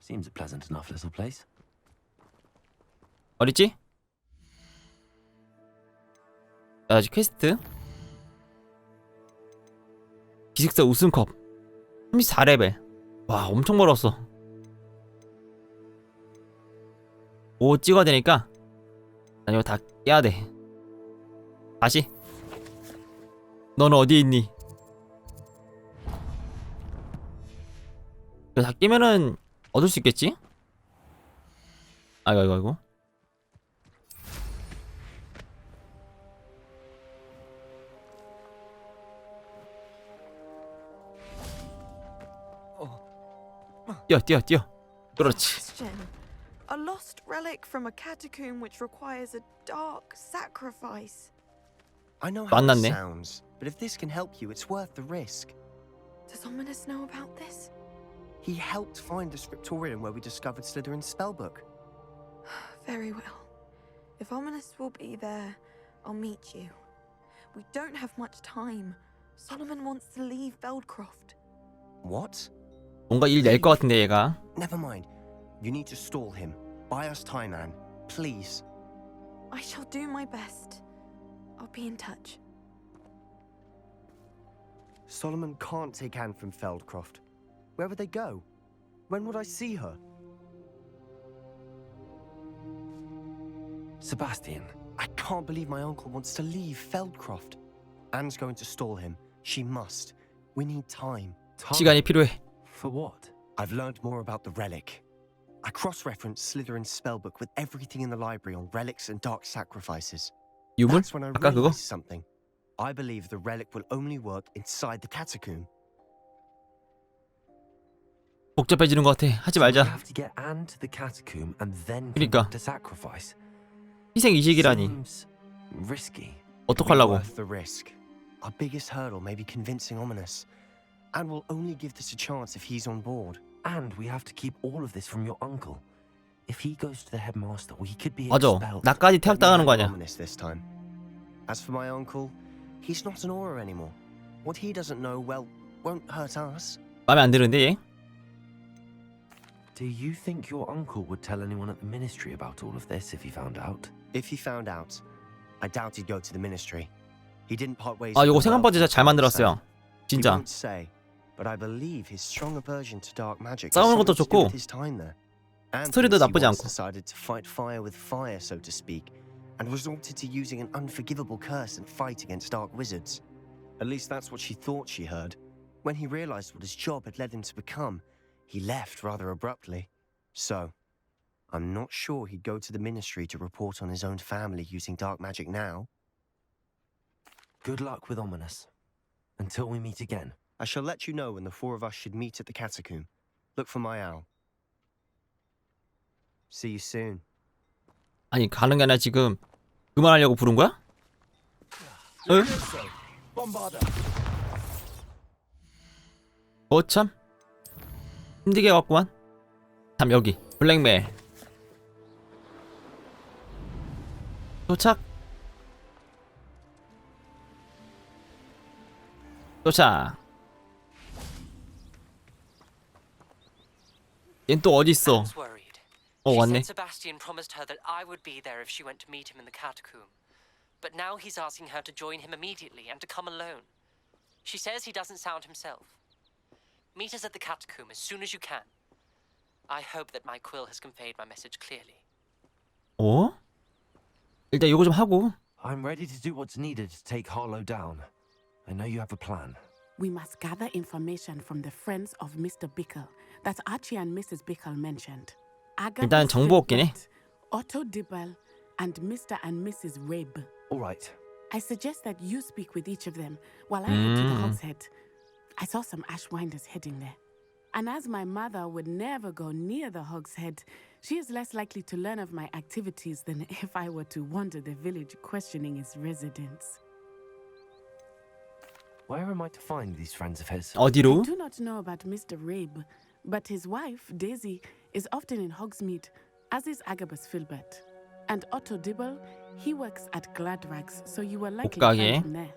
Seems a pleasant enough little place. 어딨지? 아직 퀘스트 기숙사 우승컵 34레벨. 와 엄청 멀었어. 오 찍어야 되니까 난 이거 다 깨야 돼. 다시 너는 어디에 있니? 이거 다 깨면은 얻을 수 있겠지? 아이고 뛰어 그렇지. A lost relic from a catacomb which requires a dark sacrifice. I know how it 만났네. sounds, but if this can help you, it's worth the risk. Does Ominous know about this? He helped find the scriptorium where we discovered Slytherin's spellbook. Very well. If Ominous will be there, I'll meet you. We don't have much time. Solomon wants to leave Feldcroft. What? 뭔가 일 낼 것 같은데 얘가. Never mind. You need to stall him. Buy us time, Anne. Please. I shall do my best. I'll be in touch. Solomon can't take Anne from Feldcroft. Where would they go? When would I see her? Sebastian. I can't believe my uncle wants to leave Feldcroft. Anne's going to stall him. She must. We need time. 시간이 필요해. For what? I've learned more about the relic. I cross-referenced Slytherin's spellbook with everything in the library on relics and dark sacrifices. 유물? That's when I 아까 그거? realized something. I believe the relic will only work inside the catacomb. 복잡해지는 것 같아. 하지 We 말자. have to get Anne to the catacomb and then 그러니까. conduct a sacrifice. 희생 이식이라니. Seems risky. 어떡하려고? Worth the risk. Our biggest hurdle may be convincing Ominous. And we'll only give this a chance if he's on board. And we have to keep all of this from your uncle. If he goes to the headmaster, we could be 맞아. expelled. 나까지 태학당하는 거 아니야. Ominous this time. As for my uncle, he's not an aura anymore. What he doesn't know, well, won't hurt us. 마음에 안 드는데 얘? Do you think your uncle would tell anyone at the ministry about all of this if he found out? If he found out, I doubt he'd go to the ministry. He didn't part ways. 아 with 요거 the 생각보다 진짜 잘 world, 만들었어요. He 진짜. won't say, but I believe his strong aversion to dark magic has 싸우는 것도 something to do 좋고 with his time there. And 스토리도 he 나쁘지 once 않고. decided to fight fire with fire, so to speak, and resorted to using an unforgivable curse and fight against dark wizards. At least that's what she thought she heard. When he realized what his job had led him to become, he left rather abruptly. So, I'm not sure he'd go to the ministry to report on his own family using dark magic now. Good luck with Ominous. Until we meet again. I shall let you know when the four of us should meet at the catacomb. Look for my owl. See you soon. 아니 가는 게 아니라 지금 그만하려고 부른 거야? 응? 참 힘들게 왔구만. 참 여기 블랙메일 도착. 얜 또 어디 있어? Anne's worried. 어 She 왔네. said Sebastian promised her that I would be there if she went to meet him in the catacomb. But now he's asking her to join him immediately and to come alone. She says he doesn't sound himself. Meet us at the catacomb as soon as you can. I hope that my quill has conveyed my message clearly. 어? 일단 이거 좀 하고. I'm ready to do what's needed to take Harlow down. I know you have a plan. We must gather information from the friends of Mr. Bickle that Archie and Mrs. Bickle mentioned. 일단 정보 얻기네. Otto Dibble and Mr. and Mrs. Rabe. All right. I suggest that you speak with each of them while I head to the Hogshead. I saw some Ashwinders heading there. And as my mother would never go near the Hogshead, she is less likely to learn of my activities than if I were to wander the village questioning its residents. Where am I to find these friends of his? I 어디로? do not know about Mr. Rabe, but his wife, Daisy, is often in Hogsmeade, as is Agabus Filbert. And Otto Dibble, he works at Gladrags, so you will likely 옷가게. find him there.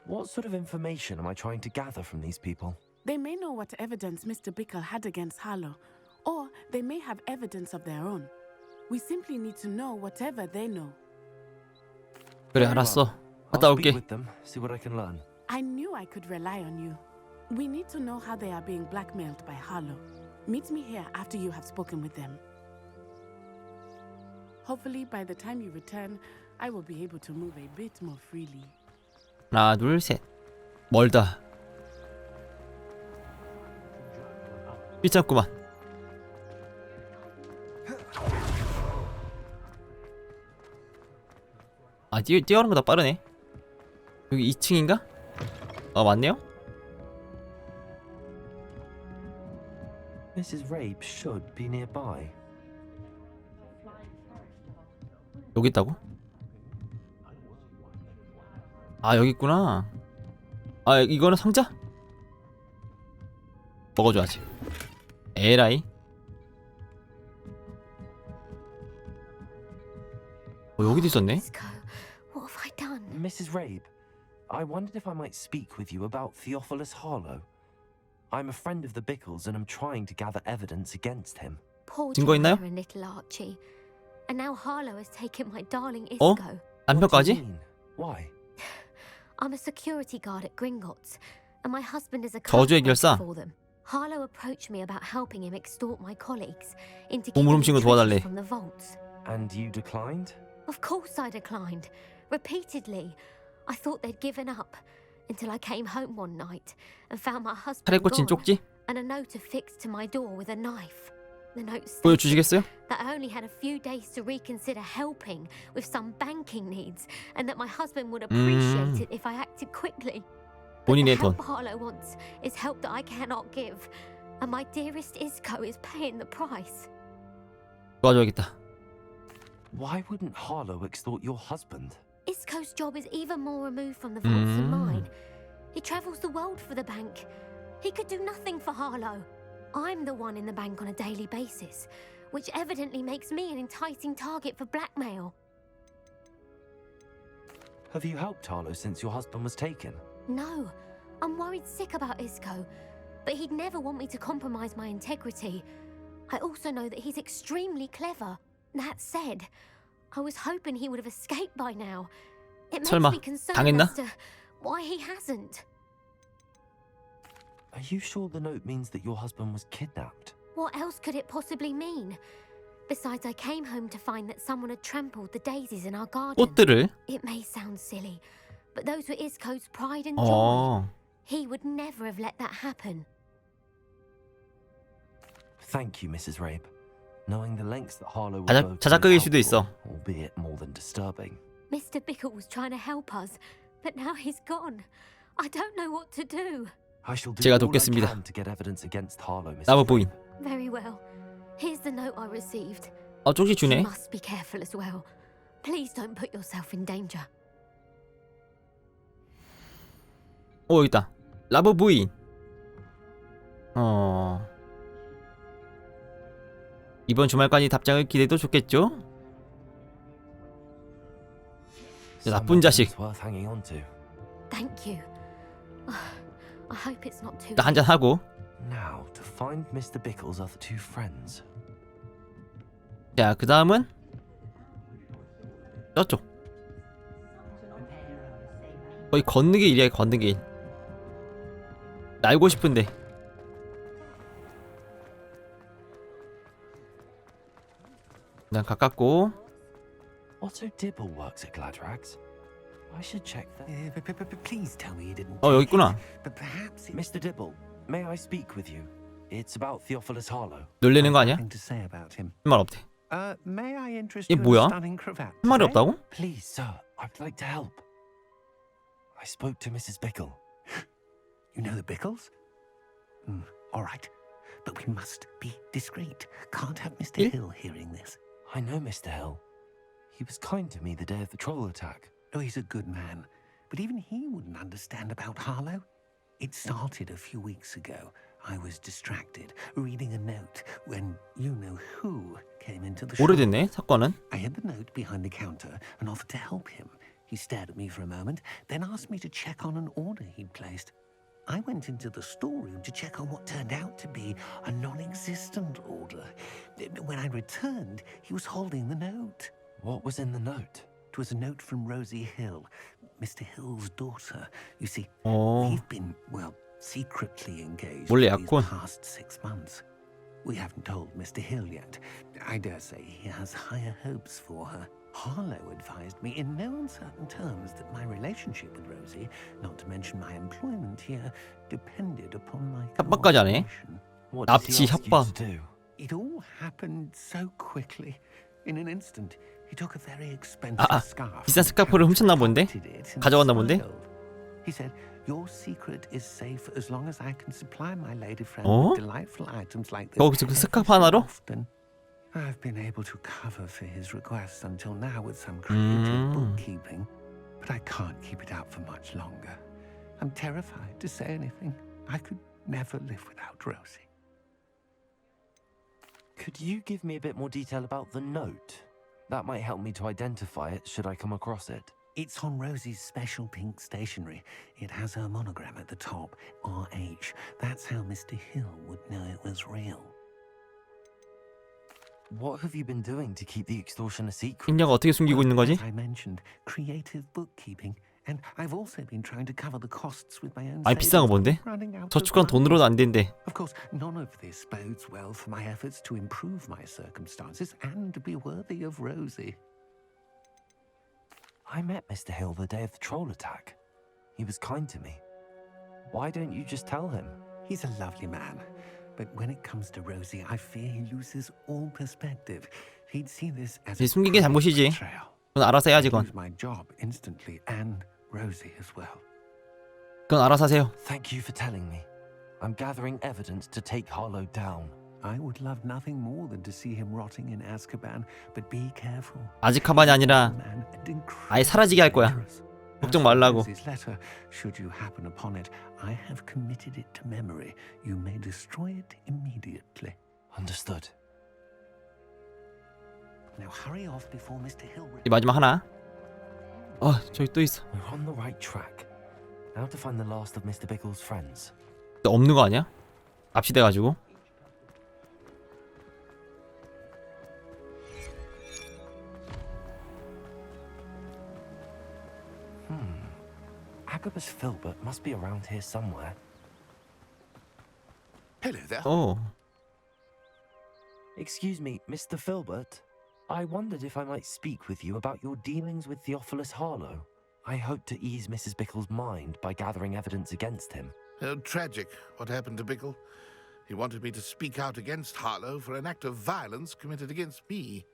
What sort of information am I trying to gather from these people? They may know what evidence Mr. Bickle had against Harlow, or they may have evidence of their own. We simply need to know whatever they know. 그래, 알았어. I'll 갔다 speak 올게. with them, see what I can learn. I knew I could rely on you. We need to know how they are being blackmailed by Harlow. Meet me here after you have spoken with them. Hopefully, by the time you return, I will be able to move a bit more freely. 하나, 둘, 셋. 멀다. 귀찮구만. 아, 뛰어가는 거 다 빠르네. 여기 2층인가? 아, 맞네요? Mrs. Rabe should be nearby. 여기 있다고? 아, 여기 있구나. 아, 이거는 상자? 먹어줘야지. 에라이. 여기도 있었네. Isco, what have I done? Mrs. Rabe, I wondered if I might speak with you about Theophilus Harlow. I'm a friend of the Bickles and I'm trying to gather evidence against him. Poor 증거 있나요? Joanna and little Archie. And now Harlow has taken my darling 어? Isco. What do you 남편까지? mean? Why? I'm a security guard at Gringotts, and my husband is a 저주의 card 결사. for them. Harlow approached me about helping him extort my colleagues into 보물 giving 훔친 거 him 도와달래. treasures from the vaults. And you declined? Of course I declined, repeatedly. I thought they'd given up until I came home one night and found my husband 팔에 꽂힌 gone 쪽지? and a note affixed to my door with a knife. The note stated 보여주시겠어요? that I only had a few days to reconsider helping with some banking needs and that my husband would appreciate it if I acted quickly. But the 본인의 돈. help Harlow wants is help that I cannot give, and my dearest Isco is paying the price. 도와줘야겠다. Why wouldn't Harlow extort your husband? Isco's job is even more removed from the vaults than Mm. mine. He travels the world for the bank. He could do nothing for Harlow. I'm the one in the bank on a daily basis, which evidently makes me an enticing target for blackmail. Have you helped Harlow since your husband was taken? No, I'm worried sick about Isco, but he'd never want me to compromise my integrity. I also know that he's extremely clever. That said, I was hoping he would have escaped by now. It makes 설마 me concerned 당했나? as to why he hasn't. Are you sure the note means that your husband was kidnapped? What else could it possibly mean? Besides, I came home to find that someone had trampled the daisies in our garden. 꽃들을? It may sound silly, but those were Isco's pride and joy. 어. He would never have let that happen. Thank you, Mrs. Rabe. Knowing the lengths that Harlow would 자작, go to 자작극일 is 수도 있어. helpful, albeit more than disturbing. Mr. Bickle was trying to help us, but now he's gone. I don't know what to do. I shall do 제가 all I 돕겠습니다. can to get evidence against Harlow, Mrs. 나무 Rabe. 부인. Very well. Here's the note I received. 쪽지 You 주네. must be careful as well. Please don't put yourself in danger. 여기 있다. 라브 부인. 이번 주말까지 답장을 기대도 좋겠죠? 나쁜 Someone 자식. who's worth hanging on to. Thank you. I hope it's not too 나 한잔 하고. Now to find Mr. Bickle's other two friends. 자, 그 다음은 저쪽. 거의 걷는 게 일이야, 걷는 게 일. 날고 싶은데. 난 가깝고. Otto Dibble works at Gladrags. I should check that. Please tell me you didn't. 여기 있구나. But perhaps Mr. Dibble, may I speak with you? It's about Theophilus Harlow. 놀래는 거 아니야? Nothing to say about him. 할 말 없대. May I interest 얘 you in 뭐야? a stunning cravat? 할 말이 today? 없다고? Please, sir, I'd like to help. I spoke to Mrs. Bickle. You know the Bickles? All right, but we must be discreet. Can't have Mr. Yeah. Hill hearing this. I know Mr. Hill. He was kind to me the day of the troll attack. Oh, he's a good man, but even he wouldn't understand about Harlow. It started a few weeks ago. I was distracted, reading a note when you-know-who came into the shop. 오래됐네, 사건은. I hid the note behind the counter and offered to help him. He stared at me for a moment, then asked me to check on an order he'd placed. I went into the storeroom to check on what turned out to be a non-existent order. When I returned, he was holding the note. What was in the note? It was a note from Rosie Hill, Mr. Hill's daughter. You see, 어, we've been, well, secretly engaged 몰래 for these 약혼. past 6 months. We haven't told Mr. Hill yet. I dare say he has higher hopes for her. Harlow advised me in no uncertain terms that my relationship with Rosie, not to mention my employment here, depended upon my 협박까지 하네. cooperation. What does he 납치, ask you 협박. to do? It all happened so quickly. In an instant, he took a very expensive 아, scarf. 비싼 스카프를 훔쳤나 본데? 가져갔나 본데? He said, "Your secret is safe as long as I can supply my lady friend 어? with delightful items like this." 거기서 그 every 스카프 so 하나로? often." I've been able to cover for his requests until now with some creative bookkeeping, but I can't keep it out for much longer. I'm terrified to say anything. I could never live without Rosie. Could you give me a bit more detail about the note? That might help me to identify it should I come across it. It's on Rosie's special pink stationery. It has her monogram at the top, RH. That's how Mr. Hill would know it was real. What have you been doing to keep the extortion a secret? 인자가 어떻게 숨기고 있는 거지? As I mentioned, creative bookkeeping. And I've also been trying to cover the costs with my own 아니 비싼 거 뭔데? running out of 저축한 money. 돈으로도 안 된대. Of course, none of this bodes well for my efforts to improve my circumstances and to be worthy of Rosie. I met Mr. Hill the day of the troll attack. He was kind to me. Why don't you just tell him? He's a lovely man. But when it comes to Rosie, I fear he loses all perspective. He'd see this as a 숨긴 게 잘못이지. betrayal. 그건 알아서 해야지 I'd 그건. lose my job instantly and Rosie as well. 그건 알아서 하세요. Thank you for telling me. I'm gathering evidence to take Harlow down. I would love nothing more than to see him rotting in Azkaban, but be careful. 아직카반이 아니라 Man, and 아예 사라지게 할 거야. dangerous. 걱정 As for 말라고. Rosie's letter, should you happen upon it, I have committed it to memory. You may destroy it immediately. Understood. Now hurry off before Mr. Hill. 이 마지막 하나. 저기 또 있어. We're on the right track. Now to find the last of Mr. Bickle's friends. 또 없는 거 아니야? 납치돼가지고. Agabus Filbert must be around here somewhere. Hello there. 어. Excuse me, Mr. Filbert. I wondered if I might speak with you about your dealings with Theophilus Harlow. I hope to ease Mrs. Bickle's mind by gathering evidence against him. Tragic what happened to Bickle. He wanted me to speak out against Harlow for an act of violence committed against me.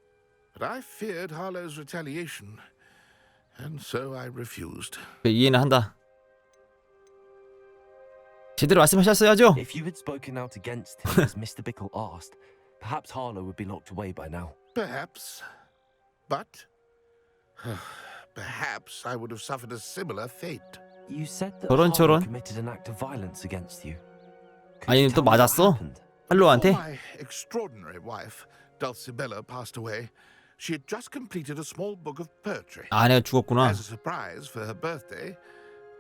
But I feared Harlow's retaliation, and so I refused. 이해는 한다. 제대로 말씀하셨어야죠. If you had spoken out against him as Mr. Bickle asked, perhaps Harlow would be locked away by now. Perhaps. But perhaps I would have suffered a similar fate. You said that 저런, Harlow 저런. committed an act of violence against you. 아니 you 또 tell me what 맞았어? happened? 할로한테? Before my extraordinary wife, Dulcibella, passed away, she had just completed a small book of poetry. 아내가 죽었구나. As a surprise for her birthday,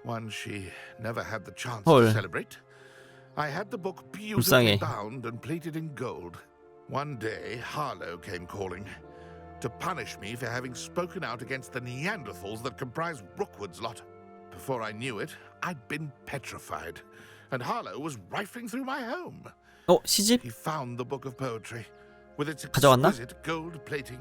one she never had the chance 헐. to celebrate, I had the book 불쌍해. beautifully bound and plated in gold. One day, Harlow came calling to punish me for having spoken out against the Neanderthals that comprise Rookwood's lot. Before I knew it, I'd been petrified, and Harlow was rifling through my home. 시집? He found the book of poetry with its 가져왔나? exquisite gold plating.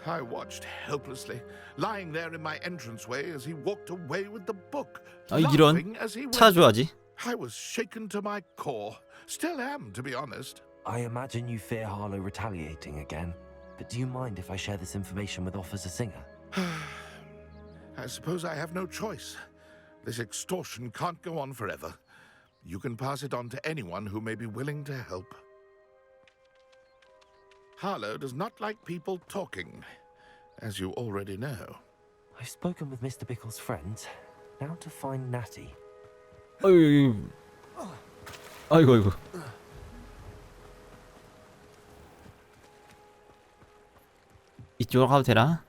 I watched helplessly, lying there in my entranceway as he walked away with the book, 이런. laughing as he went. 찾아줘야지. I was shaken to my core. Still am, to be honest. I imagine you fear Harlow retaliating again. But do you mind if I share this information with Officer Singer? I suppose I have no choice. This extortion can't go on forever. You can pass it on to anyone who may be willing to help. Harlow does not like people talking, as you already know. I've spoken with Mr. Bickle's friends. Now to find Natty. 아이고. 이쪽으로 가도 되나?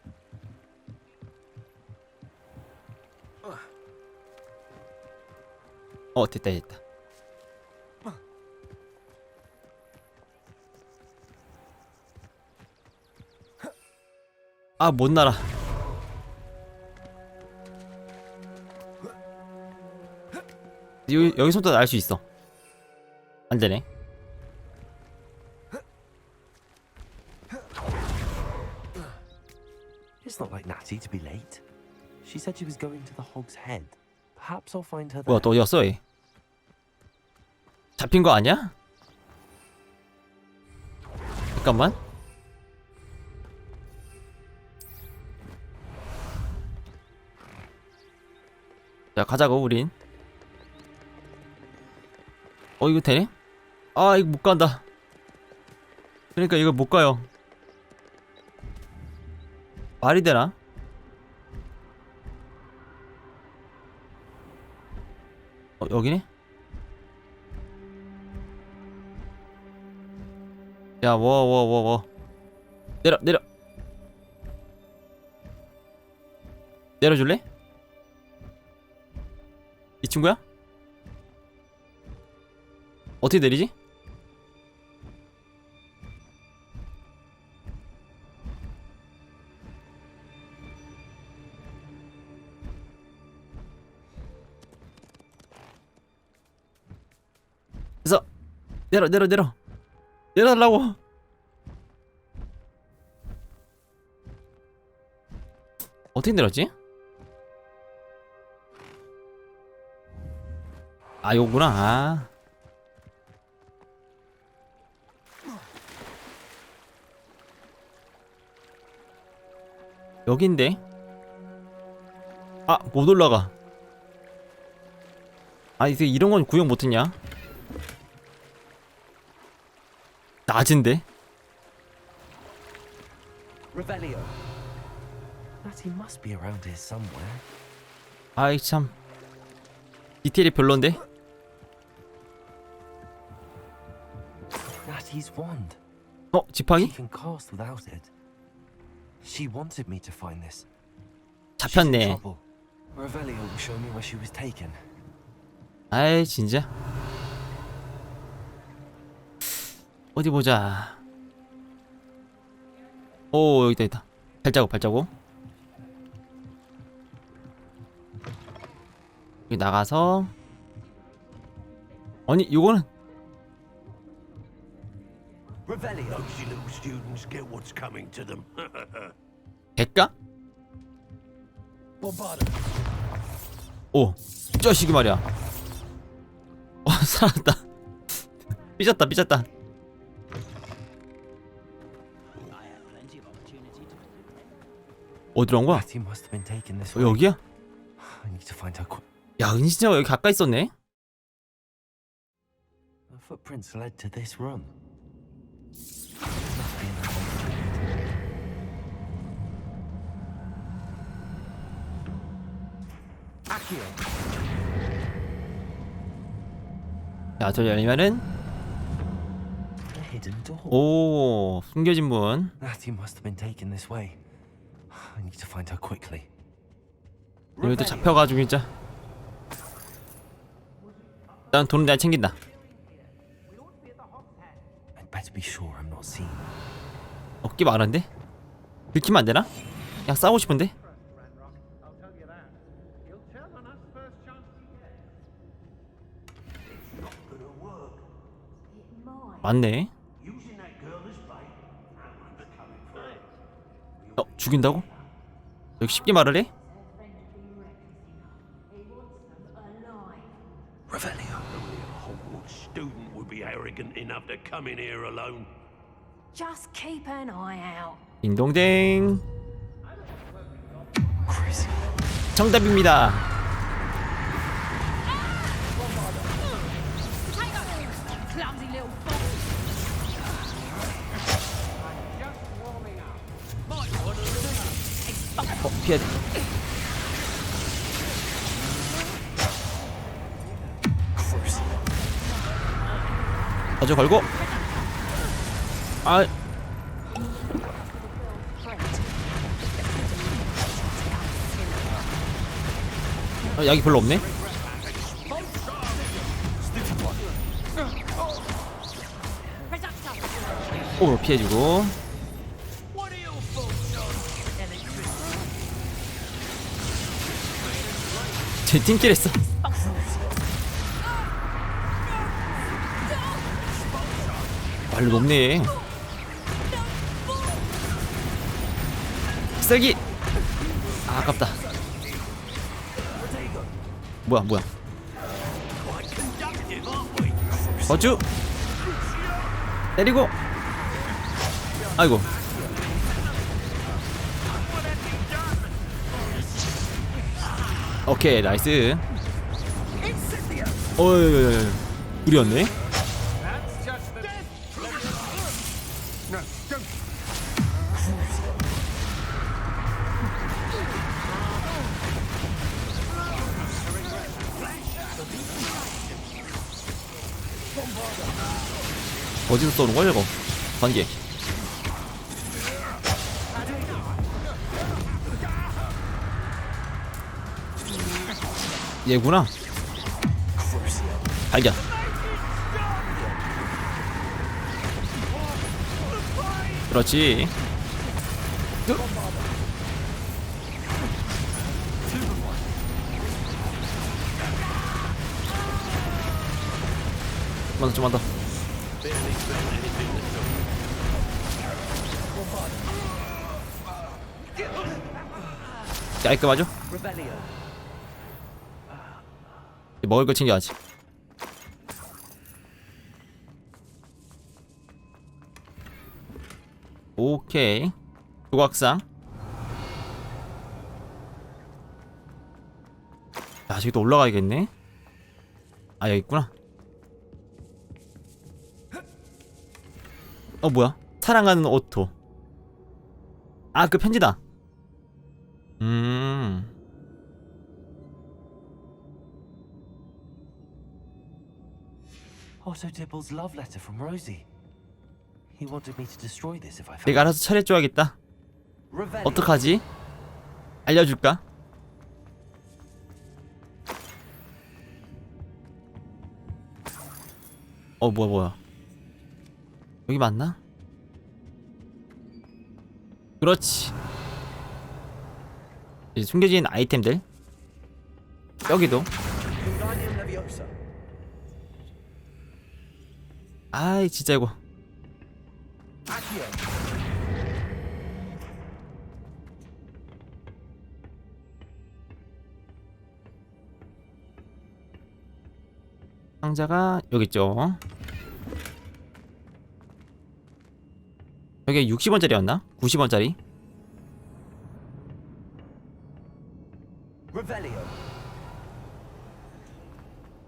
됐다 됐다. 아, 못 날아. 여기서부터 날 수 있어. 안 되네. It's not like Natty to be late. She said she was going to the Hog's Head. Perhaps I'll find her 뭐야, there. 또 어디 갔어 얘? 잡힌 거 아니야? 잠깐만. 자, 가자고 우린. 이거 되네? 아, 이거 못 간다. 그러니까 이걸 못 가요. 말이 되나? 여기네? 야, 내려. 내려줄래? 이 친구야? 어떻게 내리지? 그래서 내려달라고. 어떻게 내렸지? 아, 요거구나. 아. 여긴데? 아, 못 올라가. 아, 이제 이런 건 구형 못했냐? 낮은데? Revelio. Natty must be around here somewhere. 아이 참, 디테일이 별론데? Natty's wand. She 지팡이? can cast without it. She wanted me to find this. She's in 잡혔네. trouble. Revelio will show me where she was taken. 아이 진짜. 어디 보자. 오, 여기 있다. 발자국. 여기 나가서. 아니, 이거는 Revelio. Those little students get what's coming to them. 백가? 오, 이 자식이 말이야. 살았다. 삐졌다. 어디로 온 거야? Natty must have been taken this way. 여기야? I need to find her quick. 야, 은신자가 여기 가까이 있었네? The footprints led to this room. Must be in the hall. Accio. 자, 저 열면은 A hidden door. 오, 숨겨진 문. Natty must have been taken this way. I need to find her quickly. 여기도 잡혀가지고 진짜. 일단 돈은 내가 챙긴다. I'd better be sure I'm not seen. 어깨 많은데? 들키면 안 되나? 그냥 싸우고 싶은데? 맞네. 죽인다고? 여기 쉽게 말을 해? Revelio. Hogwarts student would be arrogant enough to come in here alone. Just keep an eye out. 딩동댕. 정답입니다. Clumsy little 피해야 돼. 아주 걸고. 아. 약이 별로 없네. 오, 피해주고. 쟤 팀킬했어. 말로 높네. 세기. 아, 아깝다. 뭐야. 어쭈. 때리고. 아이고. 오케이, 나이스. 어이, 우리였네. 어디서 쏘는 거야, 이거? 번개. 얘구나. 발견. 그렇지. 좀만 더. 깔끔하죠? 먹을 거 챙겨야지. 오케이. 조각상. 야, 저기 또 올라가야겠네. 아, 여기 있구나. 뭐야? 사랑하는 오토. 아, 그 편지다. Otto Dibble's love letter from Rosie. He wanted me to destroy this if I found 내가 알아서 처리해줘야겠다. Revelio. 어떡하지? 알려줄까? 뭐야. 여기 맞나? 그렇지. 이제 숨겨진 아이템들. 여기도. 아이, 진짜 이거. 상자가 여기 있죠. 여기 60원짜리였나? 90원짜리?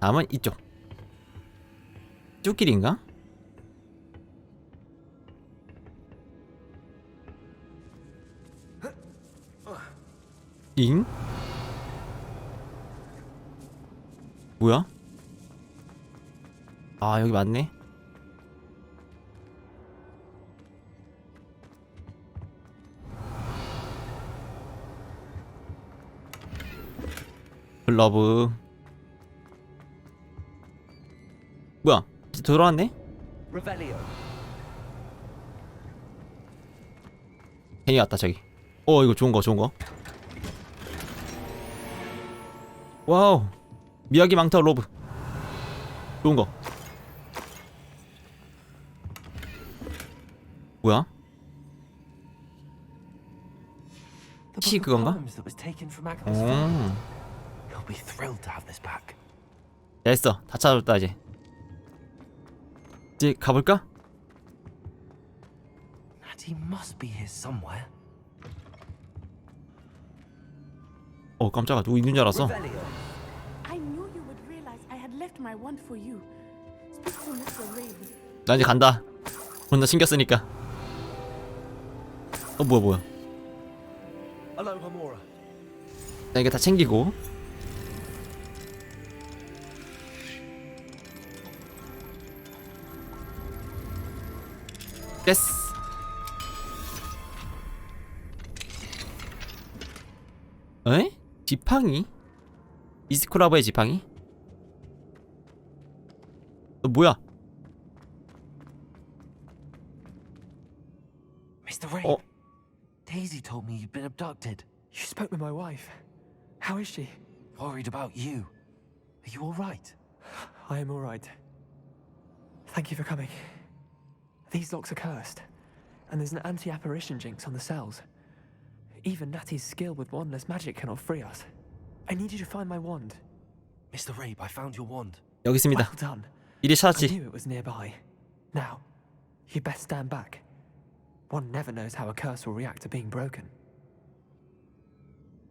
다음은 이쪽. 쭈길인가? 잉? 뭐야? 아, 여기 맞네. 글러브. 뭐야? 이제 돌아왔네? 괜히 왔다 저기. 이거 좋은 거. 와우. 미야기 망토 로브. 좋은 거. 뭐야? 키 그건가? He'll be thrilled to have this back. 됐어. 다 찾아줬다 이제. 이제 가볼까? Natty must be here somewhere. 깜짝아. 누구 있는 줄 알았어. I knew you would realize I had left my wand for you. Speak to Mr. Rabe. 나 이제 간다. 존나 신경 쓰니까. 뭐야. 나 이거 다 챙기고. 됐어. 에? 지팡이? 이스크라버의 지팡이? 뭐야? Mr. Rabe, Oh. Daisy told me you'd been abducted. You spoke with my wife. How is she? Worried about you. Are you all right? I am all right. Thank you for coming. These locks are cursed, and there's an anti-apparition jinx on the cells. Even Natty's skill with wandless magic cannot free us. I need you to find my wand. Mr. Rabe, I found your wand. 여기 있습니다. Well done. 이리 I 찾았지. knew it was nearby. Now, you best stand back. One never knows how a curse will react to being broken.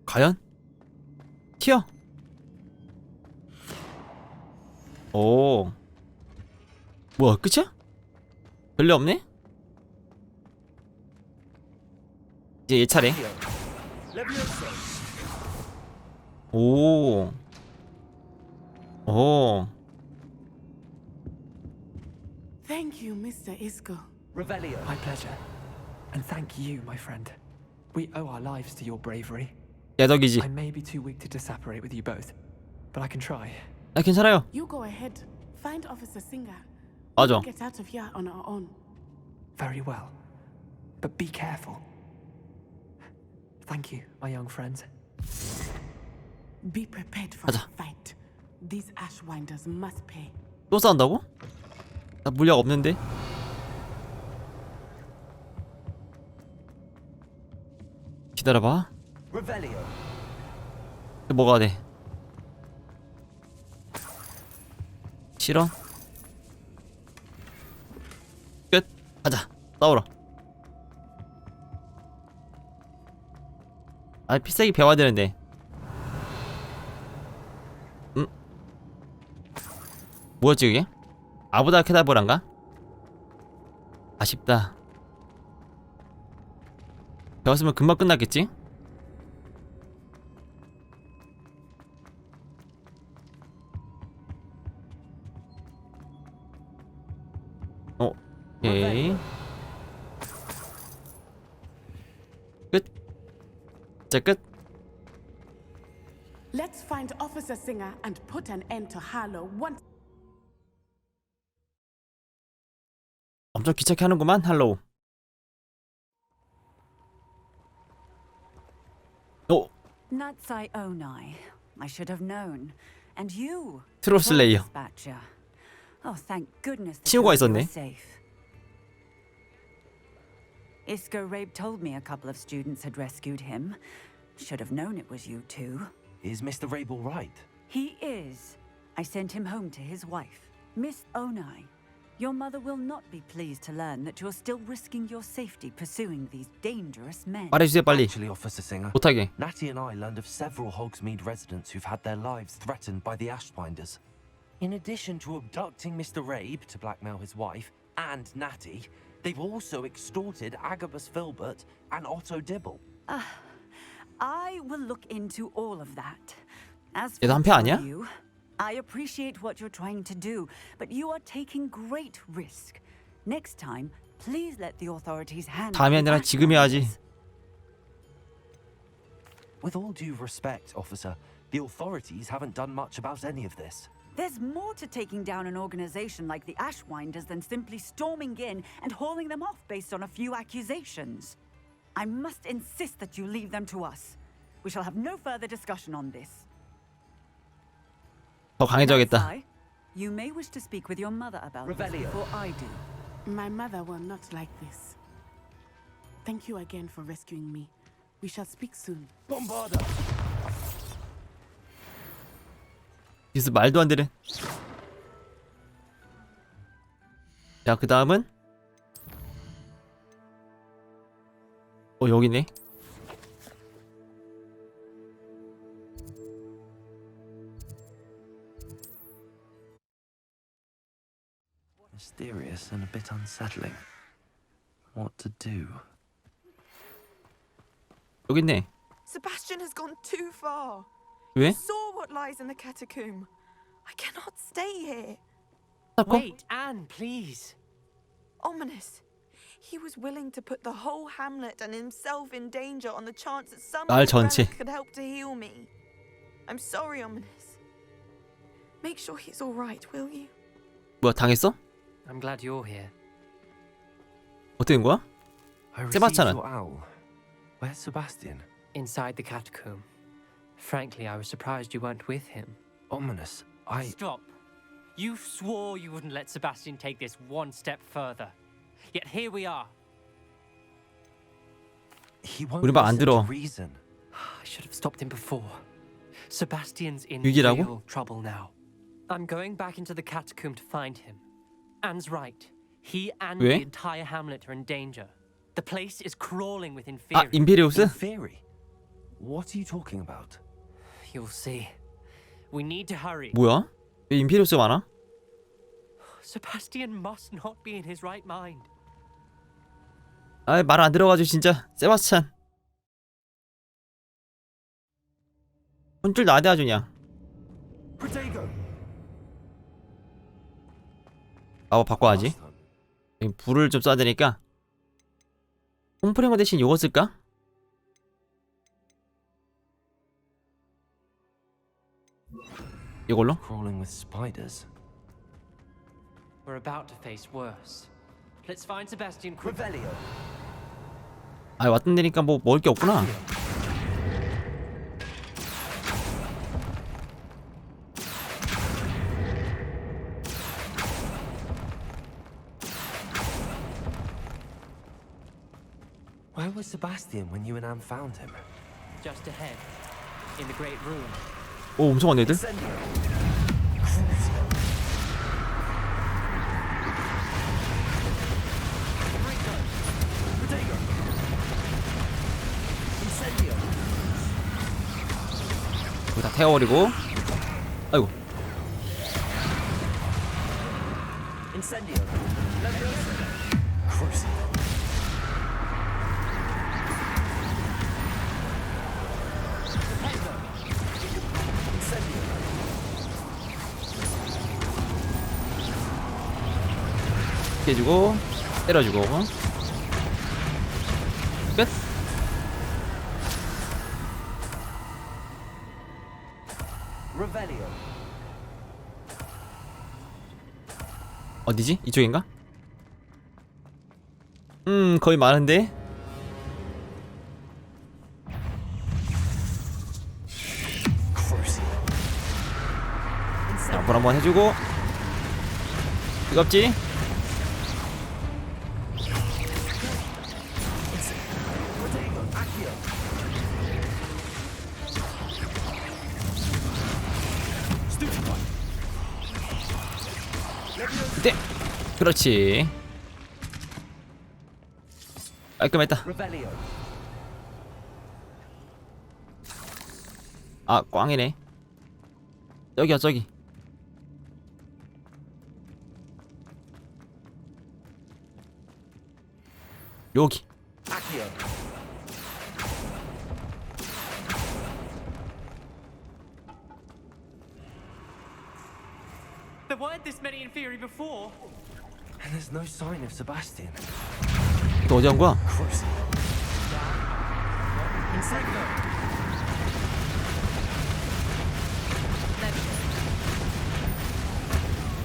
과연? 튀어. 오. 뭐야, 끝이야? 별일 없네? 이제 얘 차례. 오. 오. Thank you, Mr. Isco. Revelio. My pleasure. And thank you, my friend. We owe our lives to your bravery. 야덕이지. I may be too weak to disapparate with you both, but I can try. 아, 괜찮아요. You go ahead. Find Officer Singer. 맞아. Get out of here on our own. Very well. But be careful. Thank you, my young friends. Be prepared for 가자. a fight. These Ashwinders must pay. 또 싸운다고? 나 물약 없는데. 기다려봐. 뭐가 돼? 싫어? 끝. 가자. 싸우러. 아, 필살기 배워야 되는데. 뭐였지 그게? 아브다케다브란가? 아쉽다. 배웠으면 금방 끝났겠지? 오케이. 끝. 자, 끝. Let's find Officer Singer and put an end to Harlow once. 엄청 귀찮게 하는구만, 할로우. 오, Natsai Onai. I should have known. And you. 트롯슬레이어. Dispatcher. Oh, thank goodness that 친구가 you 있었네. were safe. Isco Rabe told me a couple of students had rescued him. Should have known it was you two. Is Mr. Rabe all right? He is. I sent him home to his wife, Miss Onai. Your mother will not be pleased to learn that you're still risking your safety pursuing these dangerous men. 말해주세요, 빨리. Actually, Officer Singer, 못하게. Natty and I learned of several Hogsmeade residents who've had their lives threatened by the Ashwinders. In addition to abducting Mr. Rabe to blackmail his wife and Natty, they've also extorted Agabus Filbert and Otto Dibble. I will look into all of that. As 얘도 for 한패 아니야? you, I appreciate what you're trying to do, but you are taking great risk. Next time, please let the authorities handle 다음이 the 아니라 지금 해야지. Ashwinders. With all due respect, officer, the authorities haven't done much about any of this. There's more to taking down an organization like the Ashwinders than simply storming in and hauling them off based on a few accusations. I must insist that you leave them to us. We shall have no further discussion on this. 더 강해져야겠다. Natsai, you may wish to speak with your mother about this before I do. My mother will not like this. Thank you again for rescuing me. We shall speak soon. 여기서 말도 안 되는. 자, 그 다음은 여기네. Mysterious and a bit unsettling. What to do? 여기 있네. Sebastian has gone too far. 왜? Saw what lies in the catacomb. I cannot stay here. Wait, Anne, please. Ominous. He was willing to put the whole hamlet and himself in danger on the chance that some 날 전체. could help to heal me. I'm sorry, Ominous. Make sure he's all right, will you? 뭐야, 당했어? I'm glad you're here. 어떻게 된 거야? I received 세바스찬은 your owl. Where's Sebastian? Inside the catacomb. Frankly, I was surprised you weren't with him. Ominous. Stop. You swore you wouldn't let Sebastian take this one step further. Yet here we are. He won't 우리 말 안 listen 들어. to reason. I should have stopped him before. Sebastian's in 위기라고? real trouble now. I'm going back into the catacomb to find him. Anne's right. He and 왜? the entire hamlet are in danger. The place is crawling with 아, inferi. 임페리우스? Theory. What are you talking about? You'll see. We need to hurry. 뭐야? 왜 임페리우스가 많아? Sebastian must not be in his right mind. 아이, 말 안 들어가지고 진짜. 세바스찬 혼쭐 나대 아주 그냥. 마법 바꿔야지. 불을 좀 쏴야 되니까 홈프레머 대신 요거 쓸까? 이걸로? Crawling with spiders. We're about to face worse. Let's find Sebastian quickly. 아, 왔던 데니까 뭐 먹을 게 없구나. Where was Sebastian when you and Anne found him? Just ahead, in the great room. 오, 엄청 많네 애들. 이거 다 태워버리고. 아이고. 해주고 때려주고 끝. 어디지? 이쪽인가? 거의 많은데. 점프 한번 해주고. 뜨겁지? 네, 그렇지. 깔끔했다. 아, 꽝이네. 저기야, 저기. 여기. There weren't this many inferi before. And there's no sign of Sebastian. 또 어디 간 거야?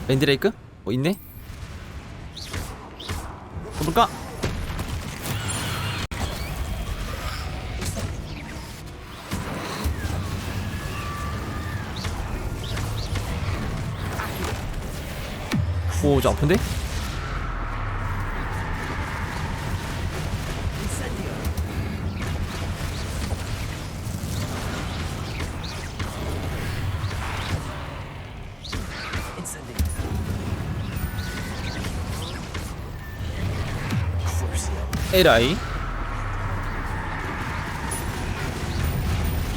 랜드레이크? 뭐 있네? 볼까? 오, 저 아픈데? 에라이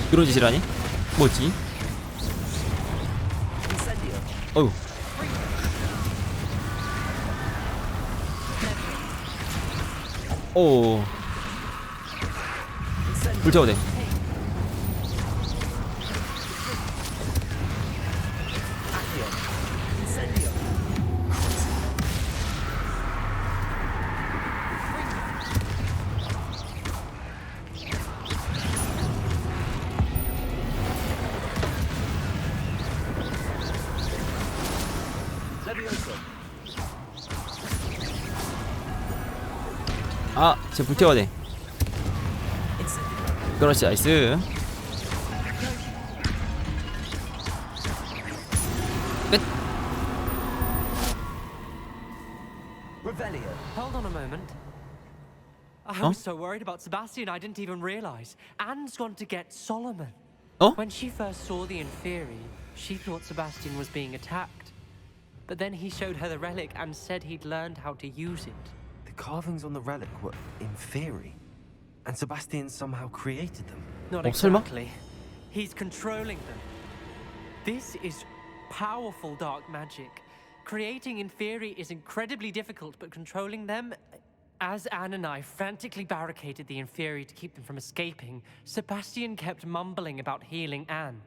그런 짓이라니? 뭐지? 어휴. 오. 불태워 돼. 아, 쟤 불태워야 돼. 그렇지, 나이스. 끝. Hold on a moment. I Huh? was so worried about Sebastian, I didn't even realize. Anne's gone to get Solomon. 어? When she first saw the Inferi, she thought Sebastian was being attacked. But then he showed her the relic and said he'd learned how to use it. The carvings on the relic were Inferi, and Sebastian somehow created them. Not 설마? exactly. He's controlling them. This is powerful dark magic. Creating Inferi is incredibly difficult, but controlling them... As Anne and I frantically barricaded the Inferi to keep them from escaping, Sebastian kept mumbling about healing Anne.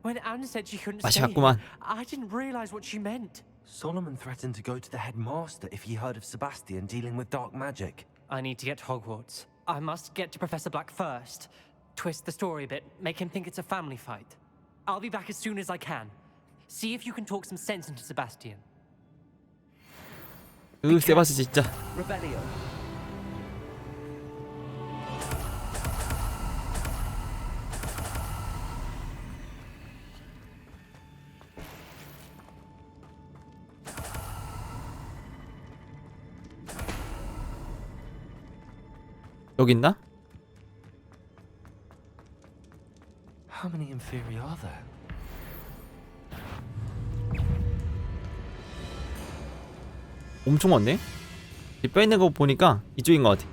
When Anne said she couldn't stay here, I didn't realize what she meant. Solomon threatened to go to the headmaster if he heard of Sebastian dealing with dark magic. I need to get to Hogwarts. I must get to Professor Black first. Twist the story a bit, make him think it's a family fight. I'll be back as soon as I can. See if you can talk some sense into Sebastian. 세바스 진짜. 여기 있나? How many Inferi are there? 엄청 많네? 이 뼈 있는 거 보니까 이쪽인 것 같아.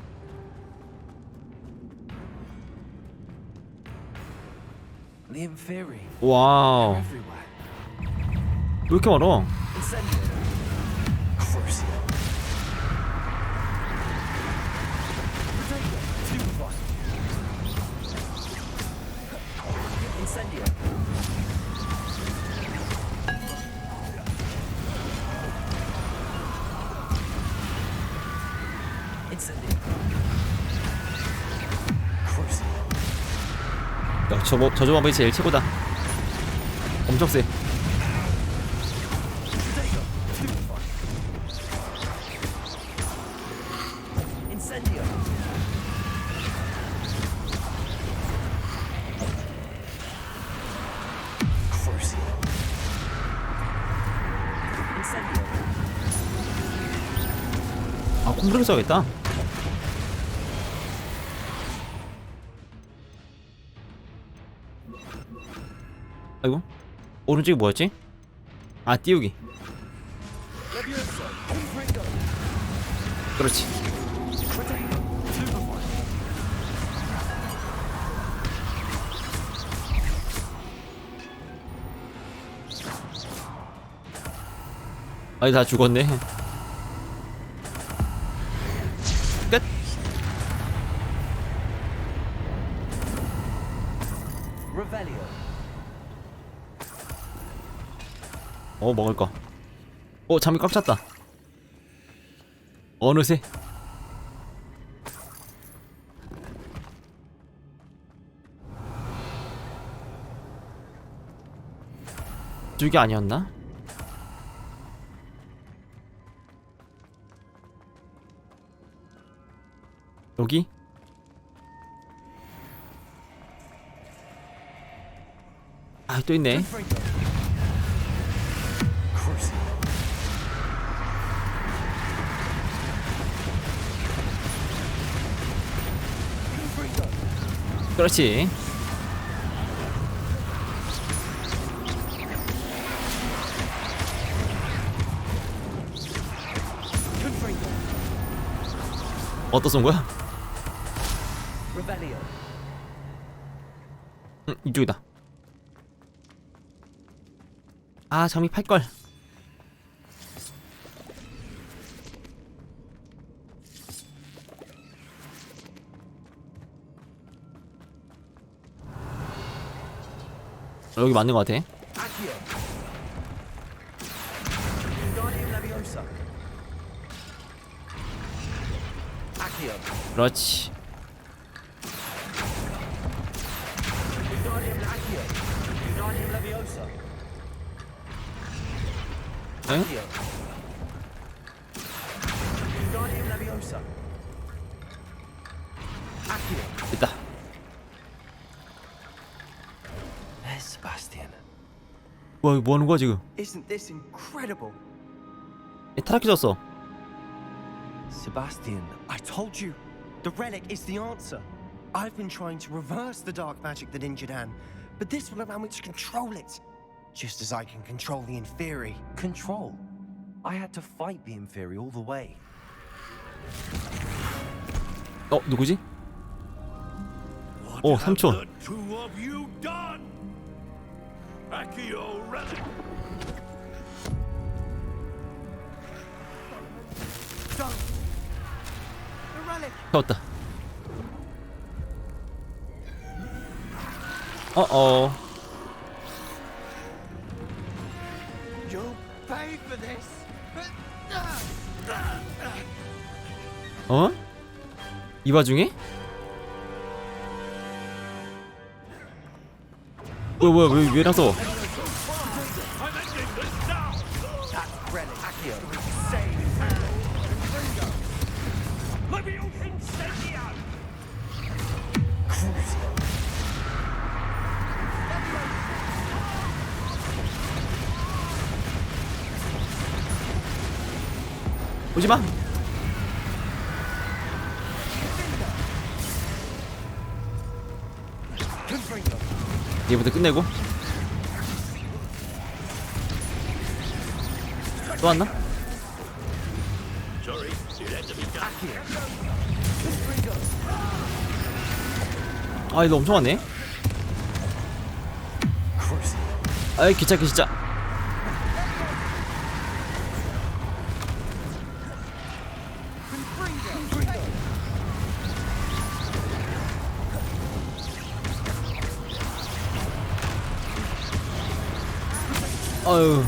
The Inferi. 와우. Everywhere. 왜 이렇게 많아? 야, 저 조합이 제일 최고다. 엄청 세. 아, 콤브링 써야겠다. 아이고, 오른쪽이 뭐였지? 아, 띄우기. 그렇지. 아니, 다 죽었네. 끝. 먹을 거. 잠이 꽉 찼다. 어느새. 이쪽이 아니었나? 여기? 아, 또 있네. 그렇지. 어디다 쏜 거야? 이쪽이다. 아, 장미 팔걸. 여기 맞는 것 같아. 그렇지. 응? 됐다. There's Sebastian. 와, 이거 뭐 하는 거야 지금? Isn't this incredible? 타락해졌어. Sebastian, I told you. The relic is the answer. I've been trying to reverse the dark magic that injured Anne, but this will allow me to control it. Just as I can control the Inferi. Control? I had to fight the Inferi all the way. 누구지? 삼촌. Two of you done? Accio relic. 잡았다. You'll pay for this. 이 와중에? 뭐야 왜 나서? 오지마. 얘부터 끝내고. 또 왔나? 아, 이거 엄청 왔네. 아이, 귀찮게 진짜. 아유.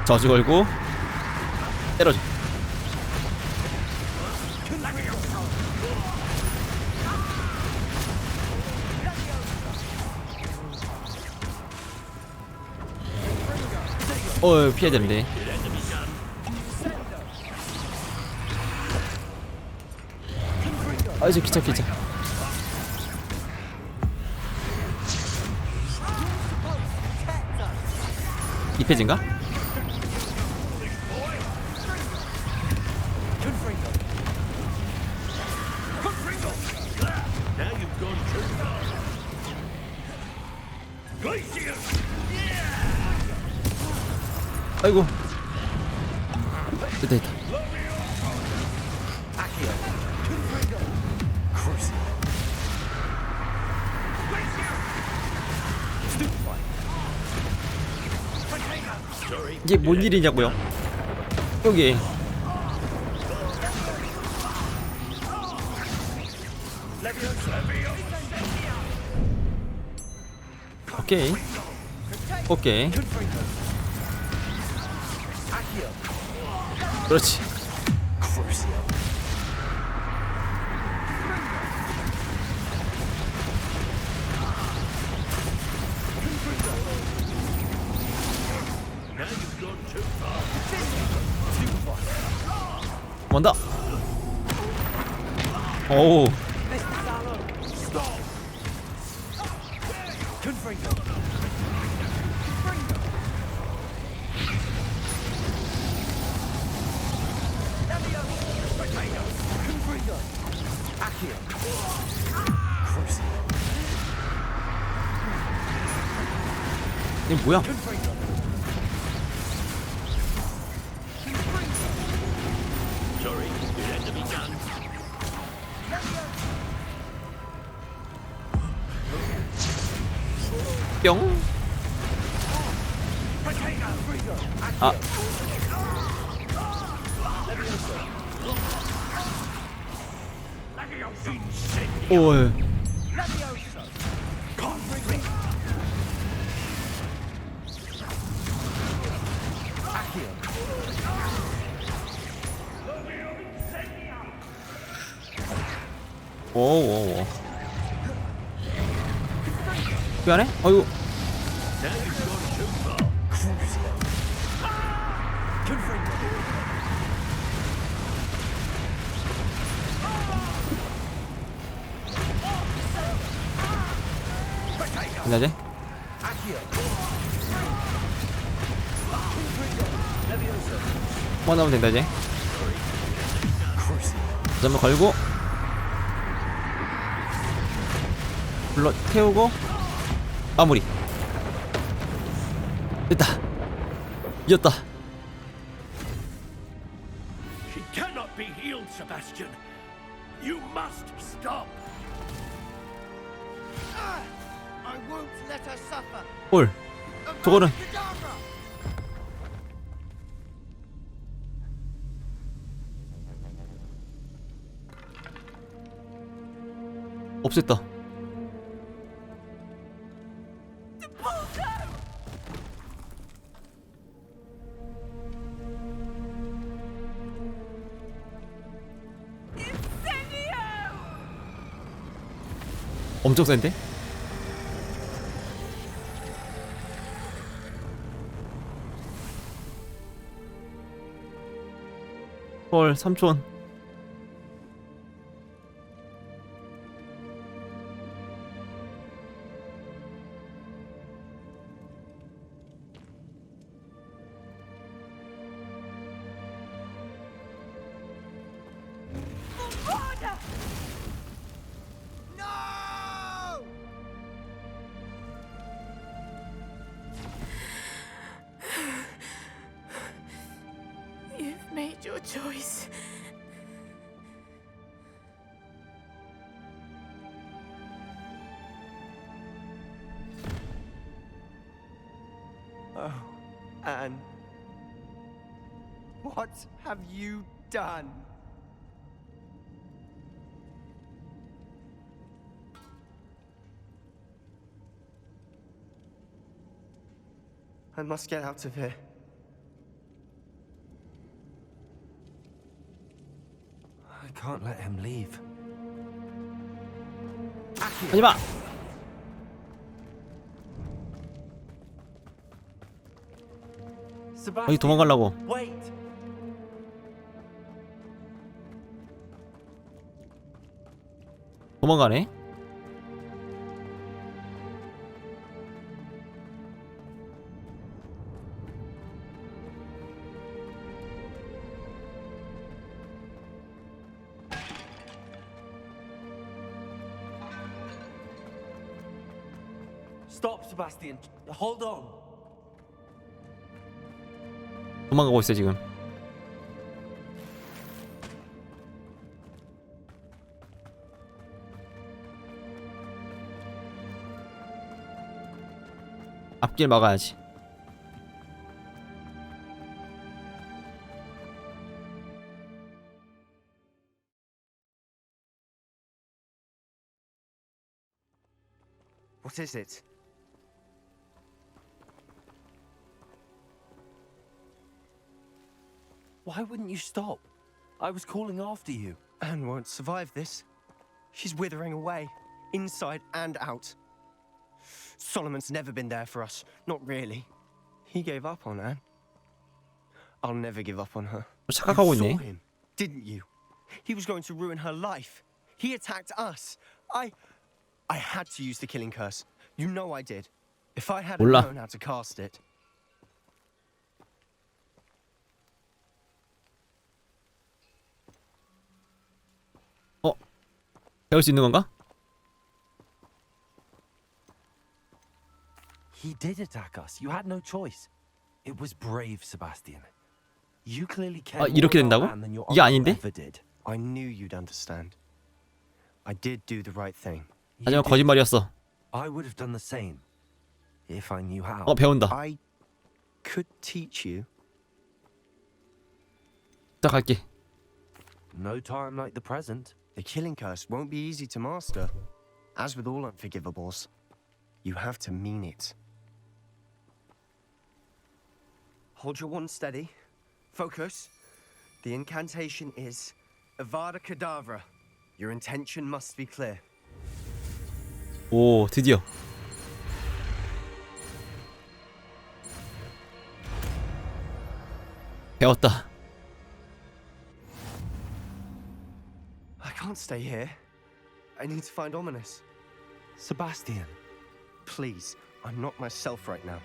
저주 걸고 때려줘. 피해야 되는데. 이제 귀찮. 이 페이지인가? 아이고. 됐다. 이게 뭔 일이냐고요? 여기. 오케이. 그렇지. 뭔다. 오우. 이게 뭐야? 뿅. 아. 오. 오오오. 미안해? 어이구. 끝나지? 뭐 나오면 된다 이제. 한번 걸고 불러 태우고 마무리. 됐다. 이겼다. She cannot be healed, Sebastian. You must stop. I won't let her suffer. 헐. 저거는 없앴다. 엄청 센데? 헐, 삼촌. You've made your choice. Oh, Anne. What have you done? I must get out of here. I can't let him leave. 하지마. 어디 도망가려고. Wait. 도망가네. Stop, Sebastian. Hold on. 도망가고 있어 지금. 앞길 막아야지. What is it? Why wouldn't you stop? I was calling after you. Anne won't survive this. She's withering away, inside and out. Solomon's never been there for us. Not really. He gave up on Anne. I'll never give up on her. 착각하고 You saw 있네. him, didn't you? He was going to ruin her life. He attacked us. I had to use the killing curse. You know I did. If I hadn't 몰라. known how to cast it. 배울 수 있는 건가? He did attack us. You had no choice. It was brave, Sebastian. You clearly cared more 이렇게 about 된다고? Anne than your 이게 uncle 아닌데? ever did. I knew you'd understand. I did do the right thing. 하지만 거짓말이었어. I would have done the same if I knew how. 배운다. I could teach you. 시작할게. No time like the present. The killing curse won't be easy to master. As with all unforgivables, you have to mean it. Hold your wand steady. Focus. The incantation is Avada Kedavra. Your intention must be clear. 오, 드디어. 배웠다. I can't stay here. I need to find Ominous. Sebastian. Please, I'm not myself right now.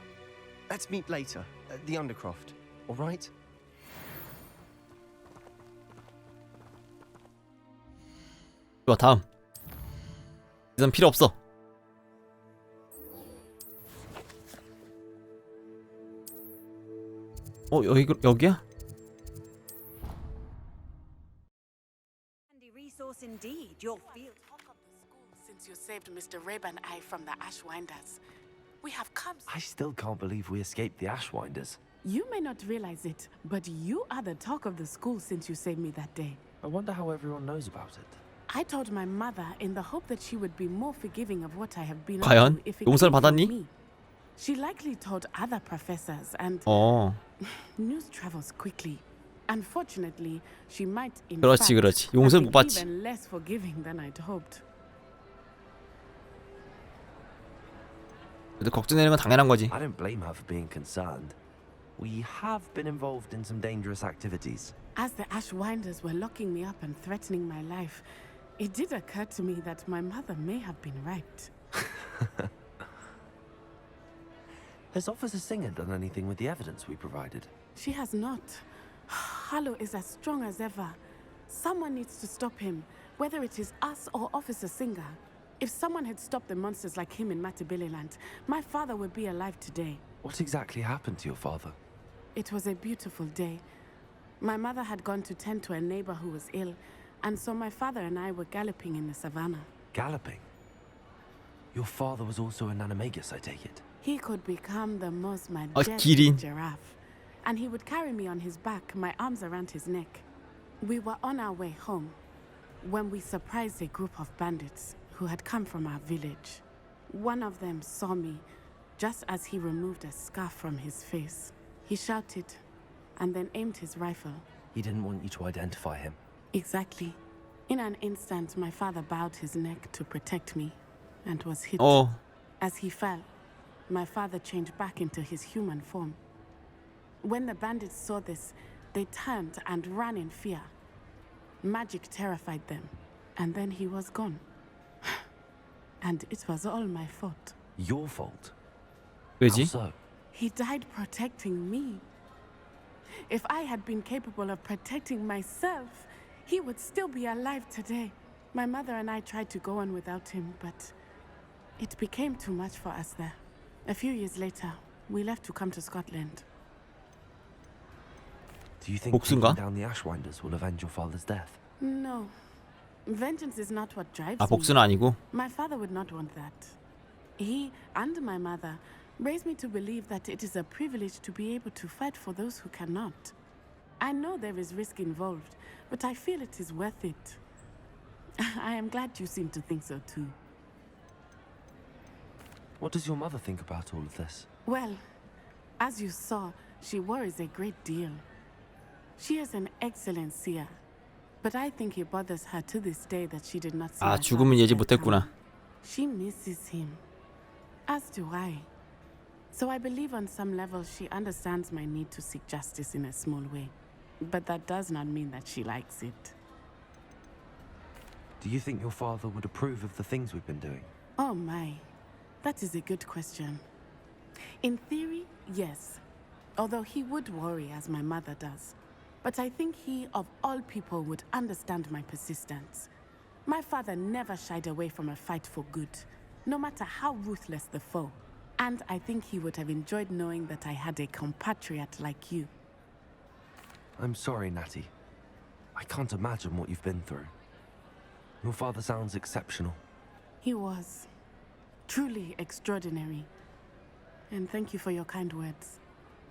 Let's meet later at the Undercroft, all right? 좋아, 다음. 이건 필요 없어. 여기야? Handy resource indeed. Your field. Talk of the school since you saved Mr. Rabe and I from the Ashwinders. We have come. I still can't believe we escaped the Ashwinders. You may not realize it, but you are the talk of the school since you saved me that day. I wonder how everyone knows about it. I told my mother in the hope that she would be more forgiving of what I have been up 과연? to if it 용서를 came from 받았니? me. She likely told other professors, and news travels quickly. Unfortunately, she might in 그렇지, fact 그렇지. have 용서를 been 못 받지. even less forgiving than I'd hoped. 그래도 걱정되는 건 당연한 거지. I don't blame her for being concerned. We have been involved in some dangerous activities. As the Ashwinders were locking me up and threatening my life, it did occur to me that my mother may have been right. Has Officer Singer done anything with the evidence we provided? She has not. Harlow is as strong as ever. Someone needs to stop him, whether it is us or Officer Singer. If someone had stopped the monsters like him in Matabeleland, my father would be alive today. What exactly happened to your father? It was a beautiful day. My mother had gone to tend to a neighbor who was ill, and so my father and I were galloping in the savannah. Galloping? Your father was also an animagus, I take it? He could become the most 기린. majestic giraffe, and he would carry me on his back, my arms around his neck. We were on our way home when we surprised a group of bandits who had come from our village. One of them saw me just as he removed a scarf from his face. He shouted and then aimed his rifle. He didn't want you to identify him. Exactly. In an instant, my father bowed his neck to protect me and was hit. As he fell, my father changed back into his human form. When the bandits saw this, they turned and ran in fear. Magic terrified them, and then he was gone. And it was all my fault. Your fault? 왜지? How so? He died protecting me. If I had been capable of protecting myself, he would still be alive today. My mother and I tried to go on without him, but it became too much for us there. A few years later, we left to come to Scotland. Do you think 복수인가? taking down the Ashwinders will avenge your father's death? No. Vengeance is not what drives 아, me. 복수는 아니고. My father would not want that. He and my mother raised me to believe that it is a privilege to be able to fight for those who cannot. I know there is risk involved, but I feel it is worth it. I am glad you seem to think so too. What does your mother think about all of this? Well, as you saw, she worries a great deal. She is an excellent seer, but I think it bothers her to this day that she did not see 아, my 죽음은 father's 예지 death 못했구나. coming. She misses him, as do I. So I believe on some level she understands my need to seek justice in a small way. But that does not mean that she likes it. Do you think your father would approve of the things we've been doing? Oh my, that is a good question. In theory, yes. Although he would worry as my mother does. But I think he, of all people, would understand my persistence. My father never shied away from a fight for good, no matter how ruthless the foe. And I think he would have enjoyed knowing that I had a compatriot like you. I'm sorry, Natty. I can't imagine what you've been through. Your father sounds exceptional. He was truly extraordinary. And thank you for your kind words.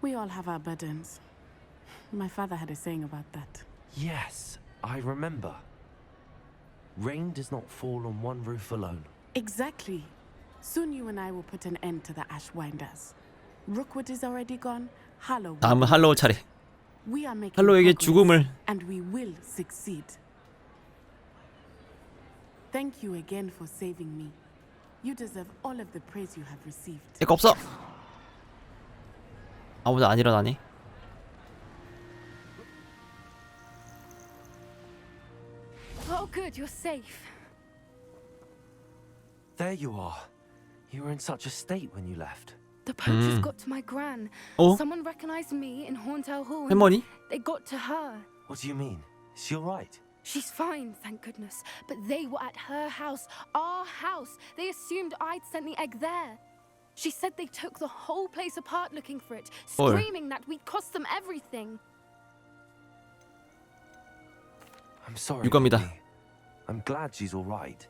We all have our burdens. My father had a saying about that. Yes, I remember. Rain does not fall on one roof alone. Exactly. Soon you and I will put an end to the Ashwinders. Rookwood is already gone. Harlow. 다음은 할로우 차례. We are making 할로우에게 progress, 죽음을 and we will succeed. Thank you again for saving me. You deserve all of the praise you have received. 내거 없어. 아무도 안 일어나네. Oh, good, you're safe. There you are. You were in such a state when you left. The poachers got to my gran. 어? Someone recognized me in Horntail Hall. and 할머니? They got to her. What do you mean? Is she all right? She's fine, thank goodness. But they were at her house, our house. They assumed I'd sent the egg there. She said they took the whole place apart looking for it, 헐. screaming that we'd cost them everything. I'm sorry. 유감이다. Vicky. I'm glad she's all right.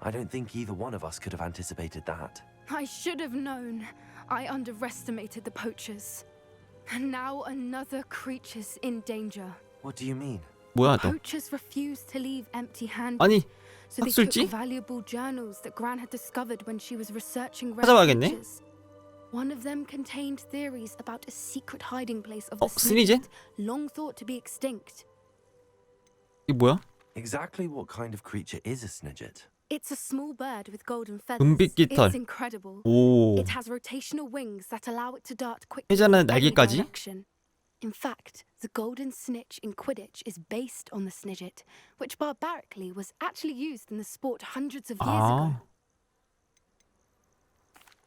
I don't think either one of us could have anticipated that. I should have known. I underestimated the poachers. And now another creature's in danger. What do you mean? 뭐야 또? Poachers refused to leave empty-handed. 아니, So they took 학술지? valuable journals that Gran had discovered when she was researching rare 찾아봐야겠네. creatures. One of them contained theories about a secret hiding place of the 스니젯? long thought to be extinct. 이게 뭐야? Exactly what kind of creature is a snidget? It's a small bird with golden feathers. 은빛 깃털. It's incredible. 오. It has rotational wings that allow it to dart quickly 회전하는 in any 날개까지? direction. In fact, the golden snitch in Quidditch is based on the snidget, which barbarically was actually used in the sport hundreds of years ago. 아,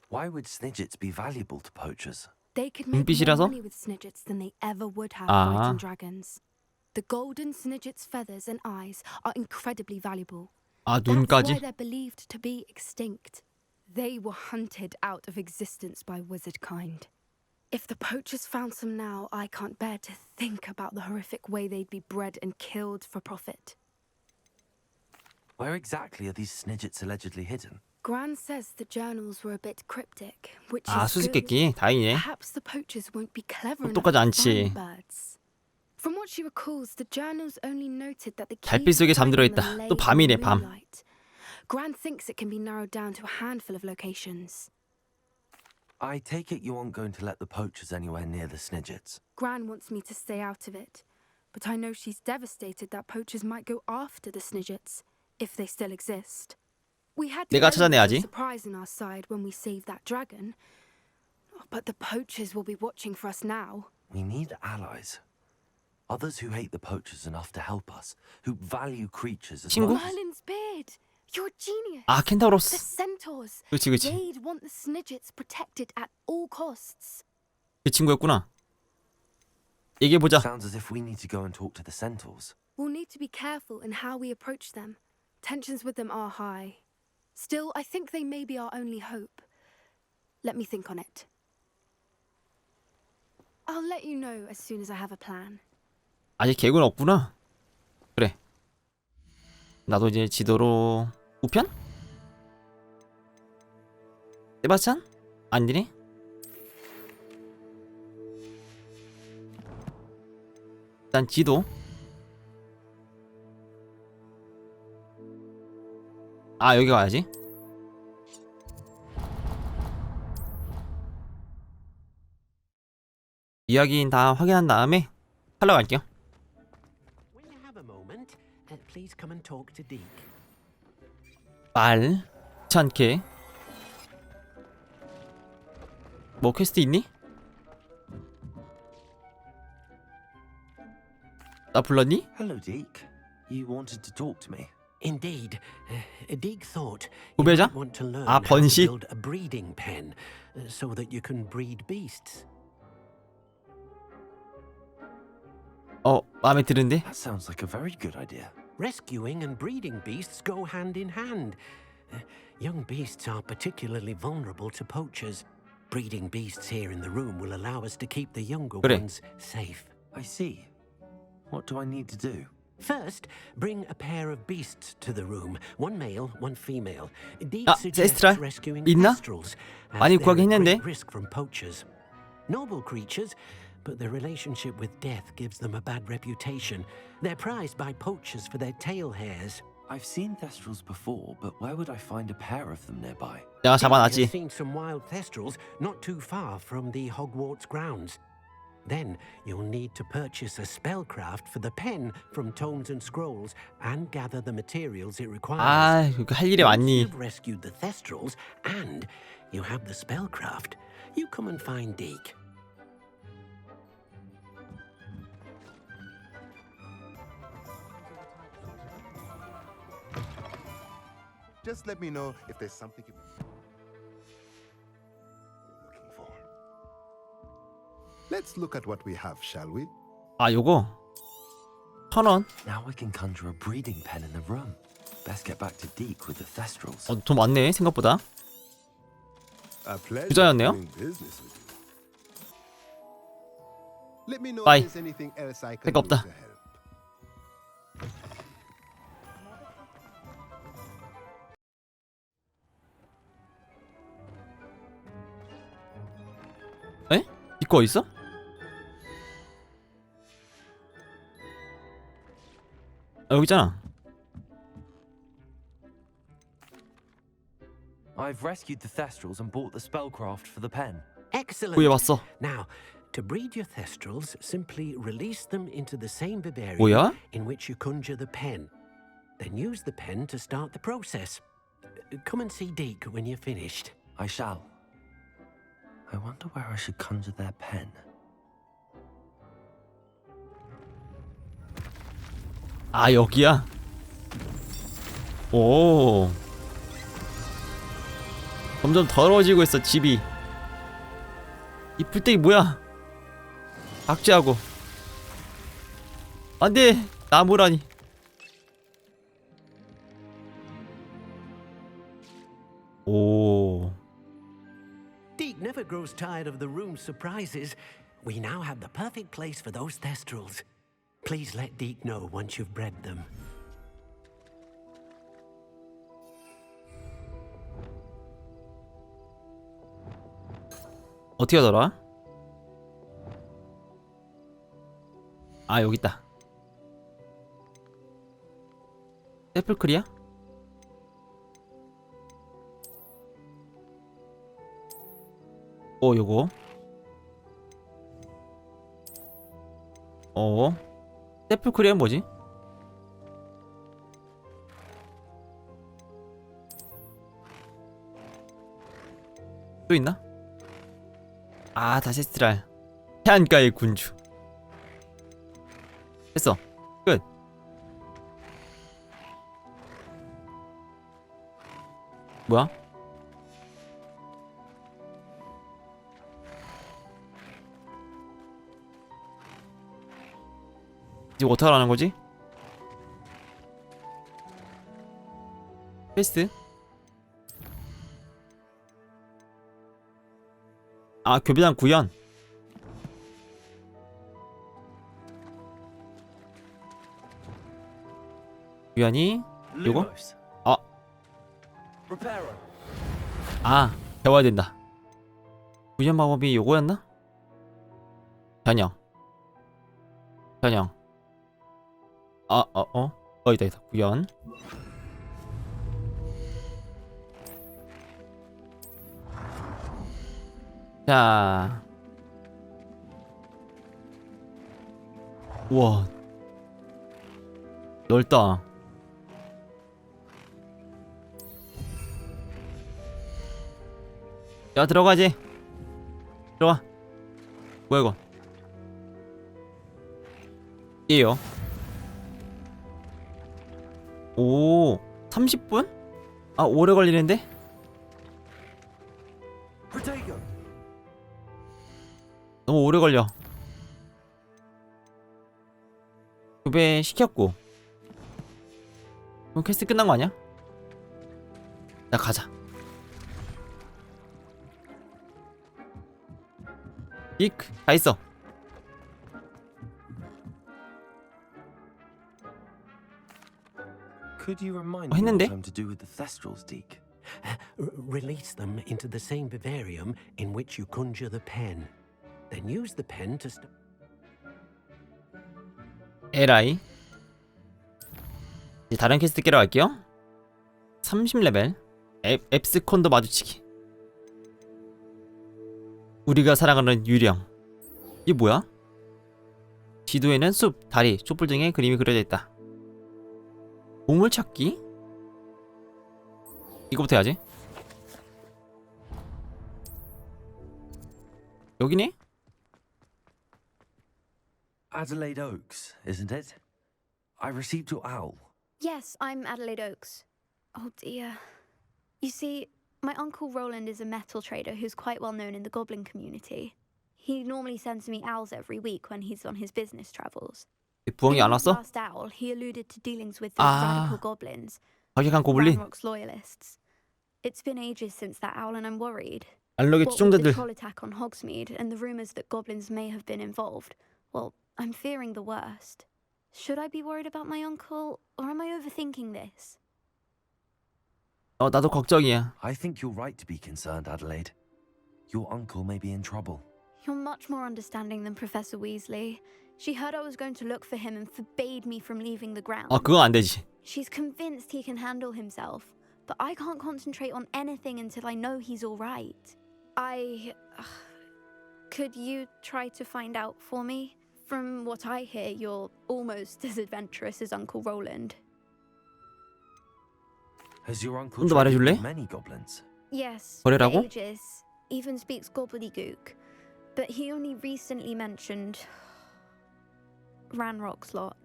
Why would snidgets be valuable to poachers? They could make more 은빛이라서? money with snidgets than they ever would have 아. fighting dragons. The golden snidget's feathers and eyes are incredibly valuable. 아 That's why 눈까지? they're believed to be extinct. They were hunted out of existence by wizard kind. If the poachers found some now, I can't bear to think about the horrific way they'd be bred and killed for profit. Where exactly are these snidgets allegedly hidden? Gran says the journals were a bit cryptic, which 아 is good. 수수께끼 다행이네. Perhaps the poachers won't be clever enough 똑똑하지 to 않지. find birds. From what she recalls, the journals only noted that the 달빛 속에 잠들어 있다. 또 밤이래, 밤. Gran thinks it can be narrowed down to a handful of locations. I take it you aren't going to let the poachers anywhere near the snidgets. Gran wants me to stay out of it, but I know she's devastated that poachers might go after the snidgets, if they still exist. We had the 내가 element of 찾아내야지. surprise on our side when we saved that dragon, but the poachers will be watching for us now. We need allies. Others who hate the poachers enough to help us, who value creatures as 친구? much as... Merlin's beard! You're a genius! 아 The 켄타우로스. centaurs! 그렇지 그렇지. They'd want the snidgets protected at all costs. 그 친구였구나. 얘기해보자. Sounds as if we need to go and talk to the centaurs. We'll need to be careful in how we approach them. Tensions with them are high. Still, I think they may be our only hope. Let me think on it. I'll let you know as soon as I have a plan. 아직 계획은 없구나. 그래. 나도 이제 지도로 우편? 세바스찬? 아니네. 일단 지도. 아 여기 가야지. 이야기는 다 확인한 다음에 하러 갈게요. When you have a moment, please come and talk to Deke. 말 귀찮게. 뭐 퀘스트 있니? 나 불렀니? Hello, Deke. You wanted to talk to me. Indeed, Deke thought you 후배자? might want to learn 아 how to 번식. build a breeding pen so that you can breed beasts. 마음에 드는데? That sounds like a very good idea. Rescuing and breeding beasts go hand in hand. Young beasts are particularly vulnerable to poachers. Breeding beasts here in the room will allow us to keep the younger 그래. ones safe. I see. What do I need to do? First, bring a pair of beasts to the room. One male, one female. Deke 아, suggests 제스트랄 rescuing 있나? kestrels, as 많이 they're 구하긴 at 했는데. great risk from poachers. Noble creatures, but their relationship with death gives them a bad reputation. They're prized by poachers for their tail hairs. I've seen thestrals before, but where would I find a pair of them nearby? 내가 Deke 잡아놨지. has seen some wild thestrals not too far from the Hogwarts grounds. Then you'll need to purchase a spellcraft for the pen from Tomes and Scrolls and gather the materials it requires. 아, 이거 할 일이 많니? You've rescued the Thestrals and you have the spellcraft. You come and find Deke. Just let me know if there's something you're looking for. Let's look at what we have, shall we? 아, 요거 1,000원. Now we can conjure a breeding pen in the room. Best get back to Deke with the Thestrals. 돈 많네 생각보다. A pleasure 부자였네요. doing business with you. Let me know Bye. if there's anything else I can 생각 do 없다. to help. 에? 이거 어딨어? 아, 여기 있잖아. I've rescued the Thestrals and bought the spellcraft for the pen. Excellent. 구해봤어. Now, to breed your Thestrals, simply release them into the same vivarium 뭐야? in which you conjure the pen. Then use the pen to start the process. Come and see Deke when you're finished. I shall. I wonder where I should conjure their pen. 아, 여기야? 오. 점점 더러워지고 있어, 집이. 이 불떼기 뭐야? 박쥐하고. 안 돼! 나무라니. 오. Deke never grows tired of the room's surprises. We now have the perfect place for those Thestrals. Please let Deke know once you've bred them. 어떻게 하더라? 아, 여기 있다. 애플클이야? 요거. 애플클이야 뭐지? 또 있나? 아, 다세스트랄. 해안가의 군주. 됐어. 끝. 뭐야? 이거 어떻게 하라는 거지? 퀘스트? 아, 교비단 구현. 구현이 요거? 아, 배워야 된다. 구현 마법이 요거였나? 변형. 있다. 구현. 자. 우와. 넓다. 야, 들어가지. 들어가. 뭐야 이거? 예요. 오, 30분? 아, 오래 걸리는데? 너무 오래 걸려. 교배 시켰고. 그럼 퀘스트 끝난 거 아니야? 나 가자. 이크, 다 있어. Could you remind me 했는데? what I'm to do with the Thestrals, Deke? Release them into the same vivarium in which you conjure the pen. Then use the pen to start. 에라이. 이제 다른 퀘스트 깨러 갈게요. 30레벨. 앱스콘도 마주치기. 우리가 사랑하는 유령. 이게 뭐야? 지도에는 숲, 다리, 촛불 등의 그림이 그려져 있다. 보물찾기? 이거부터 해야지. 여기네? Adelaide Oaks, isn't it? I received your owl. Yes, I'm Adelaide Oaks. Oh dear. You see, my uncle Roland is a metal trader who's quite well known in the goblin community. He normally sends me owls every week when he's on his business travels. 부엉이 안 In his 왔어? last owl, he alluded to dealings with those radical goblins, 과격한 고블린. Ranrock's loyalists. It's been ages since that owl, and I'm worried. 알록의 What with the 추종자들. troll attack on Hogsmeade and the rumors that goblins may have been involved, well, I'm fearing the worst. Should I be worried about my uncle, or am I overthinking this? 나도 걱정이야. I think you're right to be concerned, Adelaide. Your uncle may be in trouble. You're much more understanding than Professor Weasley. She heard I was going to look for him and forbade me from leaving the ground. 그건 안 되지. She's convinced he can handle himself, but I can't concentrate on anything until I know he's all right. Could you try to find out for me? From what I hear, you're almost as adventurous as Uncle Roland. Has your uncle 좀 더 traded 말해줄래? with many goblins? Yes, 거래라고? for ages. Even speaks gobbledygook. But he only recently mentioned Ranrock's lot,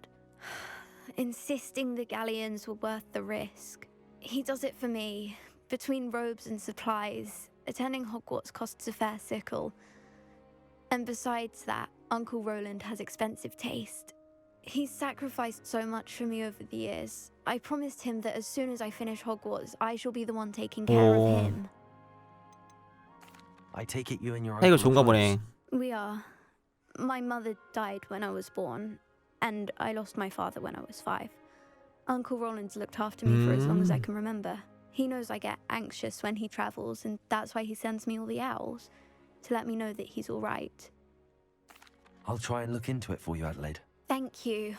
insisting the galleons were worth the risk. He does it for me. Between robes and supplies, attending Hogwarts costs a fair sickle. And besides that, Uncle Roland has expensive taste. He's sacrificed so much for me over the years. I promised him that as soon as I finish Hogwarts, I shall be the one taking care of him. I take it you and your 사이가 uncle 좋은가 are close. 보네. We are. My mother died when I was born, and I lost my father when I was 5. Uncle Roland's looked after me for as long as I can remember. He knows I get anxious when he travels, and that's why he sends me all the owls, to let me know that he's all right. I'll try and look into it for you, Adelaide. Thank you.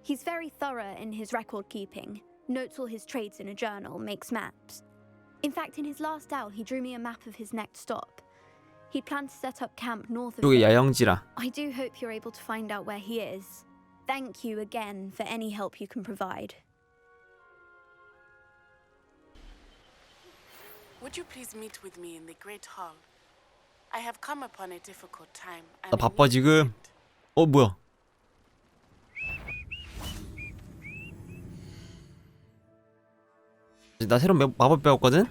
He's very thorough in his record keeping, notes all his trades in a journal, makes maps. In fact, in his last owl, he drew me a map of his next stop. He planned to set up camp north of 여기 here. 야영지라. I do hope you're able to find out where he is. Thank you again for any help you can provide. Would you please meet with me in the Great Hall? I have come upon a difficult time. 나 바빠 지금. 뭐야? 나 새로운 마법 배웠거든?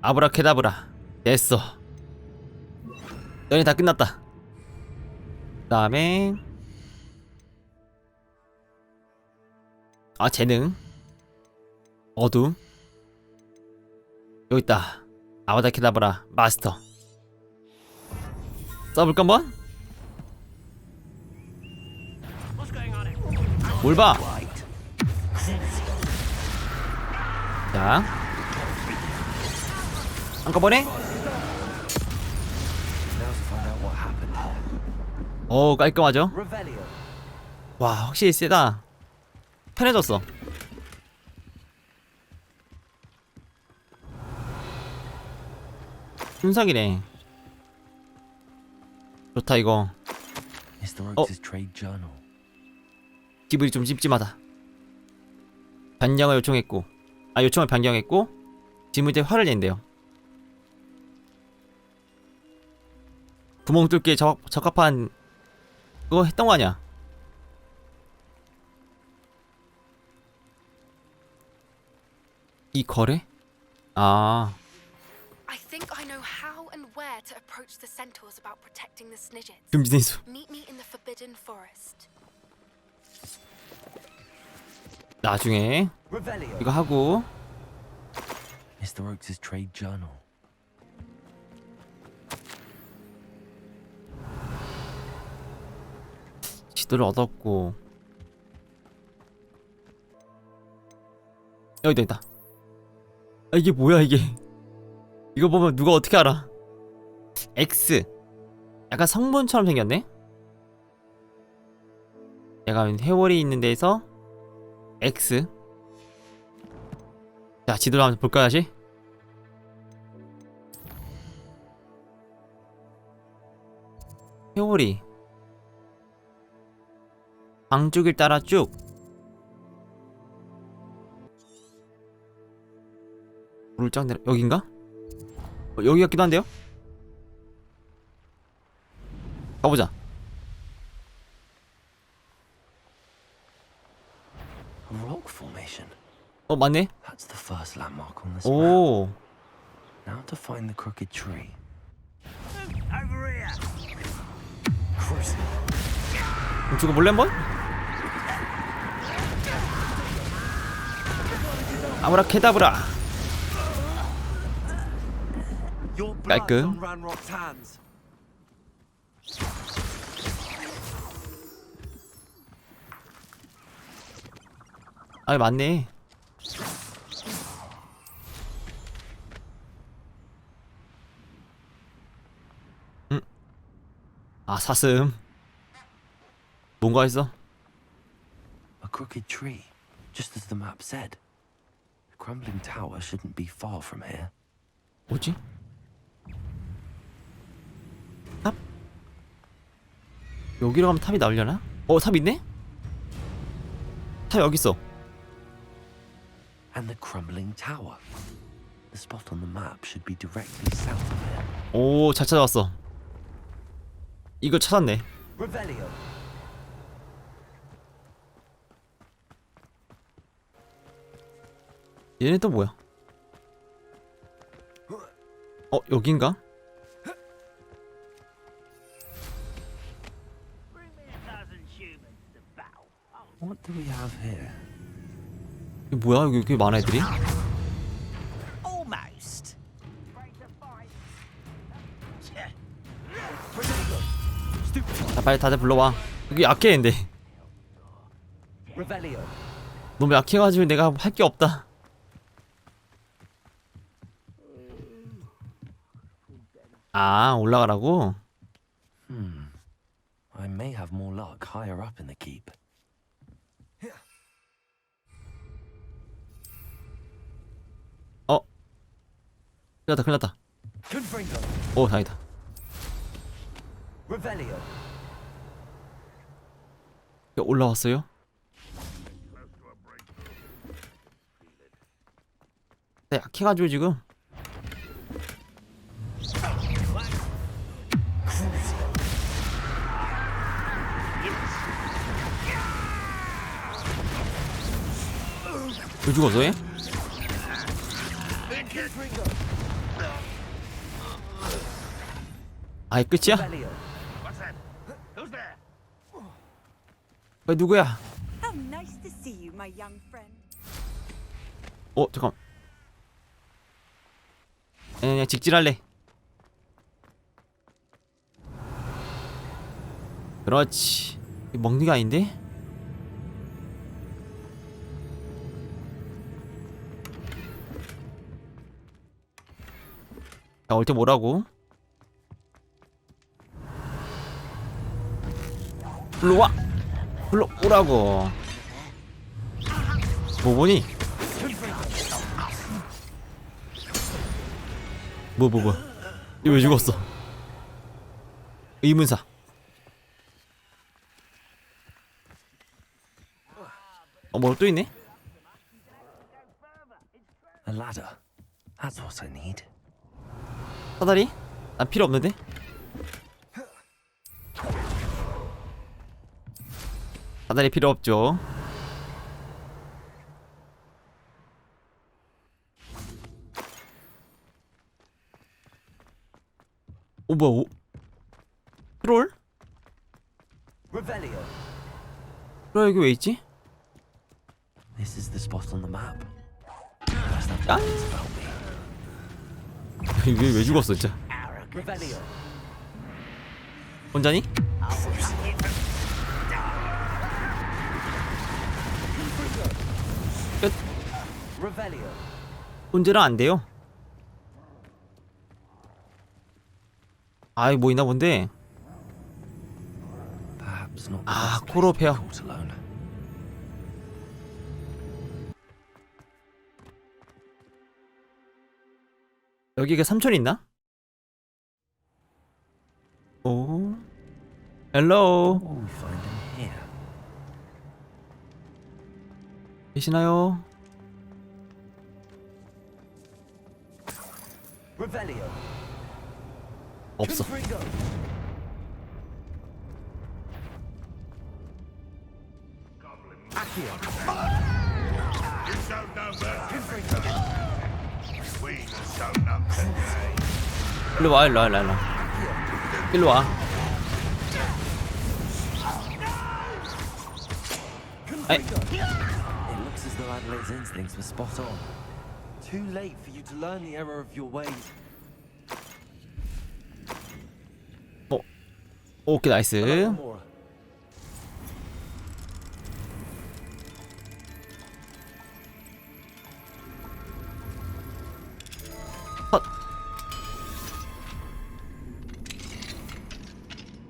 아브라케다브라. 됐어. 연이 다 끝났다. 그 다음에 재능 어둠 여기 있다. 아바다케다브라 마스터 써볼까 한번? 뭘 봐? 자 한꺼번에 깔끔하죠? 와 확실히 세다. 편해졌어. 순삭이네. 좋다 이거. Mr. Oaks' trade journal. 기분이 좀 찜찜하다. 변경을 요청했고 요청을 변경했고 지문제 화를 낸대요. 구멍 뚫기에 적합한 그거 했던 거 아니야? 이 거래? I think I know how and where to approach the centaurs about protecting the Snidgets. 금지내수. Meet me in the Forbidden Forest. 나중에 이거 하고 Mr. Oaks' trade journal. 지도를 얻었고 여기다 있다. 이게 뭐야 이게? 이거 보면 누가 어떻게 알아? X 약간 성분처럼 생겼네? 약간 회오리 있는 데에서 X. 자 지도를 한번 볼까요 다시? 회오리 방쭉을 따라 쭉. 물을 쫙 내려. 여긴가? 여기 같기도 한데요? 가보자. A rock formation. 맞네. That's the first landmark on this map. 오. Now to find the crooked tree. Over here. 그럼 죽어볼래 한번? 아브라케다브라. Your blood's 깔끔. on Ranrock's hands. 아, 맞네. 아, 사슴. 뭔가 있어? A crooked tree, just as the map said. The crumbling tower shouldn't be far from here. 뭐지? 탑? 여기로 가면 탑이 나오려나? 탑 있네? 탑 여기 있어. And the crumbling tower. The spot on the map should be directly south of here. 오, 잘 찾아왔어. 이거 찾았네. Revelio. 얘네 또 뭐야? 여긴가? What do we have here? 이게 뭐야? 여기 꽤 많아 애들이? Almost. 자, 빨리 다들 불러와. 여기 약해 근데. Revelio. 너무 약해가지고 내가 할 게 없다. 아, 올라가라고? I may have more luck higher up in the keep. 큰일 났다. 오, 다행이다. Revelio. 올라왔어요? 나 약해가지고 지금. 왜 죽었어 얘? 아이 끝이야? 왜 누구야? How nice to see you, my young friend. 잠깐. 그냥 직진할래. 그렇지. 먹는 게 아닌데? 자, 올 때 뭐라고? 불러와! 불러오라고! 뭐 보니? 뭐 이거 왜 죽었어? 의문사. 뭐 또 있네? A ladder. That's what I need. 사다리? 난 필요 없는데? 사다리 필요 없죠. 뭐야? 트롤? Revelio. 트롤 여기 왜 있지? This is the spot on the map. What's that evidence about me? 왜 죽었어 진짜? Revelio. 혼자니? 끝. Revelio. 혼자는 안 돼요. 아이 뭐 있나 본데. Perhaps not. 아, 코로페어. 여기가 삼촌 있나? 오. 헬로. What will we find in here? 계시나요? Revelio. 없어. Confringo. Accio. You show no mercy. We will show none today. 일로 와, 일로 와, 일로 와. 일로 와. 아이. It looks as though Adelaide's instincts were spot on. Too late for you to learn the error of your ways. 오케이, 나이스. Mora. 헛.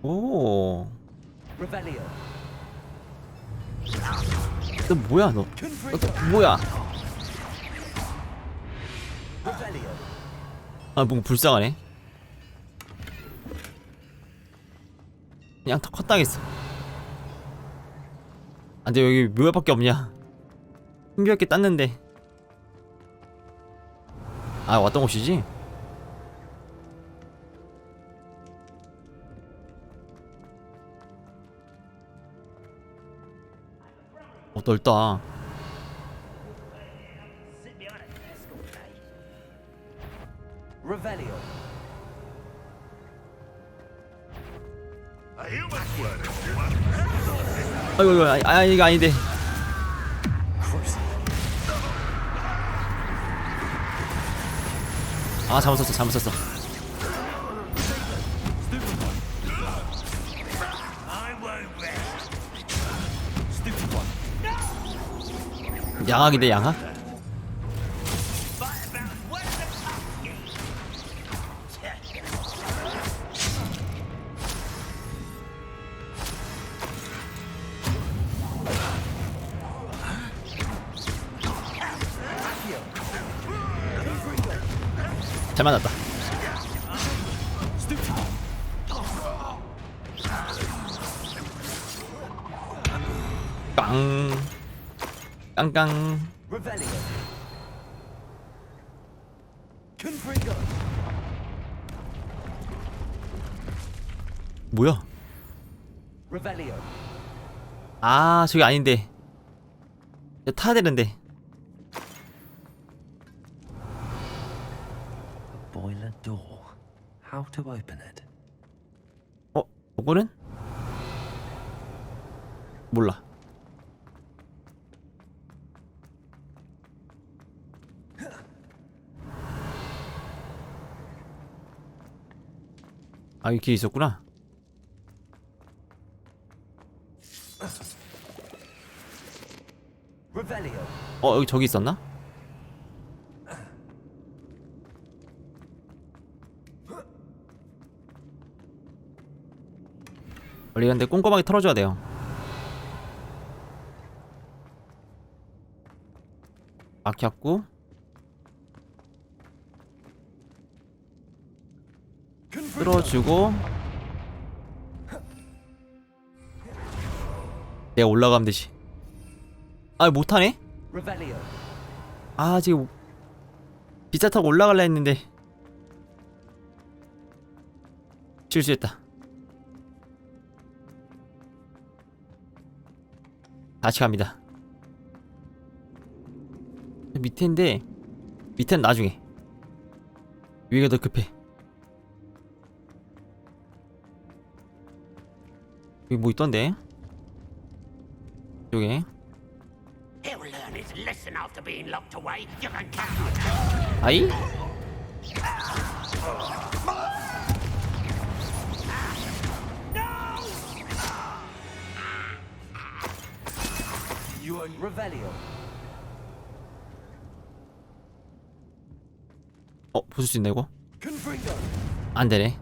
오. Revelio. 너 뭐야, 너? 뭐야? Revelio. 아, 뭔가 불쌍하네. 그냥 다 컷당했어. 아, 근데 여기 묘야밖에 없냐? 힘겹게 땄는데. 아, 왔던 곳이지? 넓다. Revelio. A human's word is 아이고, 이거, 이거 아닌데. 아, 잘못 썼어, 잘못 썼어. 양악인데, 양악? 잘 맞았다. 깡. 깡깡. Revelio. Confringo. 뭐야? Revelio. 아, 저기 아닌데. 타야 되는데. Boiler door. How to open it? 이거는? 몰라. 아, 여기 길 있었구나. Revelio. 여기 저기 있었나? 원래 이런데 꼼꼼하게 털어줘야 돼요. 막혔고. 뚫어주고. 내가 올라가면 되지. 아, 못하네? Revelio. 아, 지금 기차 타고 올라갈라 했는데 실수했다. 다시 갑니다. 밑에인데 밑에는 나중에. 위가 더 급해. 여기 뭐 있던데? 여기. He'll learn his lesson after being locked away. You can count on that. 아이? Revelio. 부술 수 있네 이거? Confringo. 안 되네.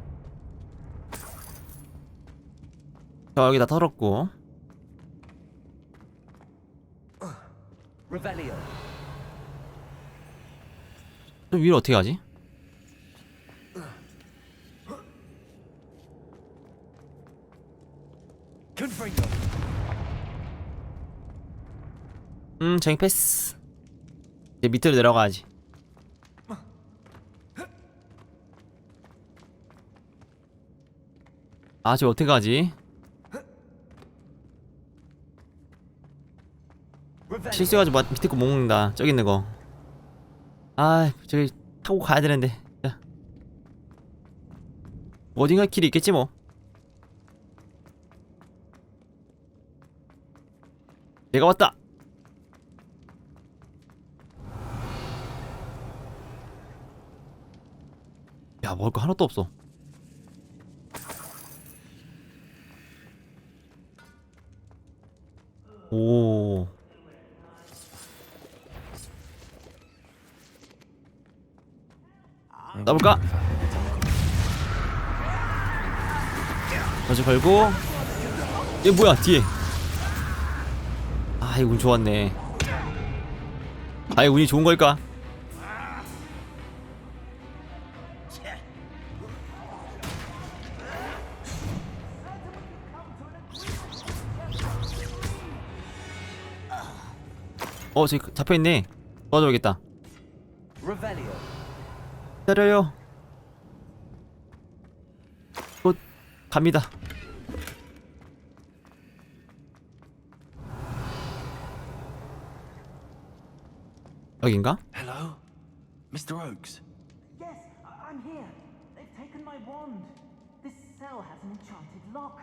자, 여기 다 털었고. Revelio. 저 위로 어떻게 가지? 쟁 패스. 이제 밑으로 내려가야지. 아, 저 어떻게 가지? 실수해가지고 밑에 거 못 먹는다. 저기 있는 거. 아, 저기 타고 가야 되는데. 자. 어딘가 길이 있겠지 뭐. 내가 왔다. 야, 먹을 거 하나도 없어. 오. 나볼까? 먼저 걸고. 얘 뭐야 뒤에. 아, 이거 운 좋았네. 아, 이거 운이 좋은 걸까? 저기 잡혀있네. 도와줘야겠다. 기다려요. 곧 갑니다. 여긴가? Hello? Mr. Oakes? Yes, I'm here. They've taken my wand. This cell has an enchanted lock.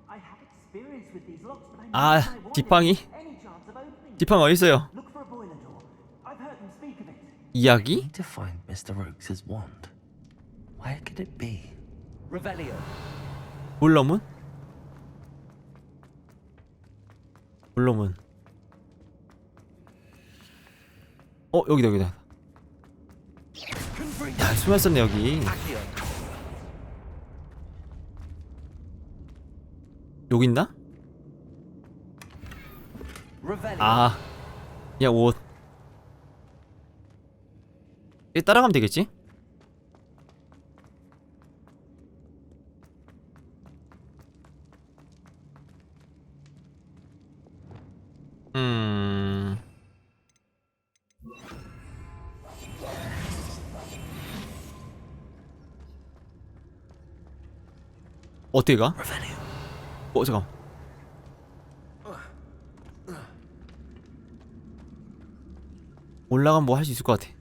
I have experience with these locks, but I 아, need my wand. 지팡이? Any chance of opening? 지팡이 어딨어요? Look for a boiler door. I've heard them speak of it. 이야기? Need to find Mr. Oakes' wand. Where could it be? Revelio. 볼러문? 볼러문. 여기다 여기다. 야, 숨었었네 여기. 여기 있나? 아, 야, 옷. 얘 따라가면 되겠지? 어떻게 가? 잠깐. 올라가면 뭐 할 수 있을 것 같아.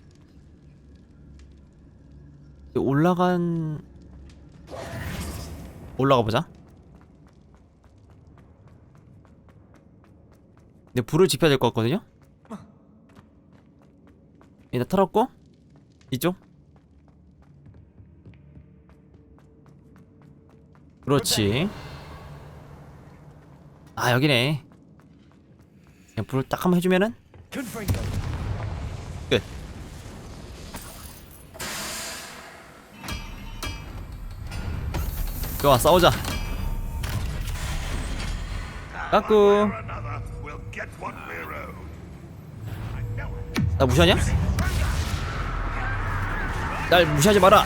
올라가 보자. 근데 불을 지펴야 될 것 같거든요. 일단 털었고 이쪽. 그렇지. 아, 여기네. 그냥 불을 딱 한번 해주면은 끝. 좋아, 싸우자. 까꿍. 나 무시하냐? 날 무시하지 마라.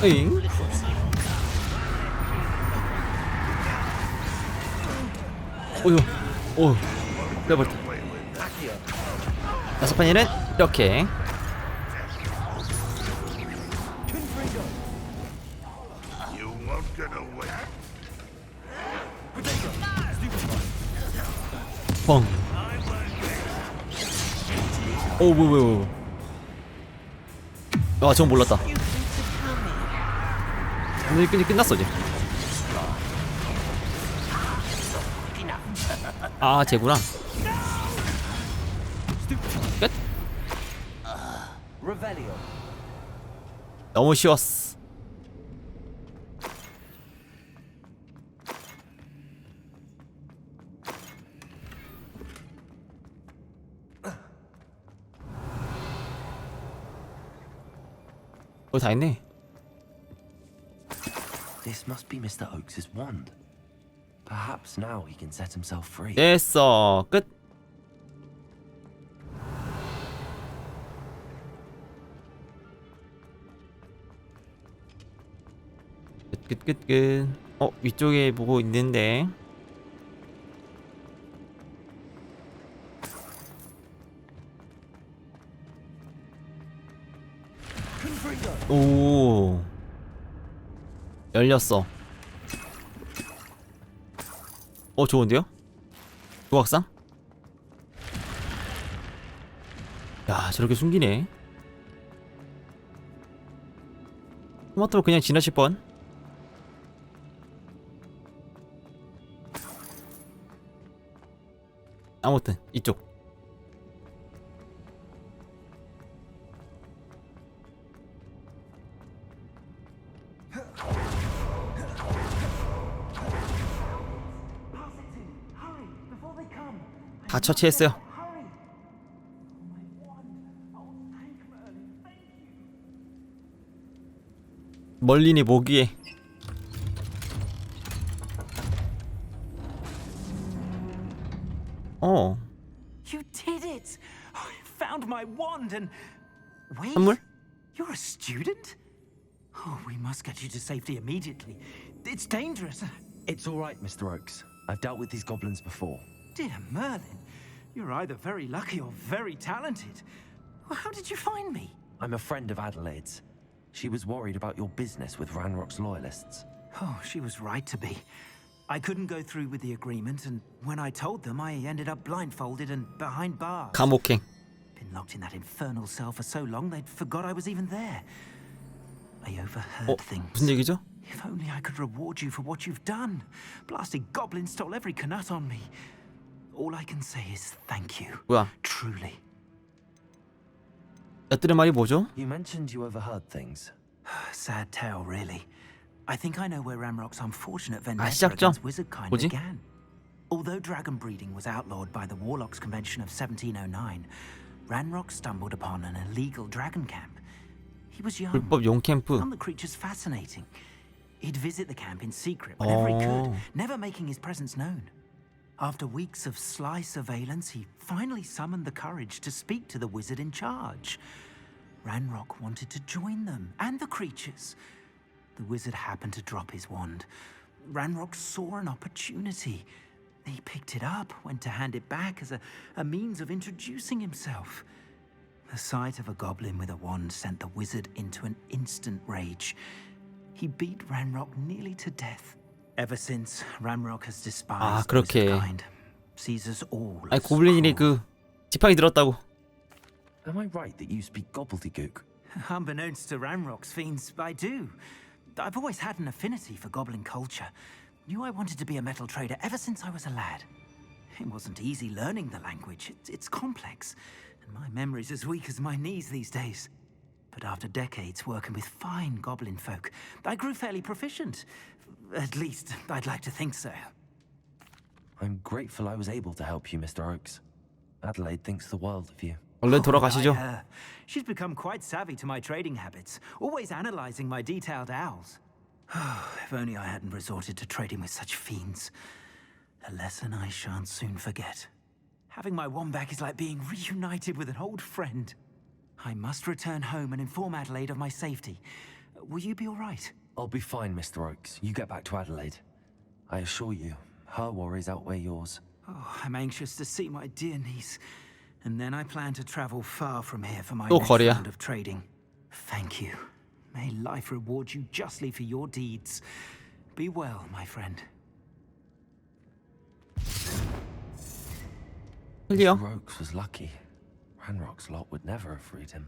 에잉? 어휴, 빼버렸다. 다섯 판이는 이렇게. 뻥. 뭐야. 아, 저건 몰랐다. 오늘 끝났어 이제. 아, 쟤구나. 끝. 너무 쉬웠어. 다 했네. This must be Mr. Oakes' wand. Perhaps now he can set himself free. 됐어. 끝. 끝. 위쪽에 보고 있는데. 오. 열렸어. 좋은데요? 조각상? 야, 저렇게 숨기네. 토마토로 그냥 지나칠 뻔. 아무튼 이쪽. 다 처치했어요. 멀린이 모기에. You did it! I found my wand and... Wait, 선물? you're a student? Oh, we must get you to safety immediately. It's dangerous. It's all right, Mr. Oakes. I've dealt with these goblins before. Dear Merlin, you're either very lucky or very talented. Well, how did you find me? I'm a friend of Adelaide's. She was worried about your business with Ranrock's loyalists. Oh, she was right to be. I couldn't go through with the agreement, and when I told them, I ended up blindfolded and behind bars. 감옥행. Been locked in that infernal cell for so long, they'd forgot I was even there. I overheard things. 무슨 얘기죠? If only I could reward you for what you've done. Blasted goblins stole every kanut on me. All I can say is thank you. 뭐야? Truly. 애들의 말이 뭐죠? You mentioned you overheard things. Sad tale, really. I think I know where Ramrock's unfortunate vendetta 시작점. against wizardkind 뭐지? began. Although dragon breeding was outlawed by the Warlocks Convention of 1709, Ranrock stumbled upon an illegal dragon camp. He was young. 불법 용 캠프. Found the creatures fascinating. He'd visit the camp in secret whenever he could, never making his presence known. After weeks of sly surveillance, he finally summoned the courage to speak to the wizard in charge. Ranrock wanted to join them and the creatures. The wizard happened to drop his wand. Ranrock saw an opportunity. He picked it up, went to hand it back as a means of introducing himself. The sight of a goblin with a wand sent the wizard into an instant rage. He beat Ranrock nearly to death. Ever since, Ranrock has despised the wizardkind. Sees us all as 고블린이 그 지팡이 들었다고. Am I right that you speak gobbledygook? Unbeknownst to Ranrock's fiends, I do. I've always had an affinity for goblin culture. Knew I wanted to be a metal trader ever since I was a lad. It wasn't easy learning the language. It's complex, and my memory's as weak as my knees these days. But after decades working with fine goblin folk, I grew fairly proficient. At least, I'd like to think so. I'm grateful I was able to help you, Mr. Oakes. Adelaide thinks the world of you. 얼른 돌아가시죠. She's become quite savvy to my trading habits, always analyzing my detailed owls. If only I hadn't resorted to trading with such fiends. A lesson I shan't soon forget. Having my wand back is like being reunited with an old friend. I must return home and inform Adelaide of my safety. Will you be all right? I'll be fine, Mr. Oakes. You get back to Adelaide. I assure you, her worries outweigh yours. Oh, I'm anxious to see my dear niece. And then I plan to travel far from here for my 또 next 거리야. round of trading. Thank you. May life reward you justly for your deeds. Be well, my friend. 클리어. Mr. Oakes was lucky. Ranrock's lot would never have freed him.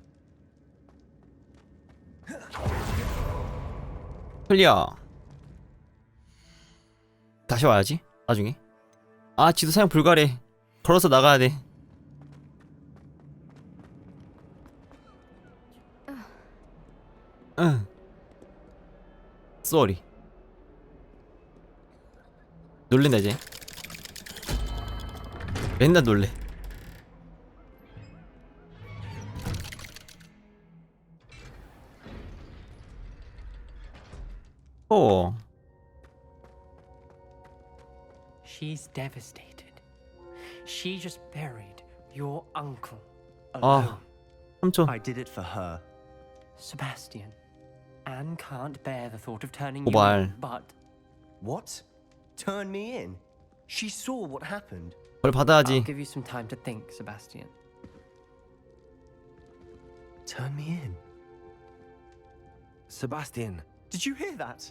클리어. 다시 와야지. 나중에. 아, 지도 사용 불가래. 걸어서 나가야 돼. 응. 쏘리. 놀랜다 이제. 맨날 놀래. 오. She's devastated. She just buried your uncle 아, alone. 삼촌. I did it for her. Sebastian, Anne can't bear the thought of turning 고발. you in, but What? Turn me in? She saw what happened. 벌 받아야지. I'll give you some time to think, Sebastian. Turn me in? Sebastian. Did you hear that?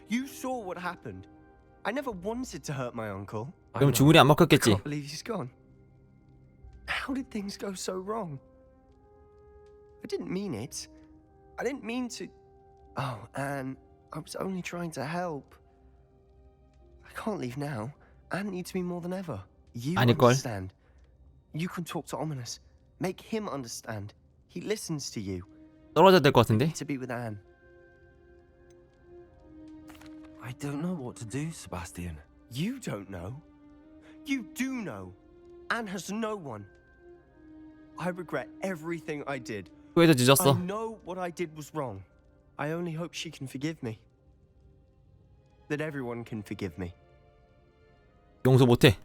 You saw what happened. I never wanted to hurt my uncle. 그럼 주문이 안 I 먹혔겠지. can't believe he's gone. How did things go so wrong? I didn't mean it. I didn't mean to... Oh, Anne, I was only trying to help. I can't leave now. Anne needs me more than ever. You 아닐걸? understand. You can talk to Ominous. Make him understand. He listens to you. 떨어져야 될 것 같은데. To be with Anne. I don't know what to do, Sebastian. You don't know. You do know. Anne has no one. I regret everything I did. 후회도 I 늦었어. know what I did was wrong. I only hope she can forgive me. That everyone can forgive me. 용서 못해.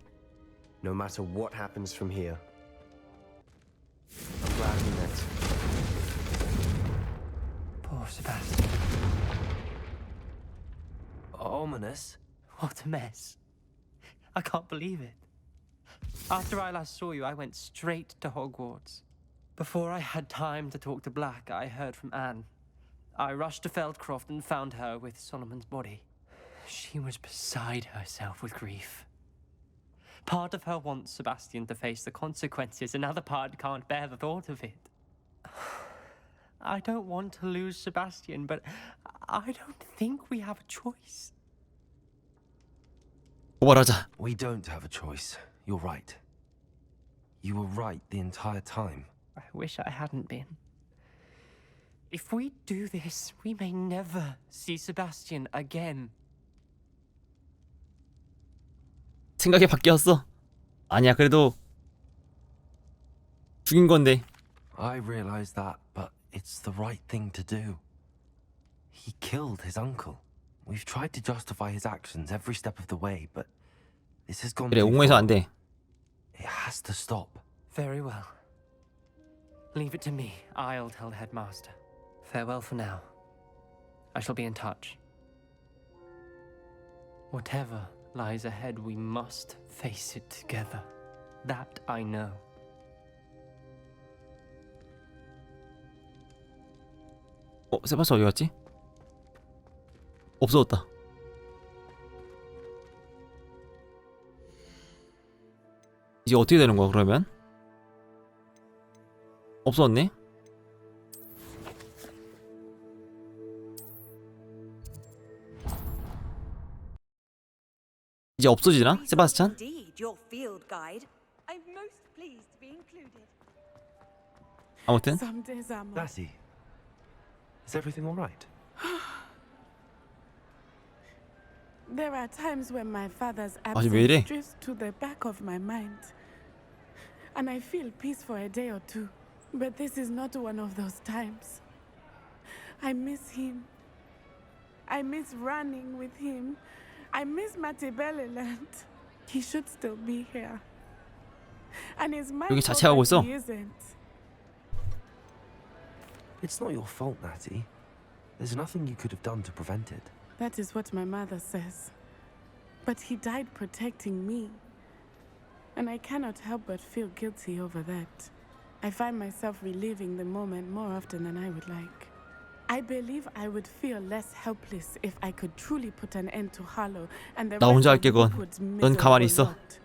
No matter what happens from here. I'm glad we met. Poor Sebastian. Ominous. What a mess. I can't believe it. After I last saw you, I went straight to Hogwarts. Before I had time to talk to Black, I heard from Anne. I rushed to Feldcroft and found her with Solomon's body. She was beside herself with grief. Part of her wants Sebastian to face the consequences, another part can't bear the thought of it. I don't want to lose Sebastian, but I don't think we have a choice. 고발하자. We don't have a choice. You're right. You were right the entire time. I wish I hadn't been. If we do this, we may never see Sebastian again. 생각이 바뀌었어. 아니야, 그래도 죽인 건데. I realize that, but it's the right thing to do. He killed his uncle. We've tried to justify his actions every step of the way, but this has gone 그래, too 옹호해서 far. 안 돼. It has to stop. Very well. Leave it to me. I'll tell the headmaster. Farewell for now. I shall be in touch. Whatever lies ahead, we must face it together. That I know. 세바스찬 어디 갔지? 없어졌다. 이제 어떻게 되는 거야, 그러면? 없어졌네? 이제 없어지나? 세바스찬? Indeed, your field guide. I'm most pleased to be included. 아무튼 Some days are more. Lassie, is everything all right? There are times when my father's 아니, 왜 이래? absence drifts to the back of my mind. And I feel peace for a day or two. But this is not one of those times. I miss him. I miss running with him. I miss Matibeleland. He should still be here. And it's my 여기 fault 자책하고 that 있어. he isn't. It's not your fault, Natty. There's nothing you could have done to prevent it. That is what my mother says. But he died protecting me. And I cannot help but feel guilty over that. I find myself reliving the moment more often than I would like. I believe I would feel less helpless if I could truly put an end to Harlow and the 나 혼자 rest 할게, of 그건. Rookwood's 넌 가만히 있어. miserable lot.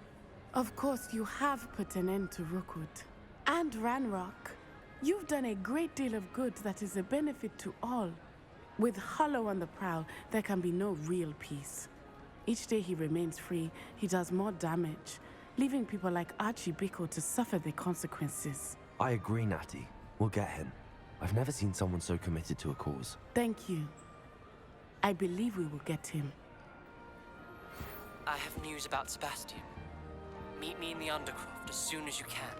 Of course, you have put an end to Rookwood. And Ranrock. You've done a great deal of good that is a benefit to all. With Harlow on the prowl, there can be no real peace. Each day he remains free, he does more damage, leaving people like Archie Bickle to suffer the consequences. I agree, Natty. We'll get him. I've never seen someone so committed to a cause. Thank you. I believe we will get him. I have news about Sebastian. Meet me in the Undercroft as soon as you can.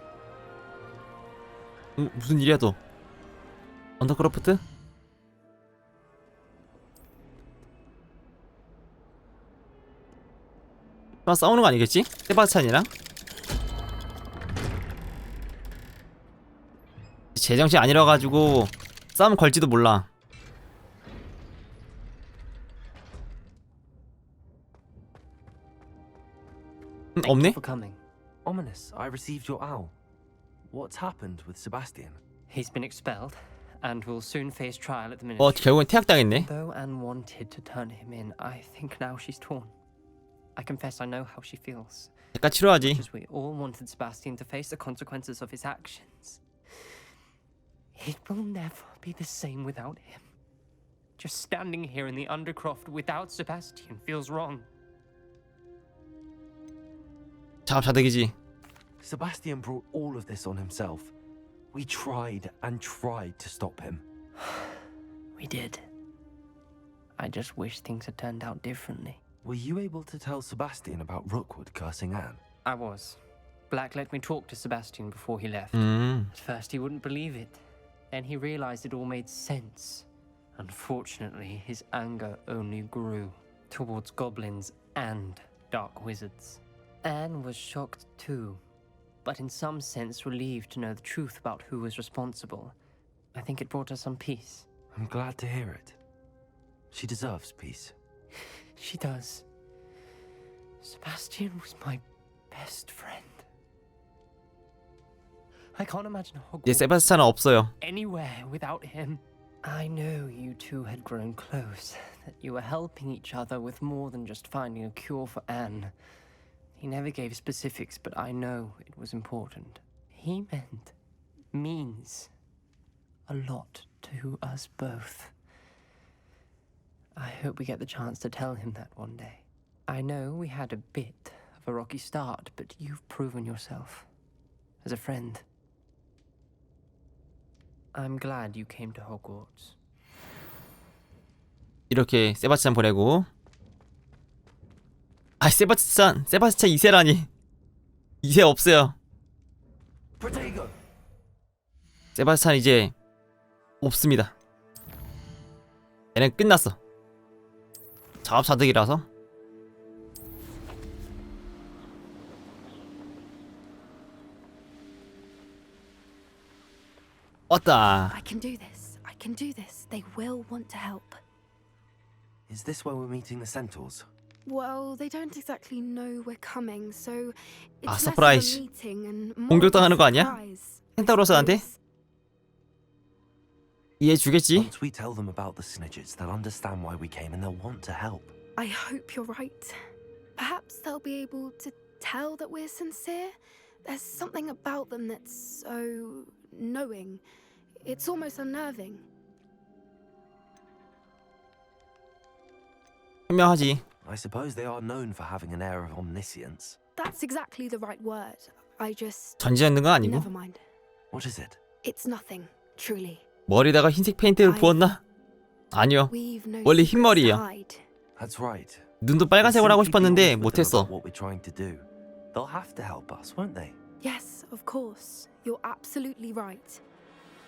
무슨 일이야 또? 언더크래프트? 설마 싸우는 거 아니겠지? 세바스찬이랑? 제정신 아니라가지고 싸움 걸지도 몰라. 없네? For coming. Ominous, I received your owl. What's happened with Sebastian? He's been expelled and will soon face trial at the 어, ministry. 결국엔 퇴학당했네. Though Anne wanted to turn him in, I think now she's torn. I confess I know how she feels. 잠깐 치료하지. Because we all wanted Sebastian to face the consequences of his actions. It will never be the same without him. Just standing here in the Undercroft without Sebastian feels wrong. 자갑자득이지. Sebastian brought all of this on himself. We tried and tried to stop him. We did. I just wish things had turned out differently. Were you able to tell Sebastian about Rookwood cursing Anne? I was. Black let me talk to Sebastian before he left. 음. At first he wouldn't believe it. Then he realized it all made sense. Unfortunately, his anger only grew towards goblins and dark wizards. Anne was shocked too, but in some sense relieved to know the truth about who was responsible. I think it brought her some peace. I'm glad to hear it. She deserves peace. She does. Sebastian was my best friend. I can't imagine 이제 Hogwarts 세바스찬은 없어요. anywhere without him. I know you two had grown close, that you were helping each other with more than just finding a cure for Anne. He never gave specifics, but I know it was important. He means a lot to us both. I hope we get the chance to tell him that one day. I know we had a bit of a rocky start, but you've proven yourself as a friend. I'm glad you came to Hogwarts. 이렇게 세바스찬 보내고. 아, 세바스찬 2세라니. 2세 없어요. 세바스찬 이제 없습니다. 얘는 끝났어. 자업자득이라서. 왔다. I can do this. I can do this. They will want to help. Is this where we're meeting the centaurs? Well, they don't exactly know we're coming, so it's 아, less of a 서프라이즈. meeting and more of a 공격당하는 거 아니야? surprise, I 켄타우로스한테? suppose. 이해해 주겠지? Once we tell them about the snidgets, they'll understand why we came and they'll want to help. I hope you're right. Perhaps they'll be able to tell that we're sincere. There's something about them that's so knowing. It's almost unnerving. 현명하지. I suppose they are known for having an air of omniscience. That's exactly the right word. I just... 전지하는 건 아니고. Never mind. What is it? It's nothing, truly. 머리다가 흰색 페인트를 부었나? 아니요. We've no 원래 secrets to 흰머리예요. hide. That's right. 눈도 빨간색으로 하고 싶었는데 What 못했어. we're trying to do. They'll have to help us, won't they? Yes, of course. You're absolutely right.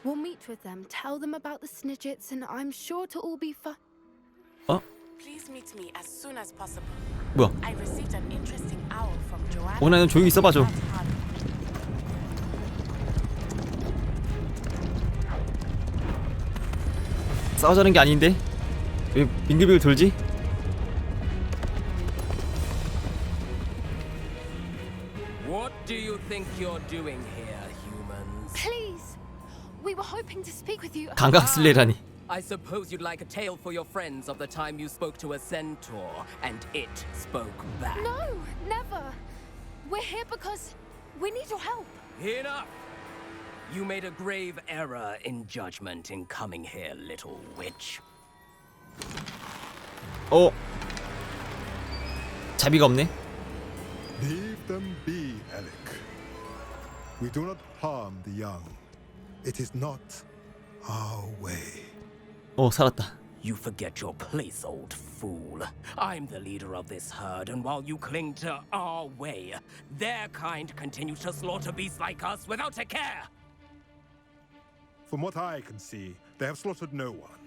We'll meet with them, tell them about the snidgets, and I'm sure to all be fun. Please meet me as soon as possible. 뭐야? I received an interesting owl from Joanna. 오늘 조용히 있어봐줘. 싸우자는 게 아닌데 왜 빙글빙글 돌지? What do you think you're doing here, humans? Please! We were hoping to speak with you. 감각슬래라니. I suppose you'd like a tale for your friends of the time you spoke to a centaur and it spoke back. No, never. We're here because we need your help. Enough! You made a grave error in judgment in coming here, little witch. 자비가 없네. Leave them be, Alec. We do not harm the young. It is not our way. 살았다. You forget your place, old fool. I'm the leader of this herd, and while you cling to our way, their kind continue to slaughter beasts like us without a care. From what I can see, they have slaughtered no one.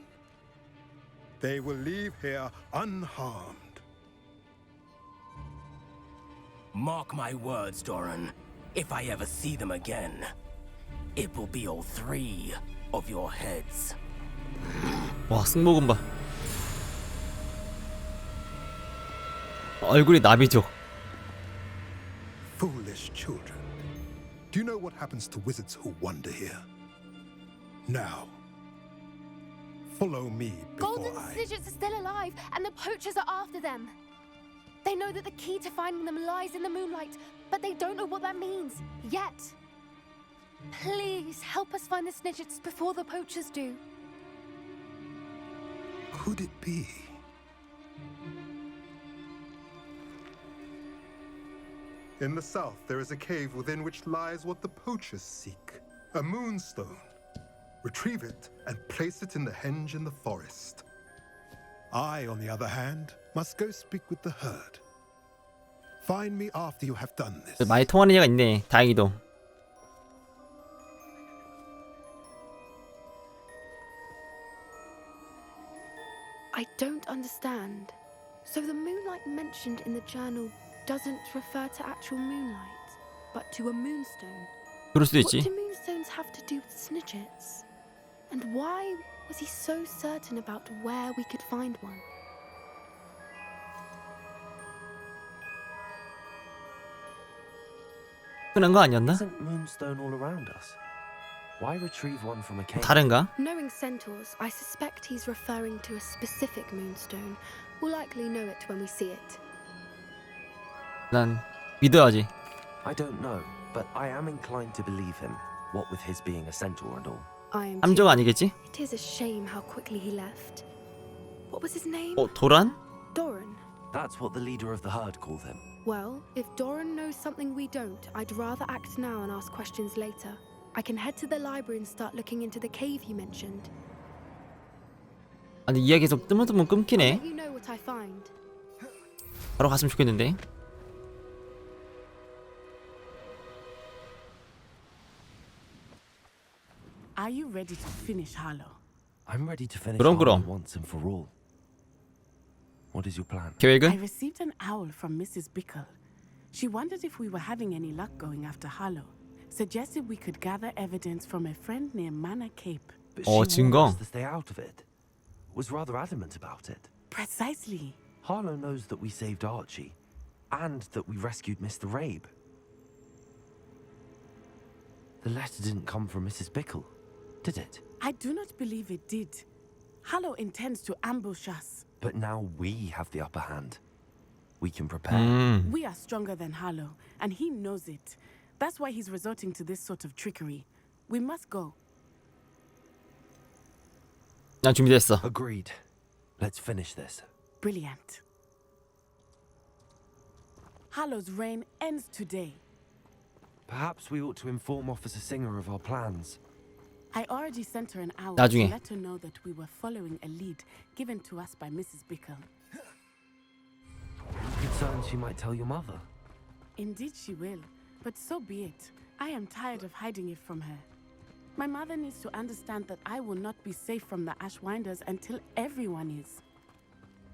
They will leave here unharmed. Mark my words, Doran. If I ever see them again, it will be all 3 of your heads. 와, 승모근 봐. 얼굴이 나비족. Foolish children. Do you know what happens to wizards who wander here? Now, follow me before Golden I... Snidgets are still alive, and the poachers are after them. They know that the key to finding them lies in the moonlight, but they don't know what that means yet. Please help us find the Snidgets before the poachers do. Could it be? In the south, there is a cave within which lies what the poachers seek. A moonstone. Retrieve it and place it in the henge in the forest. I, on the other hand, must go speak with the herd. Find me after you have done this. 많이 통하는 애가 있네. 다행히도. I don't understand. So the moonlight mentioned in the journal doesn't refer to actual moonlight, but to a moonstone. 그럴 수도 What 있지. do moonstones have to do with Snidgets? And why was he so certain about where we could find one? 흔한 거 아니었나? Isn't moonstone all around us? Why retrieve one from a cave? 다른가? Knowing centaurs, I suspect he's referring to a specific moonstone. We'll likely know it when we see it. 난 믿어야지. I don't know, but I am inclined to believe him. What with his being a centaur and all. I am 함정 too. 아니겠지? It is a shame how quickly he left. What was his name? 도란? Doran. That's what the leader of the herd called him. Well, if Doran knows something we don't, I'd rather act now and ask questions later. I can head to the library and start looking into the cave you mentioned. 아니 이야기 계속 뜨문뜨문 I'll 끊기네. let you know what I find. 바로 갔으면 좋겠는데. Are you ready to finish Harlow? I'm ready to finish 그럼. Harlow once and for all. What is your plan? I 계획은? received an owl from Mrs. Bickle. She wondered if we were having any luck going after Harlow. Suggested we could gather evidence from a friend near Manor Cape. But 어, she warned us 증거. to stay out of it. Was rather adamant about it. Precisely. Harlow knows that we saved Archie, and that we rescued Mr. Rabe. The letter didn't come from Mrs. Bickle, did it? I do not believe it did. Harlow intends to ambush us. But now we have the upper hand. We can prepare. We are stronger than Harlow, and he knows it. That's why he's resorting to this sort of trickery. We must go. 난 준비됐어. Agreed. Let's finish this. Brilliant. Harlow's reign ends today. Perhaps we ought to inform Officer Singer of our plans. I already sent her an owl 나중에. to let her know that we were following a lead given to us by Mrs. Bickle. Concerned she might tell your mother. Indeed she will, but so be it. I am tired of hiding it from her. My mother needs to understand that I will not be safe from the Ashwinders until everyone is.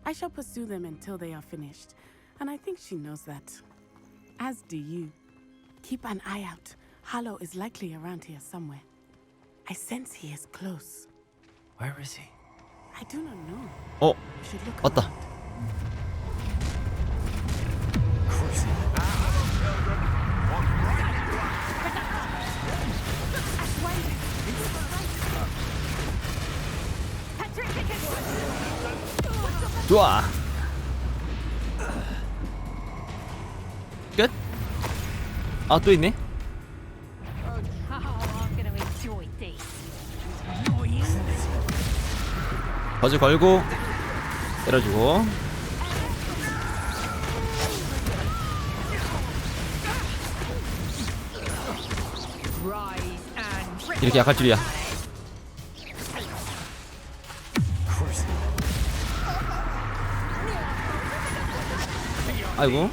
I shall pursue them until they are finished, and I think she knows that. As do you. Keep an eye out. Harlow is likely around here somewhere. I sense he is close. Where is he? I do not know. 어, We should look 왔다. around. 좋아. 끝? 아, 또 있네. 버즈 걸고 때려주고. 이렇게 약할 줄이야. 아이고.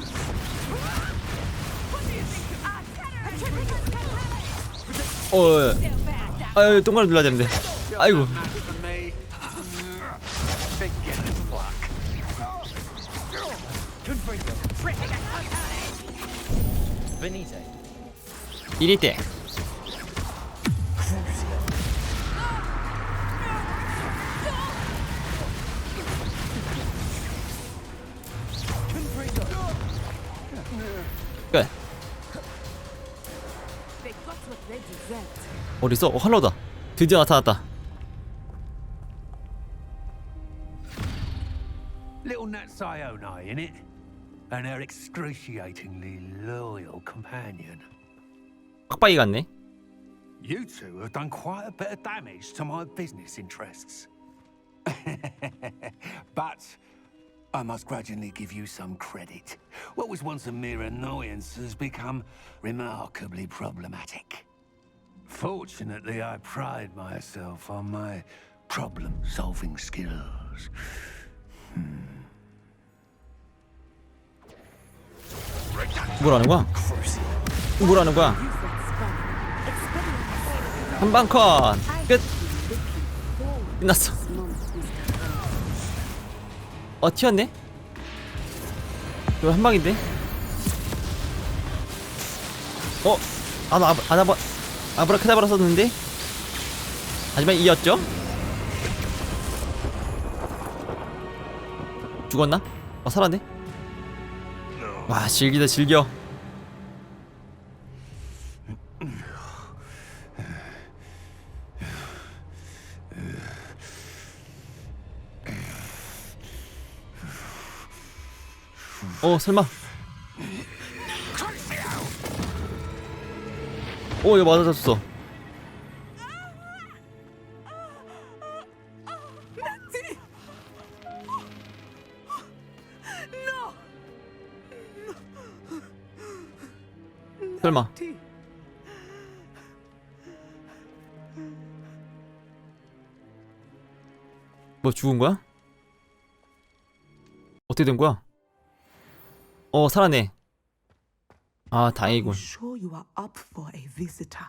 아유, 동그라미 눌러야 되는데. 아이고. Benite. 1위 때. 끝. They got what they deserved. 어딨어? 할로우다. 드디어 나타났다. Little Nat Sione, innit? And her excruciatingly loyal companion. 빡빡이 같네. You two have done quite a bit of damage to my business interests. But I must grudgingly give you some credit. What was once a mere annoyance has become remarkably problematic. Fortunately, I pride myself on my problem-solving skills. 뭐라는 거야? 뭐라는 거야? 한방 컷! 끝! 끝났어. 튀었네? 이거 한방인데? 아브라카다브라 썼는데? 하지만 이었죠? 죽었나? 살았네? 와, 즐기다 즐겨. 설마. 얘 맞아졌어. 설마. 뭐 죽은 거야? 어떻게 된 거야? 살았네. 다행이군. Sure you are up for a visitor?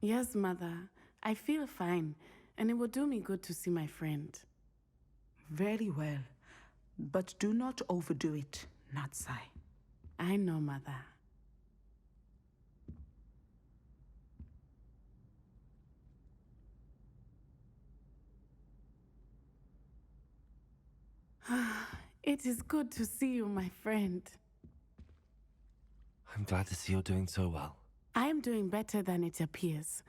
Yes, mother. I feel fine, and it will do me good to see my friend. Very well. But do not overdo it, Natsai. I know, mother. It is good to see you, my friend. I'm glad to see you're doing so well. I am doing better than it appears.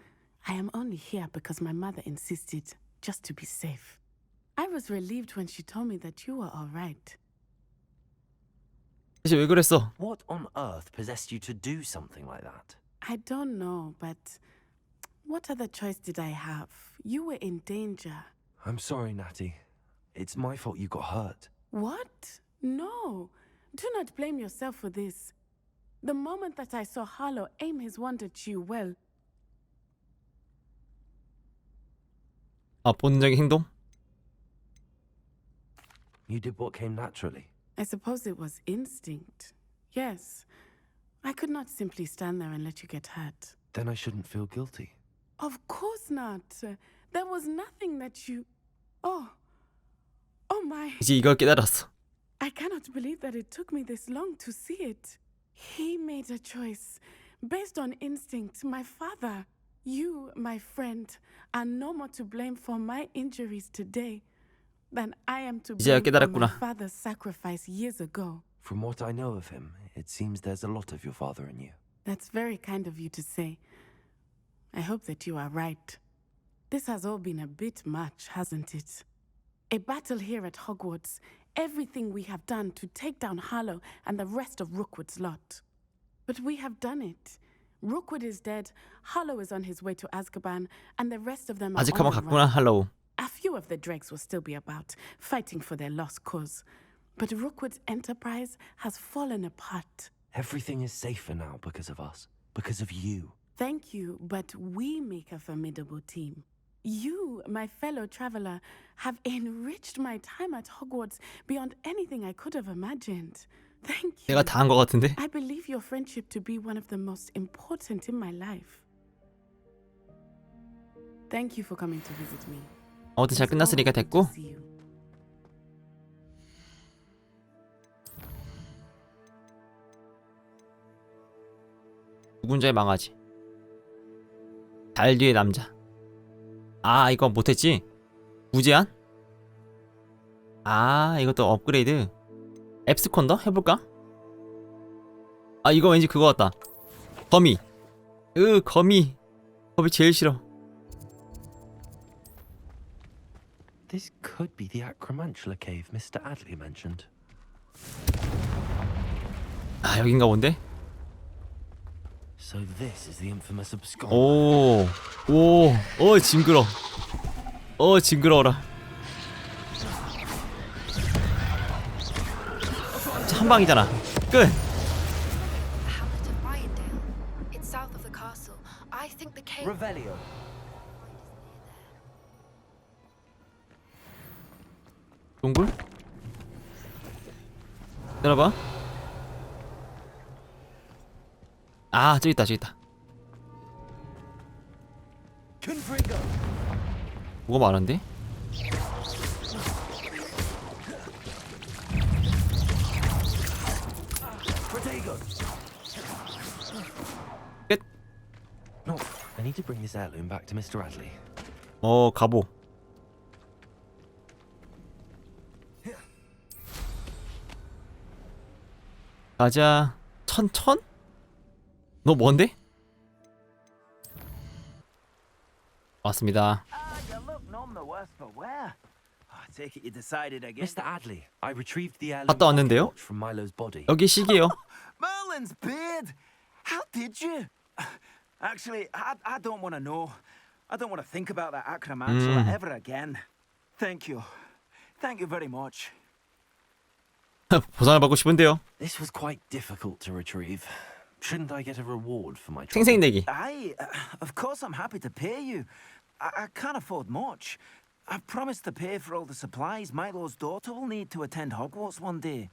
I am only here because my mother insisted, just to be safe. I was relieved when she told me that you were all right. 이제 왜 그랬어? What on earth possessed you to do something like that? I don't know, but what other choice did I have? You were in danger. I'm sorry, Natty. It's my fault you got hurt. What? No. Do not blame yourself for this. The moment that I saw Harlow aim his wand at you, well... 본능적인 행동? You did what came naturally. I suppose it was instinct. Yes. I could not simply stand there and let you get hurt. Then I shouldn't feel guilty. Of course not. There was nothing that you... Oh my... 이제 이걸 깨달았어. I cannot believe that it took me this long to see it. He made a choice based on instinct. My father, you, my friend, are no more to blame for my injuries today than I am to blame for my father's sacrifice years ago. From what I know of him, it seems there's a lot of your father in you. That's very kind of you to say. I hope that you are right. This has all been a bit much, hasn't it? A battle here at Hogwarts. Everything we have done to take down Harlow and the rest of Rookwood's lot. But we have done it. Rookwood is dead, Harlow is on his way to Azkaban, and the rest of them are 아직 on 한번 the 갔구나, run. 할로우. A few of the dregs will still be about, fighting for their lost cause. But Rookwood's enterprise has fallen apart. Everything is safer now because of us. Because of you. Thank you, but we make a formidable team. You, my fellow traveler, have enriched my time at Hogwarts beyond anything I could have imagined. Thank you. 내가 다 한 것 같은데? I believe your friendship to be one of the most important in my life. Thank you for coming to visit me. 아무튼 잘 끝났으니까 됐고. 죽은 자의 망아지. 달 뒤의 남자. 아, 이거 못했지? 무제한? 아, 이것도 업그레이드. 앱스콘더? 해볼까? 아, 이거 왠지 그거 같다. 거미. 거미. 거미 제일 싫어. This could be the Acromantula cave Mr. Adley mentioned. 아, 여긴가 본데? So this is the infamous abscond. 징그러. 징그러워라. 한 방이잖아. 끝. Hamlet of Bayondale. It's south of the castle. I think the cave. Revelio. 동굴? 열어봐. 아, 저기 있다, 저기 있다. 뭐가 많은데? 끝. No, I need to bring this heirloom back to Mr. Adley. 갑오. 가자. 천천? 너 뭔데? 왔습니다. Mr. Adley, I retrieved the heirloom 갔다 왔는데요? watch from Milo's body. 여기 시계요. Merlin's beard! How did you? Actually, I don't want to know. I don't want to think about that Acromantula ever again. Thank you. Thank you very much. 보상을 받고 싶은데요. This was quite difficult to retrieve. Shouldn't I get a reward for my trouble? 생생내기. Of course I'm happy to pay you. I can't afford much. I've promised to pay for all the supplies Milo's daughter will need to attend Hogwarts one day.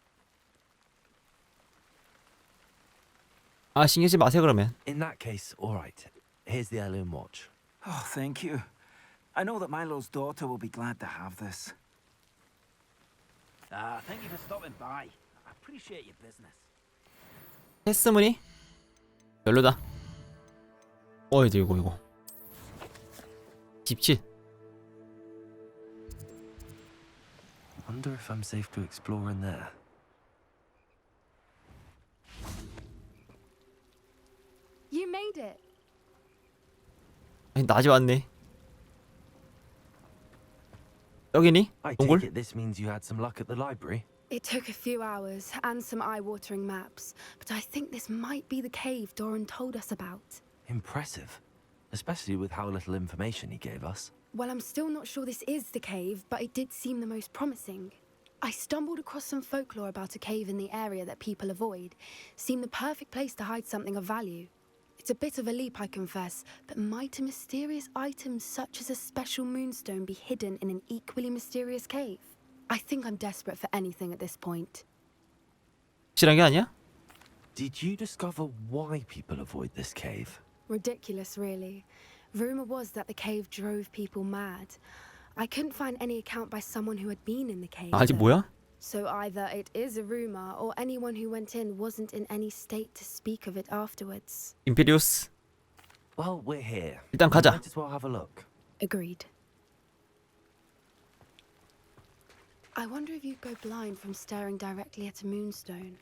아, 신경 쓰지 마세요 그러면. In that case, all right. Here's the heirloom watch. Oh, thank you. I know that Milo's daughter will be glad to have this. Thank you for stopping by. I appreciate your business. 테스트문이? 별로다. 이거. 17. Wonder if I'm safe to explore in there. You made it. 아니, 낮이 왔네. 여기니? I 동굴? take it this means you had some luck at the library. It took a few hours and some eye-watering maps, but I think this might be the cave Doran told us about. Impressive, especially with how little information he gave us. Well, I'm still not sure this is the cave, but it did seem the most promising. I stumbled across some folklore about a cave in the area that people avoid. Seemed the perfect place to hide something of value. It's a bit of a leap, I confess, but might a mysterious item such as a special moonstone be hidden in an equally mysterious cave? I think I'm desperate for anything at this point. 확실한 게 아니야? Did you discover why people avoid this cave? Ridiculous, really. Rumor was that the cave drove people mad. I couldn't find any account by someone who had been in the cave. 아직 뭐야? So either it is a rumor or anyone who went in wasn't in any state to speak of it afterwards. 임페리우스. Well, we're here. 일단 가자. Might as well have a look. Agreed. I wonder if you'd go blind from staring directly at a moonstone.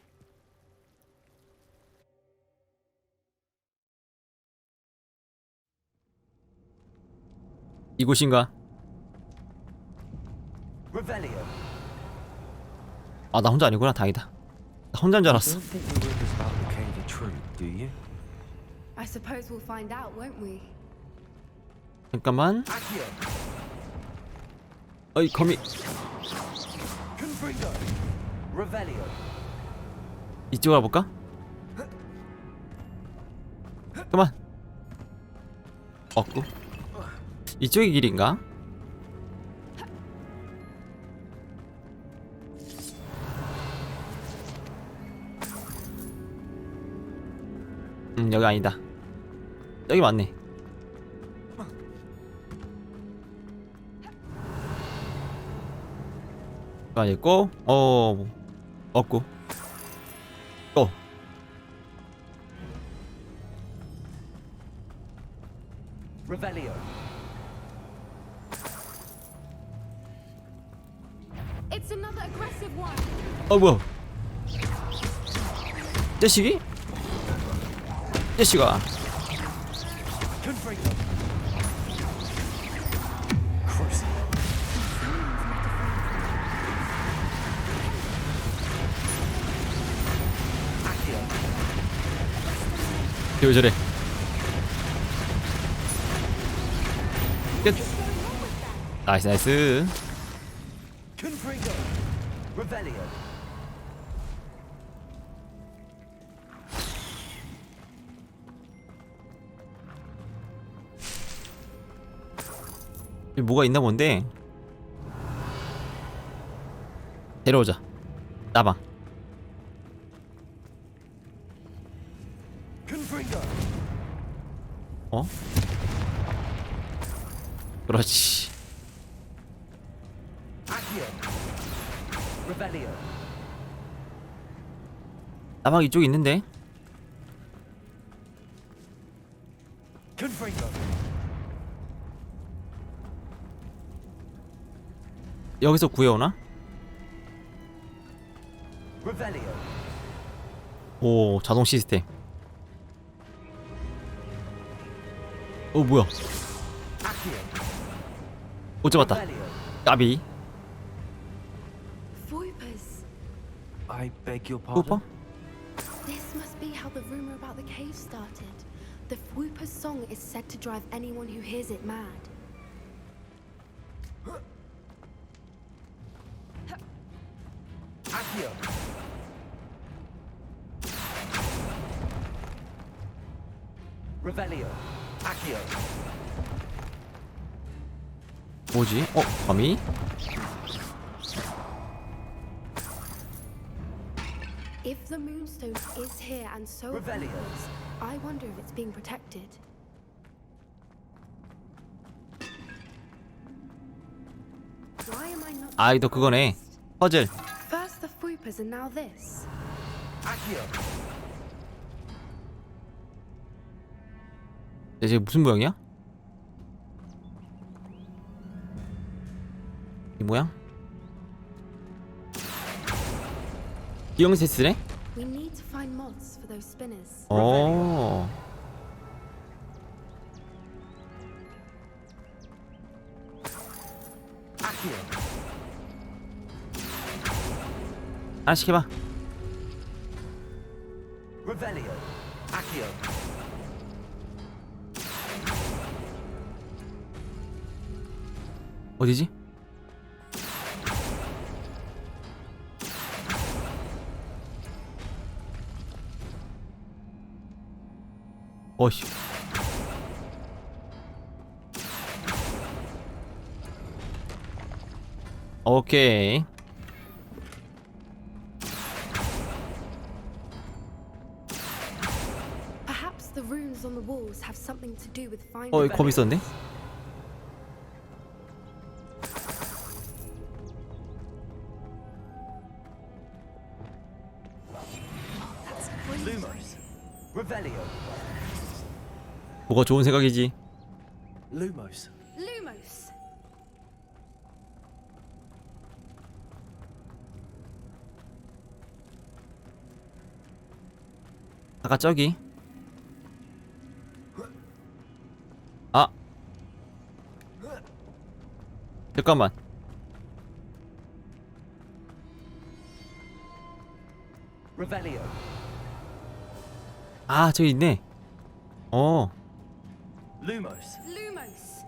이곳인가? 아, 나 혼자 아니구나. 다행이다. 나 혼자인 줄 알았어. I don't think the rumors about the cave are true, do you? I suppose we'll find out, won't we? 잠깐만. 어이, 거미. 이쪽으로 가볼까? 그만. 없고. 이쪽이 길인가? 여기 아니다. 여기 맞네. 있고, 없고, Revelio. It's another aggressive one. 뭐야? 자식이? 자식아. Confringo. 왜 저래? 끝. 나이스 나이스. Confringo. Revelio. 여기 뭐가 있나 본데. 데려오자. 나방. Confringo. 어? 그렇지. Accio. Revelio. 나방 이쪽에 있는데. Confringo. 여기서 구해오나? Revelio. 오, 자동 시스템. 뭐야? Accio. 못 잡았다. Revelio. 까비. Voipers. I beg your 오빠? pardon? This must be how the rumor about the cave started. The Whooper's song is said to drive anyone who hears it mad. Accio. Revelio. Accio. 뭐지? 거미? If the Moonstone is here and so are Revelio. Whoopers, I wonder if it's being protected. Why am I not? 아, 이거 그거네. 퍼즐. First the Whoopers and now this. Accio. 이제 무슨 모양이야? 이 모양? 기형 세스네? We need to find moths for those spinners. Accio. 하나씩 해봐. Revelio. Accio. 어디지? 어이씨. 오케이. Perhaps the runes on the walls have something to do with finding. 여기 검 있었네? Lumos. Revelio. 뭐가 좋은 생각이지? Lumos. Lumos. 아까 저기. 아. 잠깐만. Revelio. 아, 저기 있네. Lumos. Lumos.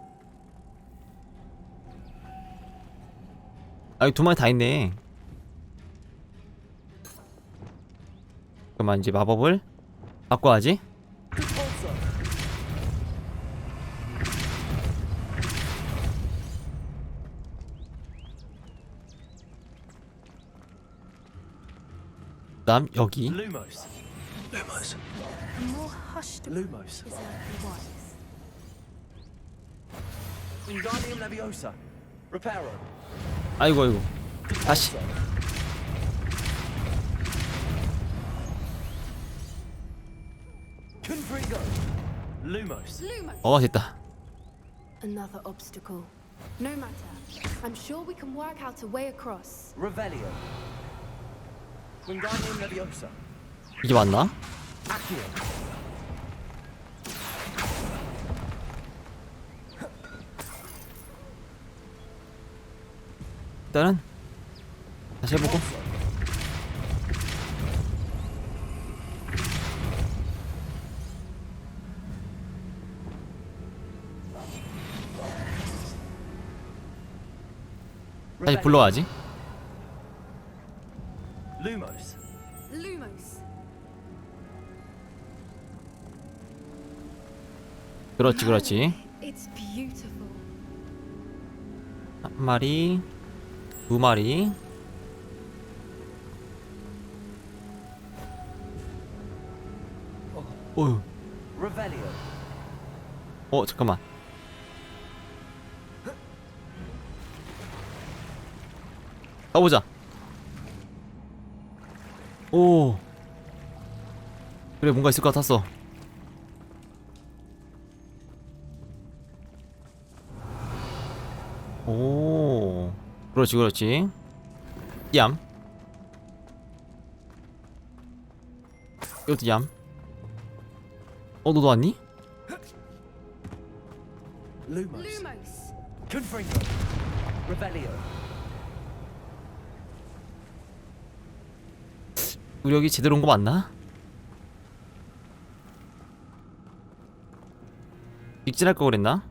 아, 여기 두 마리 다 있네. 잠깐만, 이제 마법을 바꿔야지. 그다음 여기. Lumos. Lumos. A more hushed Lumos. is likely wise. Wingardium Leviosa. Reparo. 아이고. 다시. Confringo. Lumos. Lumos. 됐다. Another obstacle. No matter. I'm sure we can work out a way across. Revelio. Wingardium Leviosa. 이게 맞나? Accio. 일단은 다시 해보고. 다시 불러와야지. Lumos. Lumos. 그렇지, 그렇지. It's beautiful. 한 마리, 두 마리. 어휴. Revelio. 잠깐만. 가보자. 오. 그래, 뭔가 있을 것 같았어. 오. 그렇지, 그렇지. 얌. 이것도 얌. 너도 왔니? Lumos. Lumos. Confringo. Revelio. 우리 여기 제대로 온 거 맞나? 직진할 거 그랬나?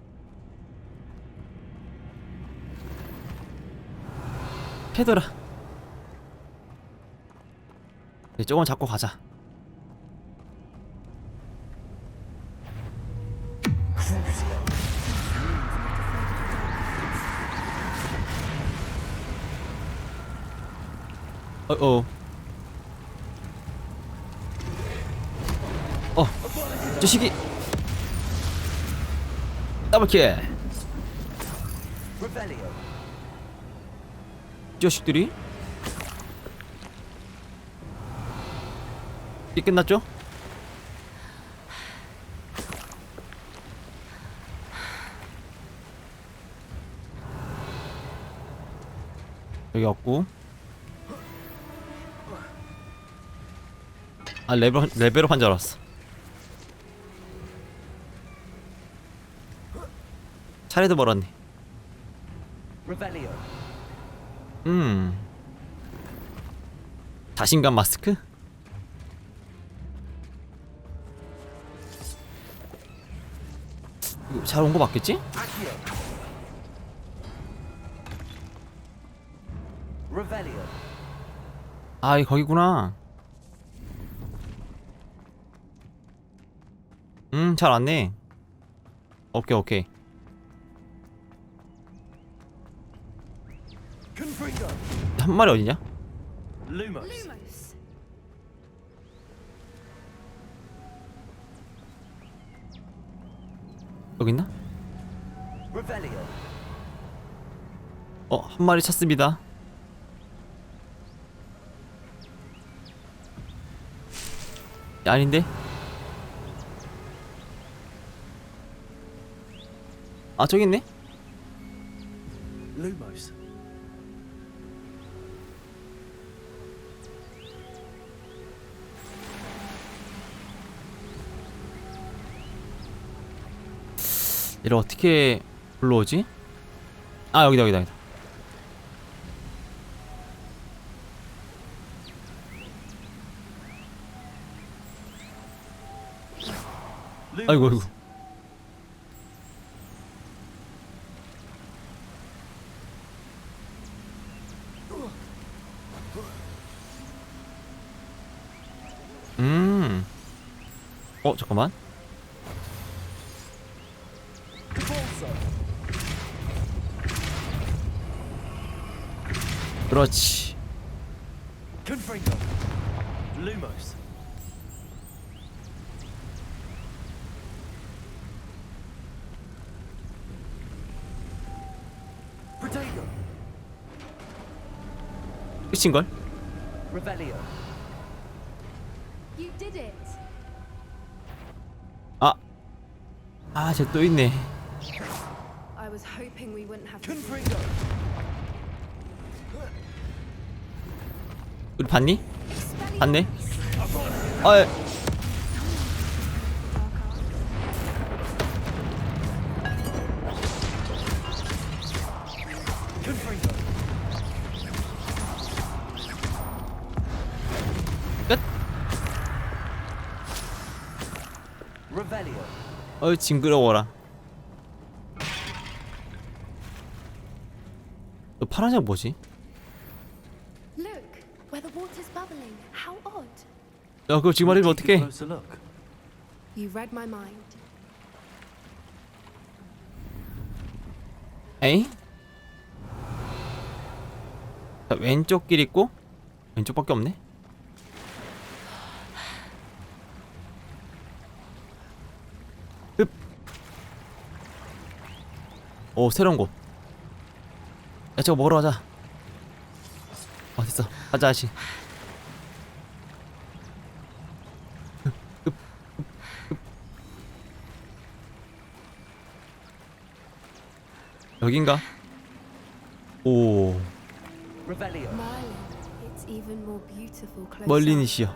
패더라. 네, 저건 잡고 가자. 자식이 더블킬. Revelio. 자식들이 이게 끝났죠? 여기 없고. 아, 레벨업 한 줄 알았어. 차례도 멀었네. Revelio. 자신감 마스크? 잘 온 거 맞겠지? Accio. Revelio. 아, 이 거기구나. 잘 왔네. 오케이, 오케이. Confringo. 한 마리 어디냐? Lumos. Lumos. 여기 있나? Revelio. 한 마리 찾습니다. 야, 아닌데? 아, 저기 있네? Lumos. 얘를 어떻게 불러오지? 아, 여기다, 여기다, 여기다. 아이고, 아이고. 잠깐만. 그렇지. Confringo. Lumos. Protego. 끝인걸? Revelio. You did it. 쟤 또 있네. I was hoping we wouldn't have. Confringo. 우리 봤니? 봤네? 아, Confringo. 끝? Revelio. 어이 징그러워라. 너 파란색 뭐지? Look, where the water's bubbling. How odd. 야 그거 지금 말해주면 어떡해? You read my mind. 에이? 자, 왼쪽 길 있고 왼쪽밖에 없네. 흡. 오 새로운 곳. 야 저거 먹으러 가자. 됐어. 가자 아씨. 여긴가? 오. Revelio. Merlin, it's even more beautiful close. 멀린이시여.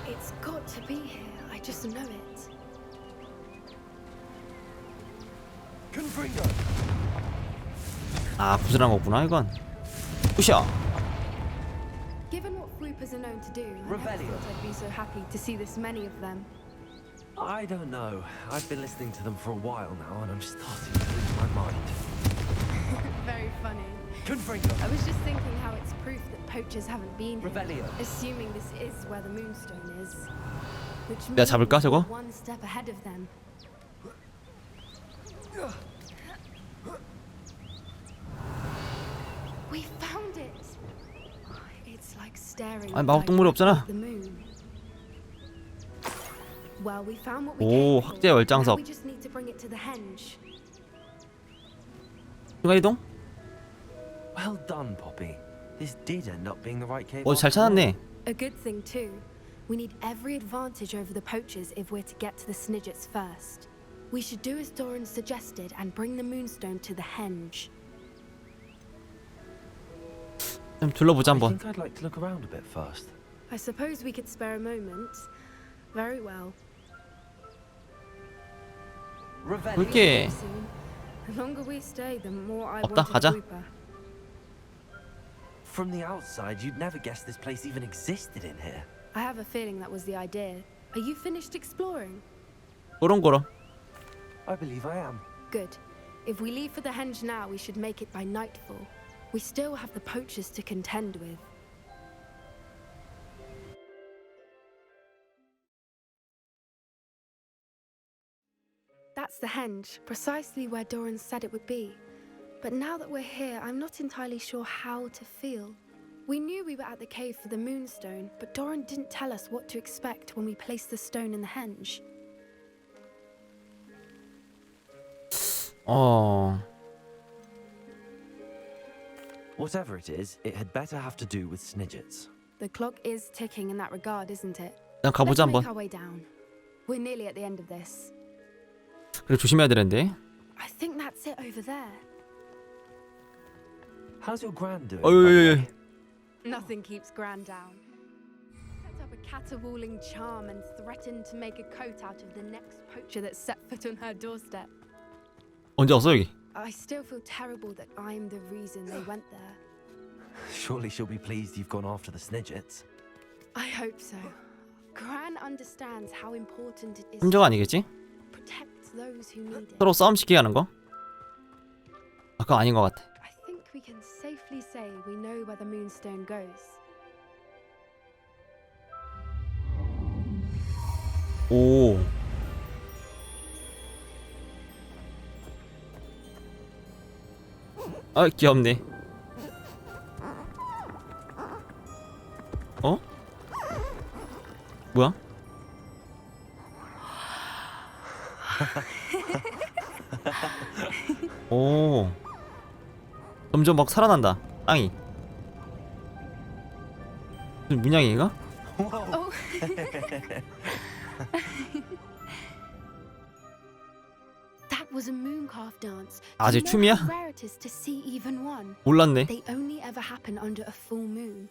It's got to be here. I just know it. Confringo. 아 구슬한 거구나 이건. 부셔. Given what floopers are known to do, I never Revelio. thought I'd be so happy to see this many of them. I don't know. I've been listening to them for a while now, and I'm starting to lose my mind. Very funny. Confringo. I was just thinking how it's proof that poachers haven't been here, Revelio. assuming this is where the moonstone is. Which 내가 잡을까 means 저거? we're one step ahead of them. We found it. It's like staring 아니 마법 동물이 없잖아. at the moon. Well, we found what we 오 came for. 학제 열장석. Now we just need to bring it to the henge. 순간 이동? Well done, Poppy. This did end up being the right cave. 잘 찾았네. A good thing too. We need every advantage over the poachers if we're to get to the Snidgets first. We should do as Doran suggested and bring the moonstone to the henge. 좀 둘러보자 I 한번. think I'd like to look around a bit first. I suppose we could spare a moment. Very well. Revelio. 볼게. Soon. The longer we stay, the more I 없다, want to 가자. Blooper. From the outside, you'd never guess this place even existed in here. I have a feeling that was the idea. Are you finished exploring? 꼬렁꼬렁. I believe I am. Good. If we leave for the henge now, we should make it by nightfall. We still have the poachers to contend with. That's the henge, precisely where Doran said it would be. But now that we're here, I'm not entirely sure how to feel. We knew we were at the cave for the moonstone, but Doran didn't tell us what to expect when we placed the stone in the henge. Whatever it is, it had better have to do with Snidgets. The clock is ticking in that regard, isn't it? 그냥 가보자 Let's make 한번. our way down. We're nearly at the end of this. 그래 조심해야 되는데. I think that's it over there. How's your gran doing? 어이. Nothing keeps Gran down. Set up a caterwauling charm and threatened to make a coat out of the next poacher that set foot on her doorstep. 언제 왔어 여기? I still feel terrible that I'm the reason they went there. Surely she'll be pleased you've gone after the Snidgets. I hope so. Gran understands how important it is 함정 아니겠지? to protect those who need it. 서로 싸움 시키게 하는 거? 그거 아닌 것 같아. I think we can safely say we know where the moonstone goes. 오. 아 귀엽네. 어? 뭐야? 오. 점점 막 살아난다. 땅이. 무슨 문양인가? Oh. That was a mooncalf dance. 아직 Do you know 춤이야? how rare it is to see even one? 몰랐네. They only ever happen under a full moon.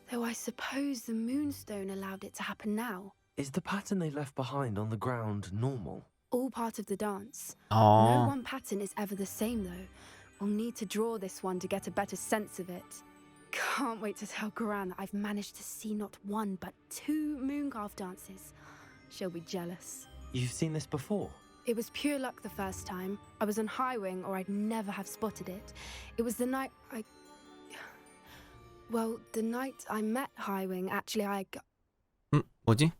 Though I suppose the moonstone allowed it to happen now. Is the pattern they left behind on the ground normal? All part of the dance. No 아, one pattern is ever the same though. We'll need to draw this one to get a better sense of it. Can't wait to tell Gran that I've managed to see not one but 2 mooncalf dances. She'll be jealous. You've seen this before? It was pure luck the first time. I was on High Wing or I'd never have spotted it. It was the night Well, the night I met High Wing, actually 뭐지?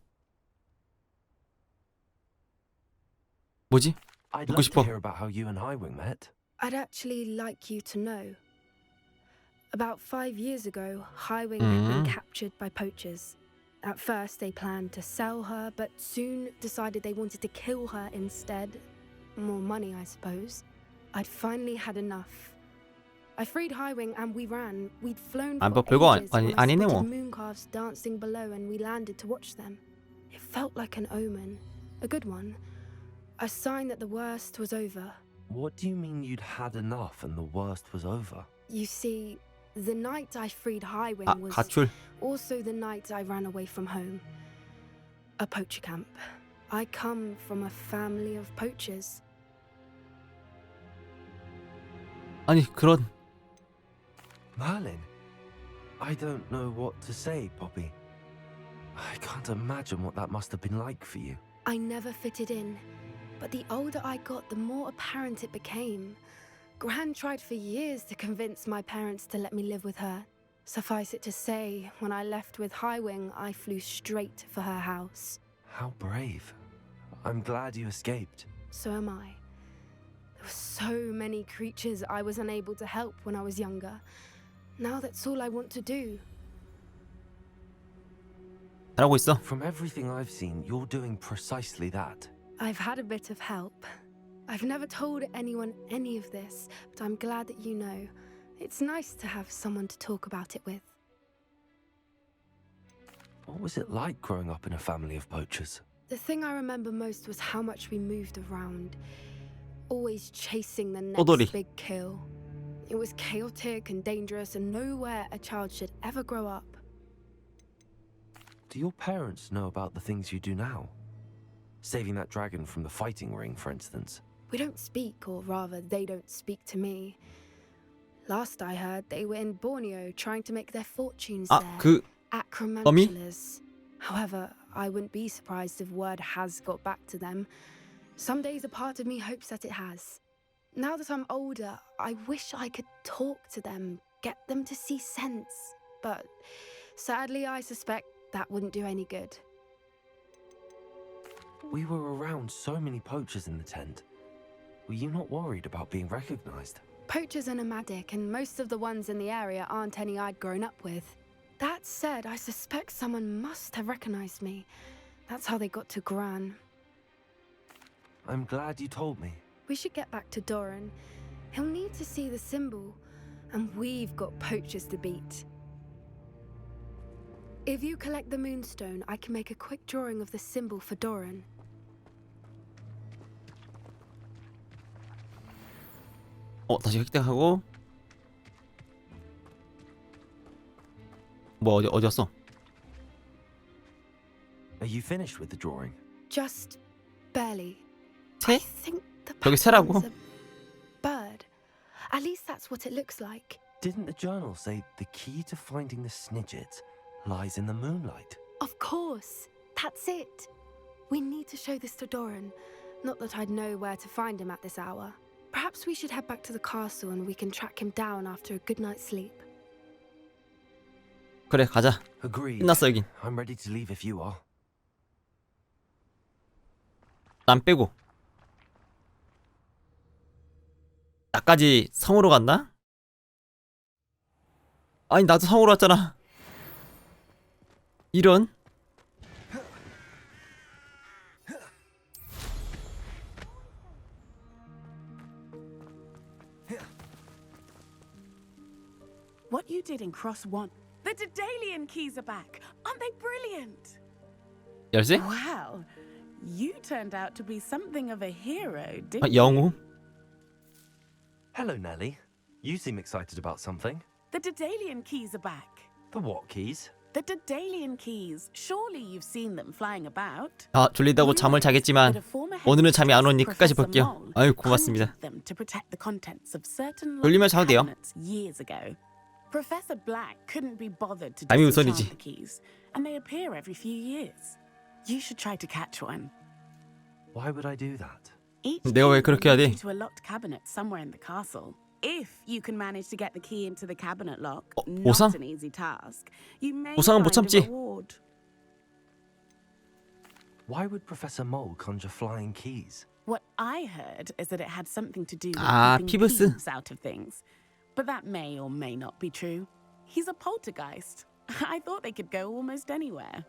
뭐지? I'd 듣고 love to 싶어. hear about how you and Highwing met. I'd actually like you to know. About 5 years ago, High Wing had been captured by poachers. At first, they planned to sell her, but soon decided they wanted to kill her instead. More money, I suppose. I'd finally had enough. I freed High Wing and we ran. We'd flown for 뭐 별거 ages when I 아니네 뭐. spotted mooncalves dancing below and we landed to watch them. It felt like an omen. A good one. A sign that the worst was over. What do you mean you'd had enough and the worst was over? You see, the night I freed High Wing was 가출. also the night I ran away from home. A poacher camp. I come from a family of poachers. 아니 그런. Merlin? I don't know what to say, Poppy. I can't imagine what that must have been like for you. I never fitted in, but the older I got, the more apparent it became. Gran tried for years to convince my parents to let me live with her. Suffice it to say, when I left with High Wing, I flew straight for her house. How brave. I'm glad you escaped. So am I. There were so many creatures I was unable to help when I was younger. Now that's all I want to do. 잘하고 있어. From everything I've seen, you're doing precisely that. I've had a bit of help. I've never told anyone any of this, but I'm glad that you know. It's nice to have someone to talk about it with. What was it like growing up in a family of poachers? The thing I remember most was how much we moved around, always chasing the next big kill. It was chaotic and dangerous, and nowhere a child should ever grow up. Do your parents know about the things you do now? Saving that dragon from the fighting ring, for instance. We don't speak, or rather, they don't speak to me. Last I heard, they were in Borneo trying to make their fortunes there. Acromantulas. However, I wouldn't be surprised if word has got back to them. Some days a part of me hopes that it has. Now that I'm older, I wish I could talk to them, get them to see sense. But sadly, I suspect that wouldn't do any good. We were around so many poachers in the tent. Were you not worried about being recognized? Poachers are nomadic, and most of the ones in the area aren't any I'd grown up with. That said, I suspect someone must have recognized me. That's how they got to Gran. I'm glad you told me. We should get back to Doran. He'll need to see the symbol, and we've got poachers to beat. If you collect the moonstone, I can make a quick drawing of the symbol for Doran. 다시 획득하고. 뭐 어디였어? Are you finished with the drawing? Just barely. 새? I think the 저기 새라고? pattern's a bird. At least that's what it looks like. Didn't the journal say the key to finding the Snidgets lies in the moonlight? Of course. That's it. We need to show this to Doran. Not that I'd know where to find him at this hour. Perhaps we should head back to the castle and we can track him down after a good night's sleep. 그래 가자. Agreed. 끝났어 여긴. I'm ready to leave if you are. 난 빼고. 나까지 성으로 갔나? 아니 나도 성으로 왔잖아. 이런. What you did in Cross 1. The Daedalian keys are back. Aren't they brilliant? 열쇠? Well, You turned out to be something of a hero, 아, didn't you? 영웅? Hello, Nellie. You seem excited about something. The Daedalian keys are back. The what keys? The Daedalian keys. Surely you've seen them flying about. 아, 졸리다고 잠을 자겠지만 오늘은 잠이 안 오니 끝까지 볼게요. 아유, 고맙습니다. Them to protect the contents of certain 졸리면 locked 자도 돼요. cabinets years ago. Professor Black couldn't be bothered to 잠이 disenchant 우선이지. the keys, and they appear every few years. You should try to catch one. Why would I do that? Each 내가 왜 key 그렇게 해야 will 돼? lead you to a locked cabinet somewhere in the castle. If you can manage to get the key into the cabinet lock, 보상? not an easy task. You may 보상은 못 find 참지. a reward. Why would Professor Mole conjure flying keys? What I heard is that it had something to do with 아, keeping 피브스. thieves out of things. But that may or may not be true. He's a poltergeist. I thought they could go almost anywhere.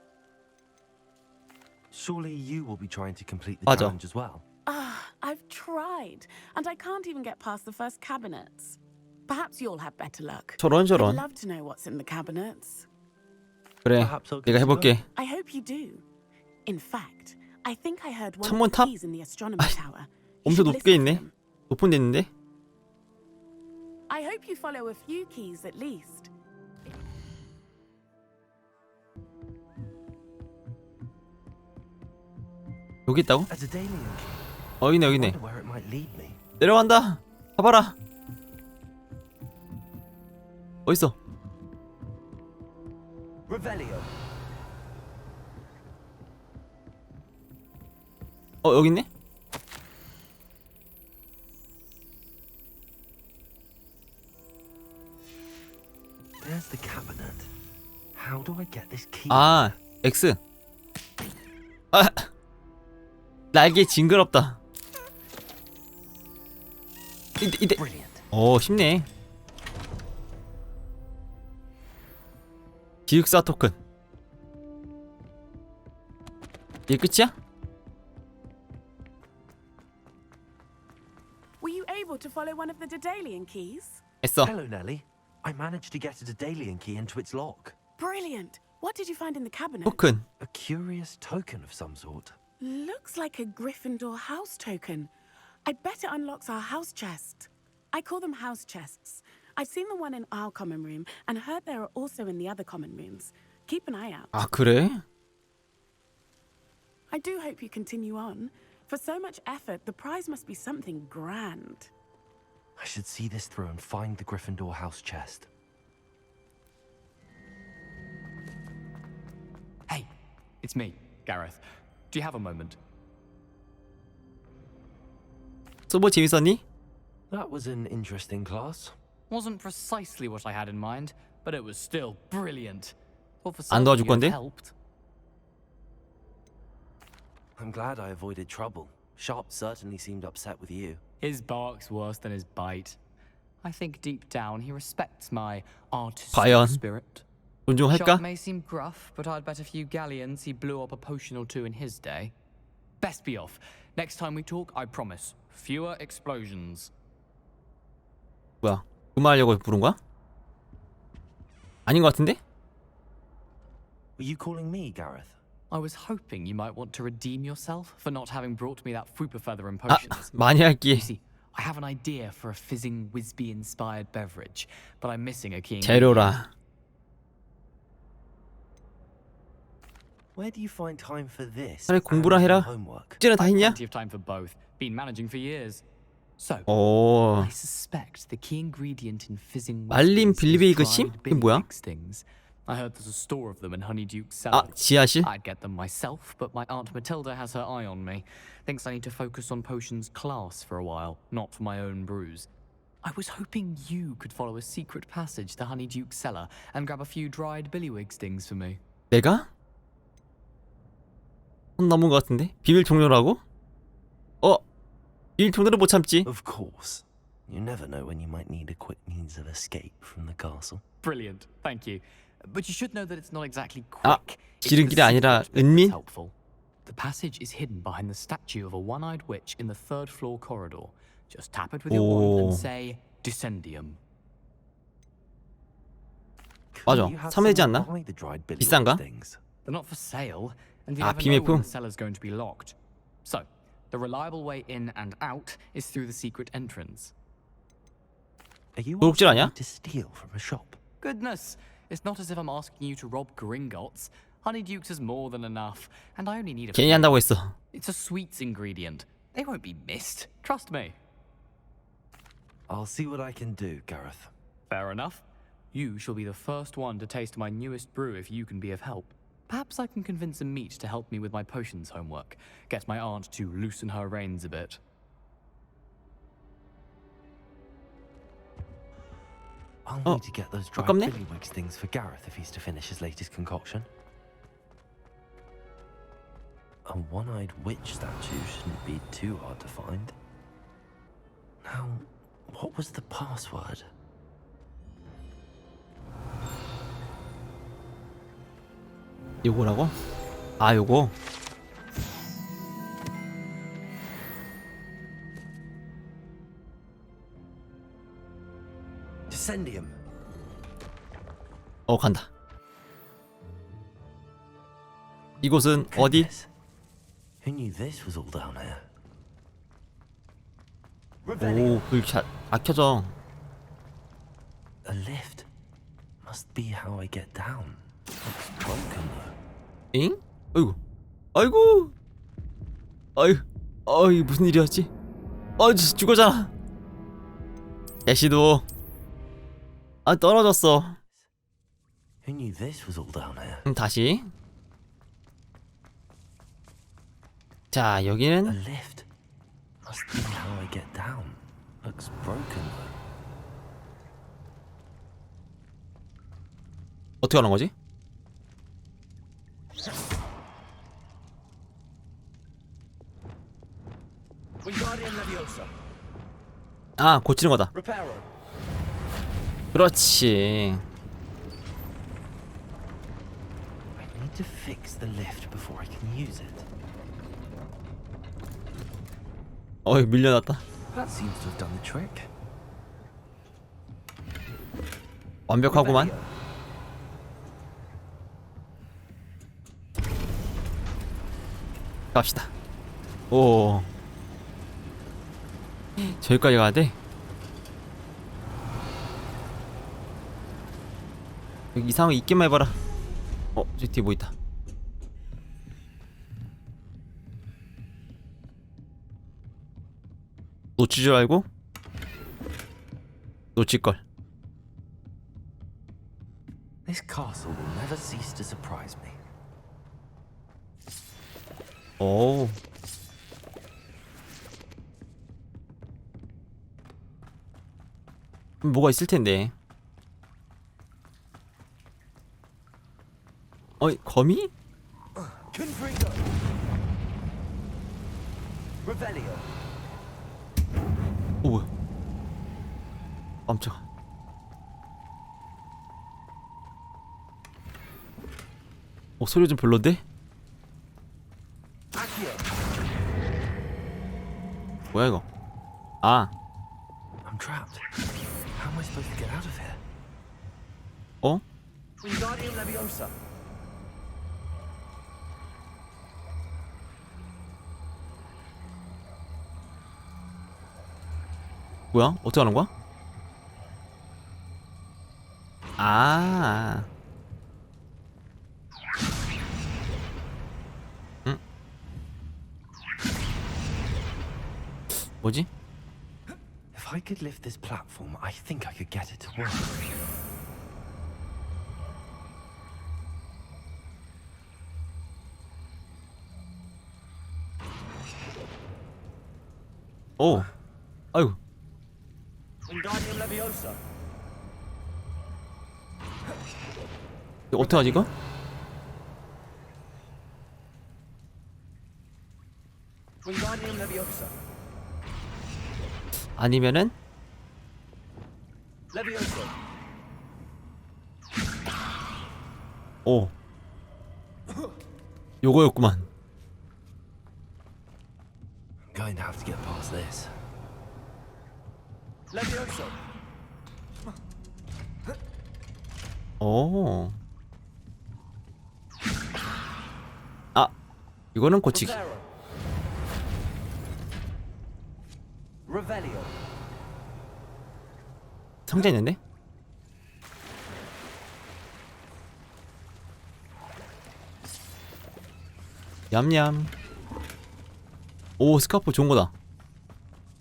Surely you will be trying to complete the 맞아. challenge as well. I've tried, and I can't even get past the first cabinets. Perhaps you'll have better luck. 저런 I'd 저런. love to know what's in the cabinets. 그래, Perhaps I'll 내가 give it a go. 해볼게. I hope you do. In fact, I think I heard one 천문 of the 탑? keys in the astronomy tower. You 엄청 should 높게 listen 있네. for them. 높은 데 있는데? I hope you follow a few keys at least. 여기 있다고? A Daedalian key. 여기네, I 여기네. wonder where it might lead me. 내려간다. 가봐라. 어딨어? Revelio. 여기 있네? There's the cabinet. How do I get this key? 아, X. 아, 날개 징그럽다. 이때. 쉽네. 기숙사 토큰. 이게 끝이야? Were you able to follow one of the Daedalian keys? 했어. Hello, Nellie. I managed to get a Daedalian key into its lock. Brilliant. What did you find in the cabinet? 토큰. A curious token of some sort. Looks like a Gryffindor house token. I bet it unlocks our house chest. I call them house chests. I've seen the one in our common room and heard there are also in the other common rooms. Keep an eye out. 아, 그래? I do hope you continue on. For so much effort, the prize must be something grand. I should see this through and find the Gryffindor house chest. Hey, it's me, Gareth. Do you have a moment? 소보 재밌었니? That was an interesting class. Wasn't precisely what I had in mind, but it was still brilliant. Thought for 안 some 도와줄 of you 건데? it helped. I'm glad I avoided trouble. Sharp certainly seemed upset with you. His bark's worse than his bite. I think deep down he respects my artistic 과연 spirit. 존중할까? Sharp may seem gruff, but I'd bet a few galleons he blew up a potion or two in his day. Best be off. Next time we talk, I promise, fewer explosions. 뭐야? 그만하려고 부른 거야? 아닌 것 같은데? Were you calling me, Gareth? I was hoping you might want to redeem yourself for not having brought me that Fupa feather and 아, potions. 많이 할게. You see, I have an idea for a fizzing Whizbee-inspired beverage, but I'm missing a key 재료라. Where do you find time for this? 차라리 공부나 해라. Homework. 숙제는 다 했냐? Plenty of time for both. Been managing for years. So, 오. I suspect the key ingredient in fizzing 말린 Whizbees 빌리베이그 is 심? dried 이게 뭐야? Billywig stings. I heard there's a store of them in Honeyduke's 아, cellar. 지하실? I'd get them myself, but my Aunt Matilda has her eye on me. Thinks I need to focus on potions class for a while, not for my own brews. I was hoping you could follow a secret passage to Honeyduke's cellar and grab a few dried Billywig stings for me. 내가? 선 넘은 것 같은데? 비밀 종료라고? 비밀 종료를 못 참지. Of course. You never know when you might need a quick means of escape from the castle. Brilliant, thank you. But you should know that it's not exactly 아, quick. 지름길이 아니라 은민? Helpful. The passage is hidden behind the statue of a one-eyed witch in the third floor corridor. Just tap it with your wand and say Descendium. 맞아. 사면 되지 않나? 비싼가? They're not for sale, and you 아, never know when 비밀품? the cellar's going to be locked. So, the reliable way in and out is through the secret entrance. Are you 도둑질 asking 아니야? me to steal from a shop? Goodness, it's not as if I'm asking you to rob Gringotts. Honeydukes is more than enough, and I only need a 괜히 few. 한다고 했어. It's a sweets ingredient. They won't be missed. Trust me. I'll see what I can do, Gareth. Fair enough. You shall be the first one to taste my newest brew if you can be of help. Perhaps I can convince a meat to help me with my potions homework. Get my aunt to loosen her reins a bit. I'll Oh, need to get those dry 아깝네? Wigs things for Gareth if he's to finish his latest concoction. A one-eyed witch statue shouldn't be too hard to find. Now, what was the password? 요거라고? 아, 요거. Descendium. 간다. 이곳은 어디? Who knew this was all down here? 오, 불 켜져. A lift. Must be how I get down. Looks broken though. 엥? 아이고. 아이고. 아이 무슨 일이었지? 죽었잖아. 애쉬도 떨어졌어. Who knew this was all down here? 다시. 자, 여기는 A lift. Must be how I get down. Looks broken though. 어떻게 하는 거지? 아, 고치는 거다. 그렇지. I need to fix the lift before I can use it. 밀려났다. That seems to have done the trick. 완벽하구만. 갑시다. 오. 저기까지 가야 돼? 여기 이상한 거 있기만 해봐라. 저기 뒤에 뭐 있다. 놓칠 줄 알고? 놓칠걸. This castle will never cease to surprise me. 오. 뭐가 있을 텐데. 거미? Confringo. Revelio. 뭐야? 깜짝아. 소리 좀 별론데? 뭐야 이거? I'm trapped. How am I supposed to get out of here? Wingardium Leviosa. 뭐야? 어떻게 하는 거야? 응? 뭐지? If I could lift this platform, I think I could get it to work. 아이고. Wingardium Leviosa. 이거 어떻게 하지 이거? Wingardium Leviosa. 아니면은 Leviosa. 요거였구만. I'm going to have to get past this. Leviosa. 이거는 고치기. Revelio. 상자 있는데? 냠냠. 오, 스카프 좋은 거다.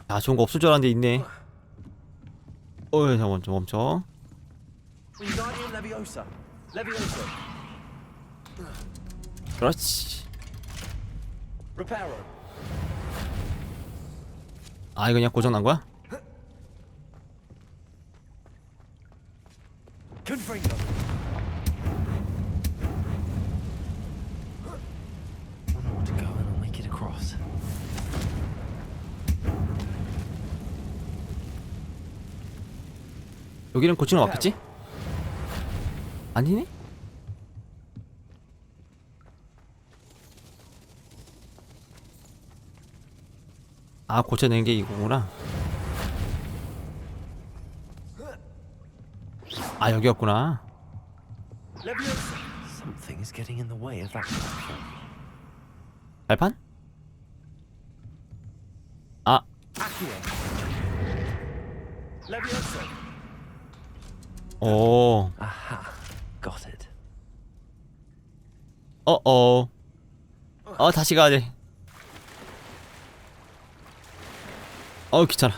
야, 좋은 거 없을 줄 알았는데 있네. 잠깐만, 좀 멈춰. Wingardium Leviosa. Levioso. 그렇지. Reparo. 아, 이거 그냥 고장 난 거야? Confringo. One more to go and I'll make it across. 여기는 고치는 없겠지? 아니네? 아, 고쳐낸 게 이거구나. 아, 여기였구나. Something is getting in the way of that. 발판? 아, Levioso. 오. Aha. Got it. 다시 가야 돼. 귀찮아.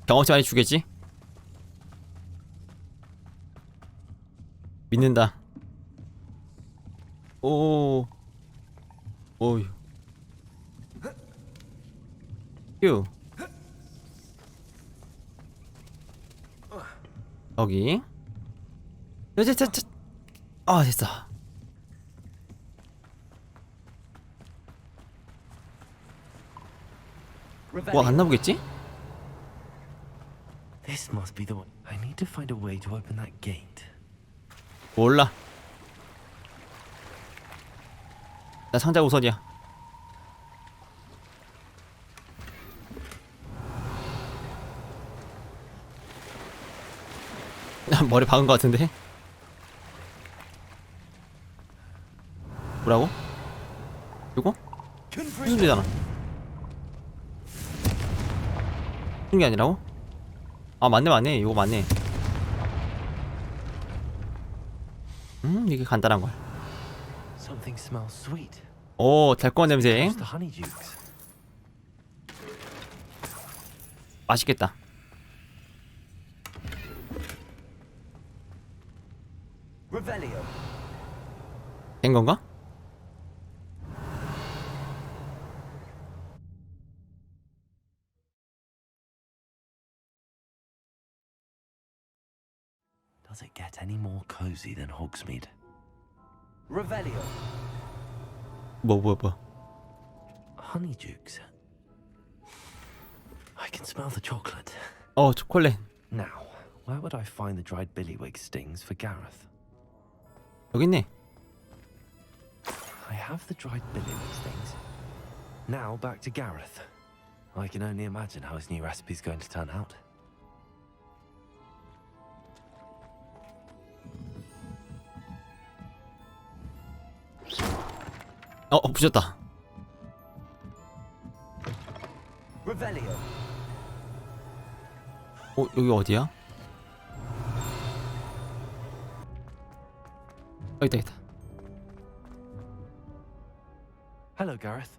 경험치 많이 주겠지? 믿는다. 오유. 휴. 여기. 됐어. 뭐 안 나오겠지? This must be the one. I need to find a way to open that gate. 몰라. 나 상자 우선이야. 머리 박은 것 같은데? 뭐라고? 이거? 무슨 소리잖아. 그런 게 아니라고? 아, 맞네. 이거 맞네. 이게 간단한 걸. Something smells sweet. 오, 달콤한 냄새. It's the honeydukes. 맛있겠다. Revelio. 된 건가? Does it get any more cozy than Hogsmeade? Revelio. 뭐. Honeydukes. I can smell the chocolate. 초콜릿. Now, where would I find the dried billywig stings for Gareth? 여기 있네. I have the dried billywig stings. Now back to Gareth. I can only imagine how his new recipe's going to turn out. 부셨다. Revelio. 여기 어디야? 있다. Hello, Gareth.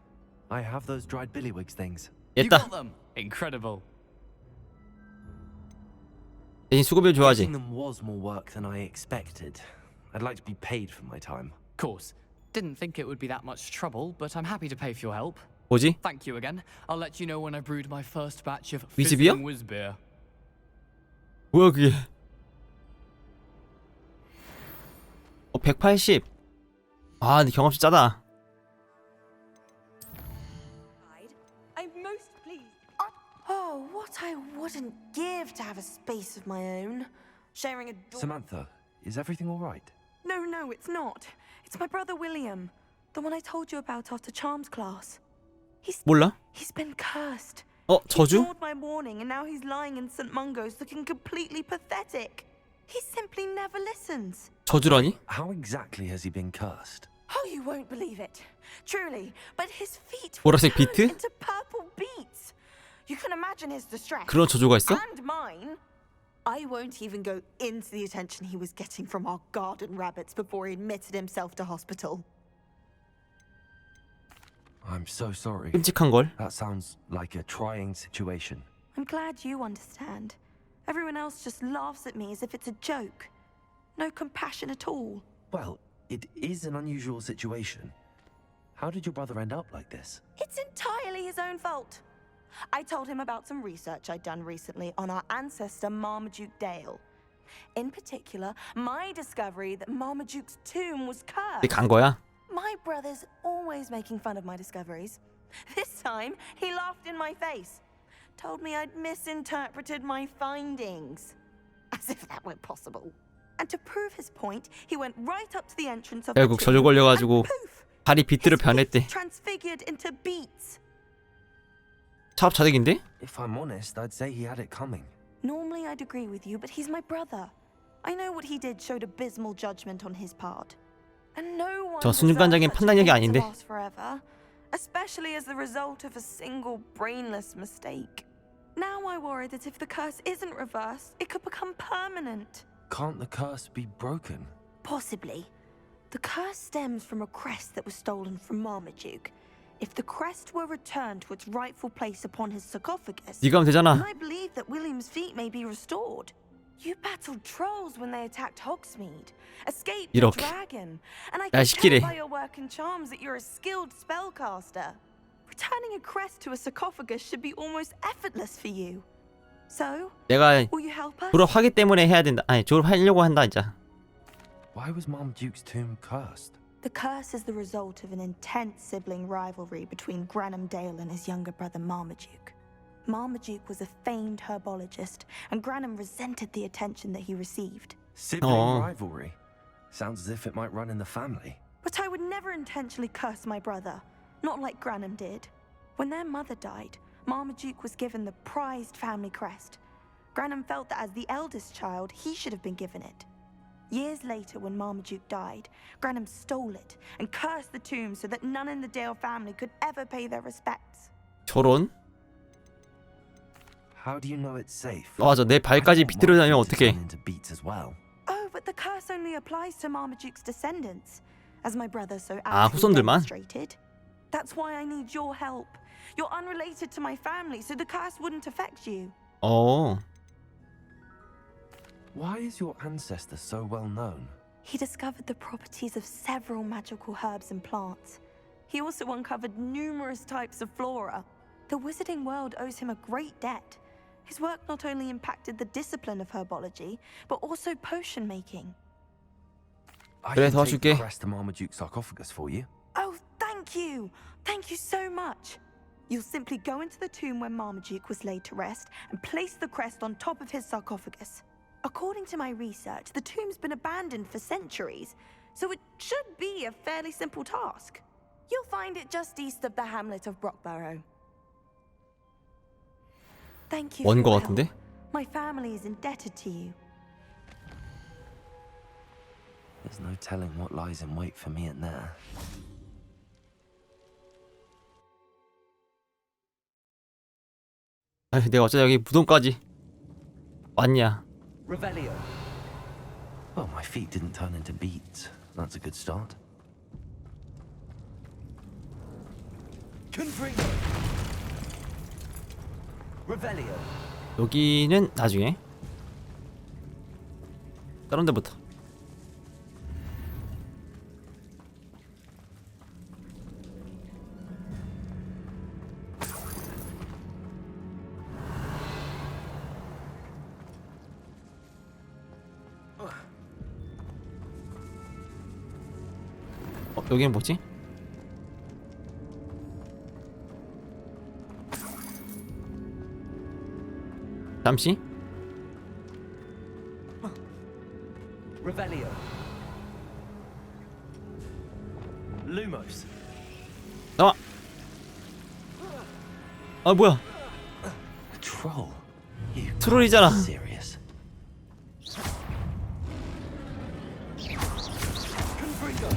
I have those dried billywig things. You got them. Incredible. 대신 수고비를 줘야지. Getting them was more work than I expected. I'd like to be paid for my time. Of course. Didn't think it would be that much trouble, but I'm happy to pay for your help. 뭐지? Thank you again. I'll let you know when I brewed my first batch of 위즈비어? fizzling whiz beer. 뭐야 그게? 180. 아, 근데 경험치 짜다. I'm most pleased. Oh, what I wouldn't give to have a space of my own. Sharing a door. Samantha, is everything all right? No, it's not. It's my brother William. The one I told you about after Charms class. 몰라? He's been cursed. 저주? He ignored my warning and now he's lying in St. Mungo's looking completely pathetic. He simply never listens. 저주라니? How exactly has he been cursed? Oh, you won't believe it. Truly, but his feet 보라색 turned 비트? into purple beets. You can imagine his distress. 그런 저주가 있어? And mine. I won't even go into the attention he was getting from our garden rabbits before he admitted himself to hospital. I'm so sorry. 끔찍한 걸. That sounds like a trying situation. I'm glad you understand. Everyone else just laughs at me as if it's a joke. No compassion at all. Well, it is an unusual situation. How did your brother end up like this? It's entirely his own fault. I told him about some research I'd done recently on our ancestor Marmaduke Dale. In particular, my discovery that Marmaduke's tomb was cursed. 간 거야? My brother's always making fun of my discoveries. This time, he laughed in my face. Told me I'd misinterpreted my findings. As if that were possible. And to prove his point, he went right up to the entrance of the 결국 저주 tomb, 걸려가지고 and poof, 발이 비트로 변했대. transfigured into beets. 차업차득인데? If I'm honest, I'd say he had it coming. Normally I'd agree with you, but he's my brother. I know what he did showed abysmal judgment on his part. And no one 저 순간적인 판단력이 아닌데. last forever, especially as the result of a single brainless mistake. Now I worry that if the curse isn't reversed, it could become permanent. Can't the curse be broken? Possibly. The curse stems from a crest that was stolen from Marmaduke. If the crest were returned to its rightful place upon his sarcophagus, 네가 하면 되잖아. then I believe that William's feet may be restored. You battled trolls when they attacked Hogsmeade, escaped the 이렇게. dragon, and I 야, can 시키래. tell by your work and charms that you're a skilled spellcaster. Returning a crest to a sarcophagus should be almost effortless for you. So, 내가 will you help us? 졸업하기 때문에 해야 된다. 아니 졸업하려고 한다 진짜. Why was Marmaduke's tomb cursed? The curse is the result of an intense sibling rivalry between Granham Dale and his younger brother Marmaduke. Marmaduke was a famed herbologist, and Granham resented the attention that he received. Sibling rivalry? Sounds as if it might run in the family. But I would never intentionally curse my brother, not like Granham did. When their mother died, Marmaduke was given the prized family crest. Granham felt that as the eldest child, he should have been given it. Years later, when Marmaduke died, Granham stole it and cursed the tomb so that none in the Dale family could ever pay their respects. 저런? How do you know it's safe? 맞아, 내 발까지 비틀어 다니면 어떡해? Into beats as well. Oh, but the curse only applies to Marmaduke's descendants, as my brother so 아, aptly 후손들만? demonstrated. That's why I need your help. You're unrelated to my family, so the curse wouldn't affect you. Why is your ancestor so well known? He discovered the properties of several magical herbs and plants. He also uncovered numerous types of flora. The wizarding world owes him a great debt. His work not only impacted the discipline of herbology, but also potion making. I 그래, can take the 도와줄게. crest to Marmaduke's sarcophagus for you. Oh, thank you! Thank you so much! You'll simply go into the tomb where Marmaduke was laid to rest and place the crest on top of his sarcophagus. According to my research, the tomb's been abandoned for centuries, so it should be a fairly simple task. You'll find it just east of the hamlet of Brockborough. Thank you for 먼 거 your 같은데? help. My family is indebted to you. There's no telling what lies in wait for me in there. 아, 내가 어쩌다 여기 무덤까지 왔냐? Revelio. Well, my feet didn't turn into beets. That's a good start. Confringo. Revelio. 여기는 나중에. 다른 데부터. 여기는 뭐지? 잠시? Revelio. Lumos. 나와! 아 뭐야? A troll. 트롤이잖아. Serious. Confringo.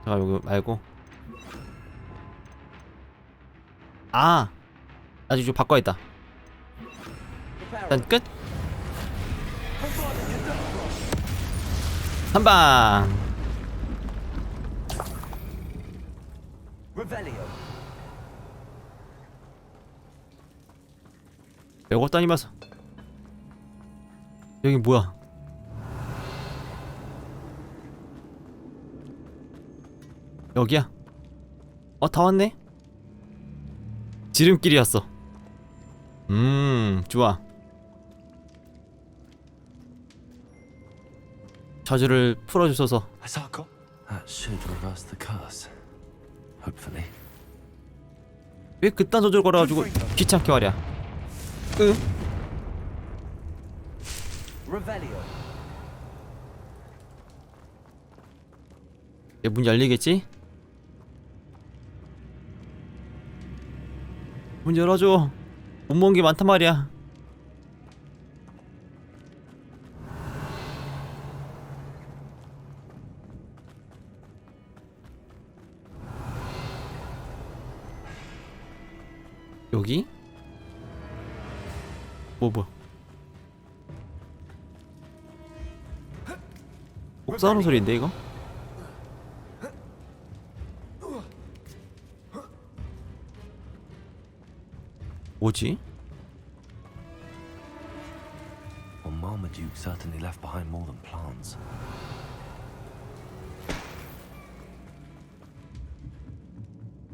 잠깐 이거 말고. 아 아직 좀 바꿔야겠다. 일단 끝. 한방. Revelio. 별거 다니면서. 여기 뭐야? 여기야? 다 왔네? 지름길이었어. 좋아. 저주를 풀어주소서. That should reverse the curse. Hopefully. 왜 그딴 저주를 걸어가지고 귀찮게 말이야. 응? Revelio. 문 열리겠지? 문 열어줘. 못 먹은 게 많단 말이야. 여기? 뭐 복사하는 소리인데 이거? 뭐지? Well, Marmaduke certainly left behind more than plants.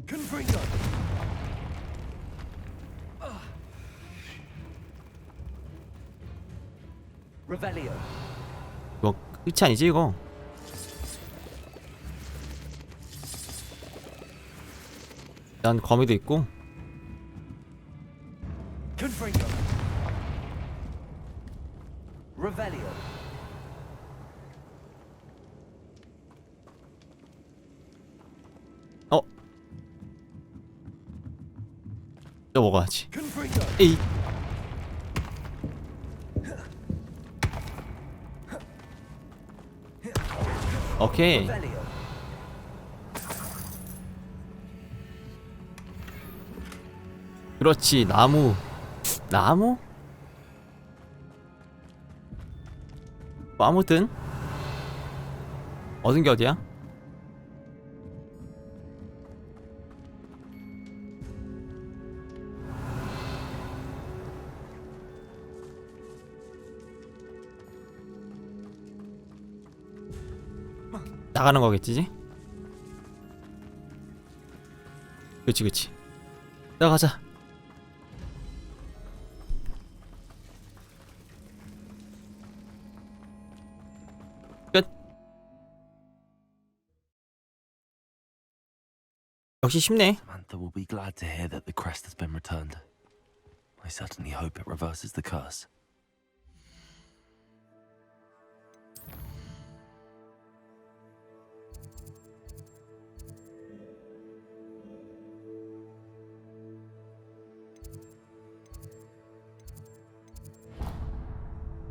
Confringo. Revelio. 이거 끝이 아니지 이거? 일단 거미도 있고. Confringo. Revelio. 또 먹어야지. Confringo. 에이. 오케이. Revelio. 그렇지. 나무. 나무? 뭐 아무튼 얻은 게 어디야? 나가는 거겠지? 그치. 나가자. 끝. 역시 쉽네. Samantha will be glad to hear that the crest has been returned. I certainly hope it reverses the curse.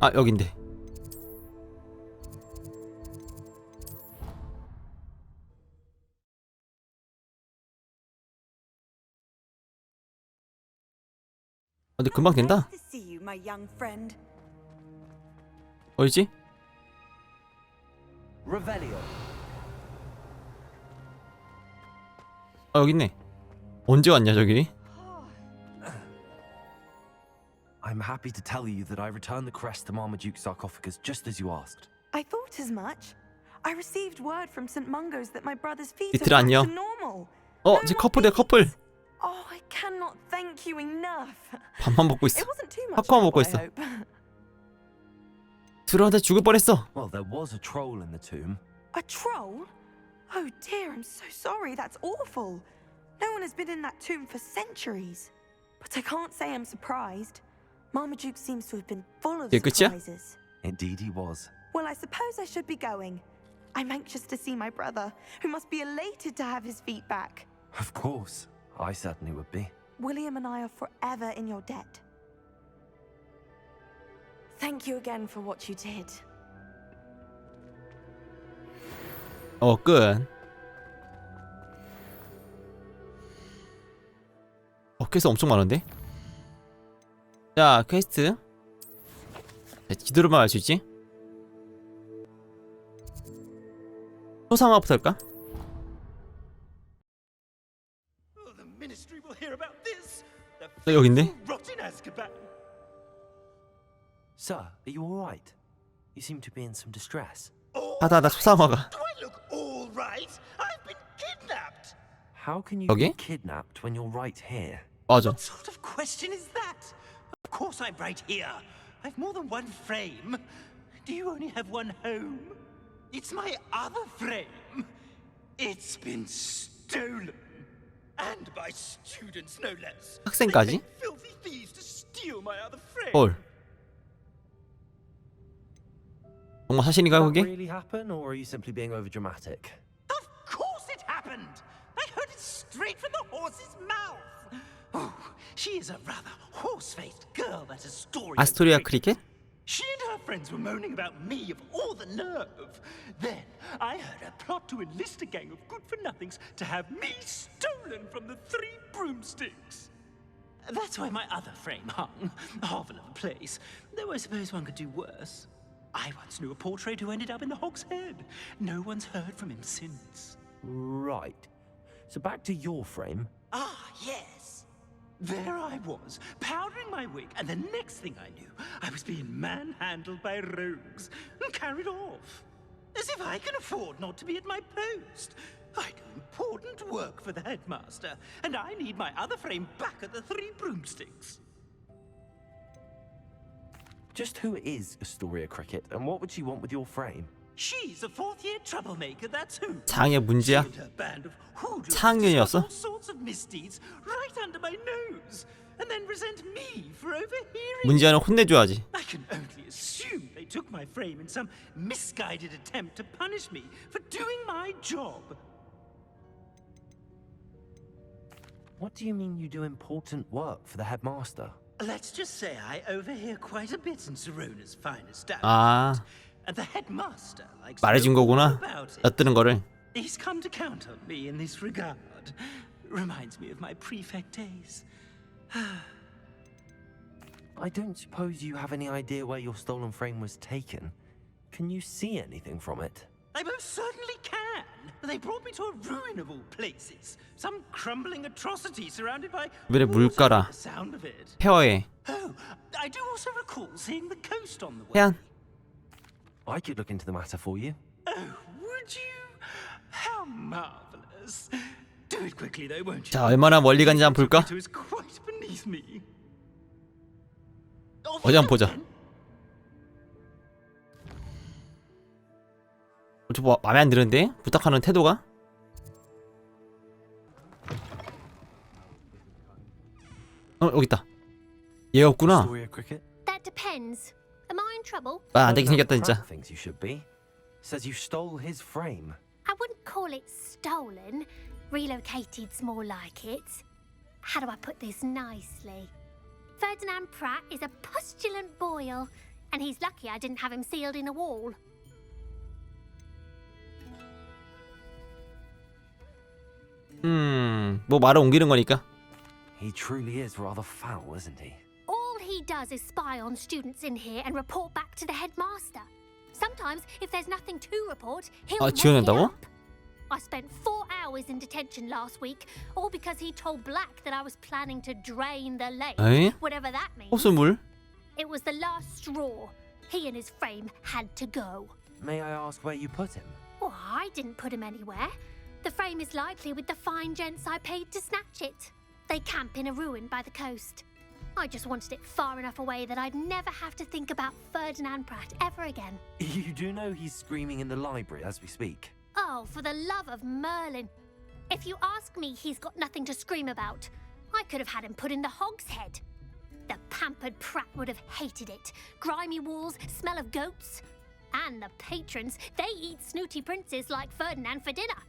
아 여긴데. 근데 금방 된다. 어디지? Revelio. 여기 있네. 언제 왔냐 저기? I'm happy to tell you that I returned the crest to Marmaduke's sarcophagus just as you asked. I thought as much. I received word from St. Mungo's that my brother's feet 이틀 are back 안녕. to normal. 이제 커플이야 커플. Oh, I cannot thank you enough. 밥만 먹고 있어. It wasn't too much 팝콘 먹고 trouble, 있어. I hope. 들어한테 죽을 뻔했어. Well, there was a troll in the tomb. A troll? Oh dear, I'm so sorry. That's awful. No one has been in that tomb for centuries. But I can't say I'm surprised. Marmaduke seems to have been full of 이게 끝이야? surprises. Indeed he was. Well, I suppose I should be going. I'm anxious to see my brother, who must be elated to have his feet back. Of course. I certainly would be. William and I are forever in your debt. Thank you again for what you did. 끝. 퀘스트 엄청 많은데? 자, 퀘스트. 자, 지도로만 알 수 있지? 소상화부터 할까? 또 여긴데? Sir, are you all right? You seem to be in some distress. 하다 소상화가. All right. I've been kidnapped. How can you 여기? be kidnapped when you're right here? 맞아. What sort of question is that? Of course I'm right here. I've more than one frame. Do you only have one home? It's my other frame. It's been stolen. And by students, no less. 학생까지? Filthy thieves to steal my other frame. 헐. 정말 사실인가 Did 그게? that really happen, or are you simply being overdramatic? Of course it happened. I heard it straight from the horse's mouth. Oh, she is a rather horse-faced girl, that Astoria. 아스토리아 크리켓? She and her friends were moaning about me of all the nerve. Then I heard her plot to enlist a gang of good-for-nothings to have me stolen from the three broomsticks. That's why my other frame hung. A hovel of a place. Though I suppose one could do worse. I once knew a portrait who ended up in the Hog's Head. No one's heard from him since. Right. So back to your frame. Ah, yes. There I was, powdering my wig, and the next thing I knew, I was being manhandled by rogues and carried off. As if I can afford not to be at my post. I do important work for the headmaster, and I need my other frame back at the Three Broomsticks. Just who is Astoria Cricket, and what would she want with your frame? She's a fourth-year troublemaker, that's who. 장애 문제야? She and her band of hoodlums 차학년이었어? all sorts of misdeeds right under my nose, and then resent me for overhearing. 문제는 혼내줘야지. I can only assume they took my frame in some misguided attempt to punish me for doing my job. What do you mean you do important work for the headmaster? Let's just say I overhear quite a bit in Serona's fine establishment. 아, And the headmaster likes 말해준 to know 거구나. all about it. 엿드는 거를. He's come to count on me in this regard. Reminds me of my prefect days. I don't suppose you have any idea where your stolen frame was taken. Can you see anything from it? I most certainly can. They brought me to a ruin of all places. Some crumbling atrocity surrounded by 왜 물가라. the sound of it. 폐허에. Oh, I do also recall seeing the coast on the way. 해안. I could look into the matter for you. Oh, would you? How marvelous. Do it quickly though, won't you? 자, 얼마나 멀리 간지 한번 볼까? It was quite beneath me. 어디 한번 보자. 저 뭐 마음에 안 드는데? 부탁하는 태도가? 여기 있다. 얘 없구나. That depends. Am I in trouble? 말 안 되게 생겼다 진짜. Thinks you should be. Says you stole his frame. I wouldn't call it stolen. Relocated's more like it. How do I put this nicely? Ferdinand Pratt is a postulant boil, and he's lucky I didn't have him sealed in a wall. 뭐 말을 옮기는 거니까. He truly is rather foul, isn't he? All he does is spy on students in here and report back to the headmaster. Sometimes, if there's nothing to report, he'll make it 지원한다고? up. I spent 4 hours in detention last week, all because he told Black that I was planning to drain the lake, 에이? whatever that means. 호수물? It was the last straw. He and his frame had to go. May I ask where you put him? Oh, I didn't put him anywhere. The frame is likely with the fine gents I paid to snatch it. They camp in a ruin by the coast. I just wanted it far enough away that I'd never have to think about Ferdinand Pratt ever again. You do know he's screaming in the library as we speak. Oh, for the love of Merlin. If you ask me, he's got nothing to scream about. I could have had him put in the Hog's Head. The pampered Pratt would have hated it. Grimy walls, smell of goats. And the patrons, they eat snooty princes like Ferdinand for dinner.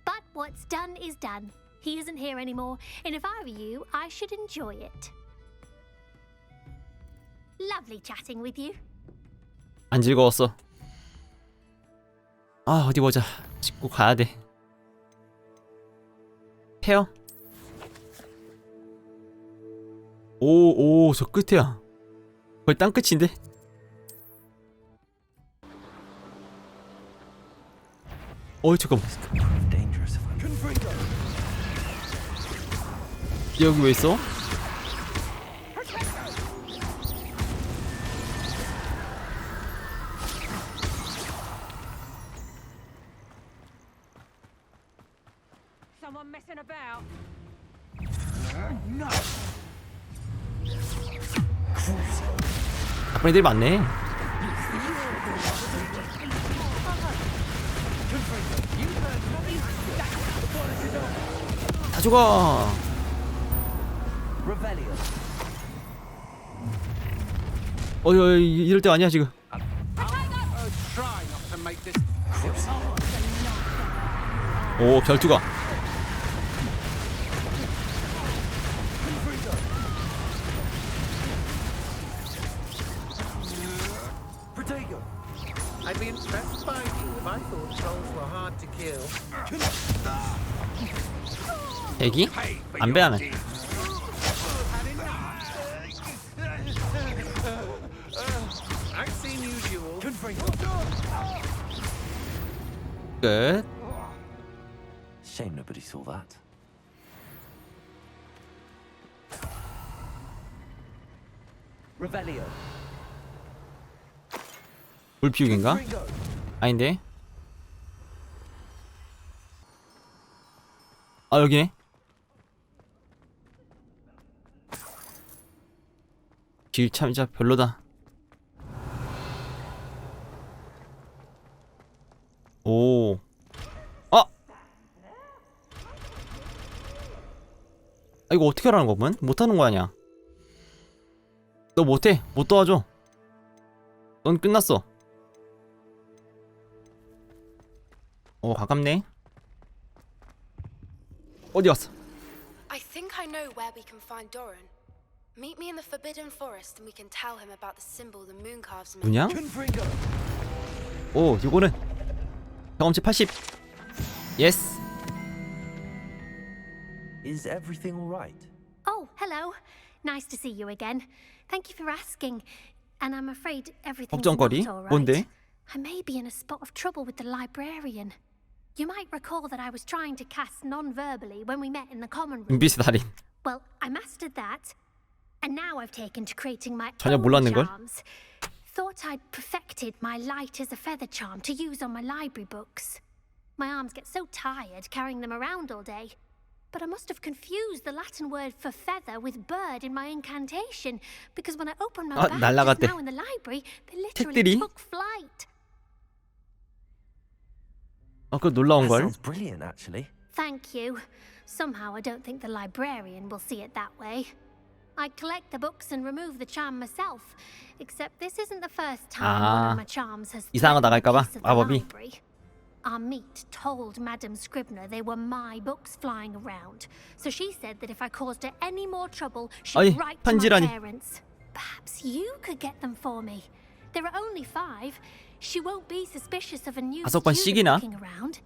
But what's done is done. He isn't here anymore, and if I were you, I should enjoy it. Lovely chatting with you. 안 즐거웠어. 아, 어디 보자. 짚고 가야 돼. 페어? 오, 저 끝에야. 거의 땅끝인데? 잠깐만. 여기 왜 있어? Someone messing about. 작품들이 많네. 다 죽어. 이럴 때 아니야 지금. 오, 결투가. I'd be impressed by you if I thought trolls were hard to kill. 애기? 안 배하네. I've seen you duel. 끝. Shame nobody saw that. Revelio. 불 피우기인가? 아닌데. 아, 여기네. 길 참 진짜 별로다. 오. 아! 이거 어떻게 하라는 거면? 못하는 거 아니야. 너 못해. 못 도와줘. 넌 끝났어. 가깝네. 어디 갔어? I think I know where we can find Doran. Meet me in the Forbidden Forest and we can tell him about the symbol the moon calves made. 문양? 오, 이거는 경험치 80. 예스. Is everything all right? Oh, hello. Nice to see you again. Thank you for asking. And I'm afraid everything's 걱정거리? not all right. 뭔데? I may be in a spot of trouble with the librarian. You might recall that I was trying to cast non-verbally when we met in the common room. 은비스 달인. Well, I mastered that. And now I've taken to creating my 전혀 own 몰랐는걸? charms. Thought I'd perfected my light as a feather charm to use on my library books. My arms get so tired carrying them around all day. But I must have confused the Latin word for feather with bird in my incantation, because when I opened my bag just 날라갔대. now in the library, they literally 책들이? took flight. 그거 놀라운 걸. Sounds brilliant, actually. Thank you. Somehow I don't think the librarian will see it that way. I collect the books and remove the charm myself, except this isn't the first time one of my charms has 이상한 거 threatened a 나갈까봐 piece of the 마법이. library. Our meet told Madame Scribner they were my books flying around, so she said that if I caused her any more trouble, she'd write to my 편지라니. parents. Perhaps you could get them for me. There are only 5. She won't be suspicious of a new 다섯 번 student 씩이나? looking around.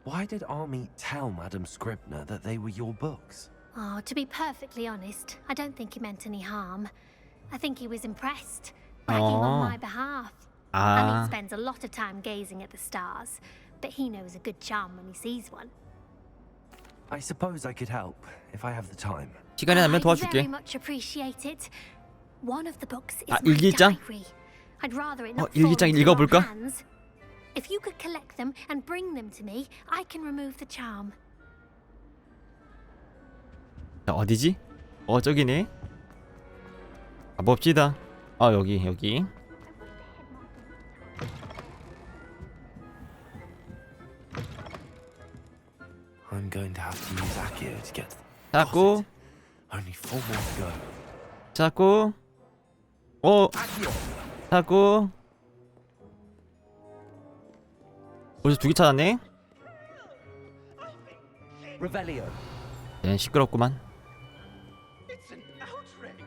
Why did Army tell Madame Scribner that they were your books? Oh, to be perfectly honest, I don't think he meant any harm. I think he was impressed, bragging on my behalf. I mean, spends a lot of time gazing at the stars, but he knows a good charm when he sees one. I suppose I could help if I have the time. 시간이 나면 I'd 도와줄게. very much appreciate it. One of the books is 아, my 일기장? diary. I'd rather it not fall 일기장 into 읽어볼까? wrong hands. If you could collect them and bring them to me, I can remove the charm. 자, 어디지? 저기네. 가봅시다. 여기. I'm going to have to use Accio to get to them. 자꾸. Only 4 more to go. 자꾸. 자꾸. 벌써 2개 찾았네. Revelio. 얘는 시끄럽구만. It's an outrage.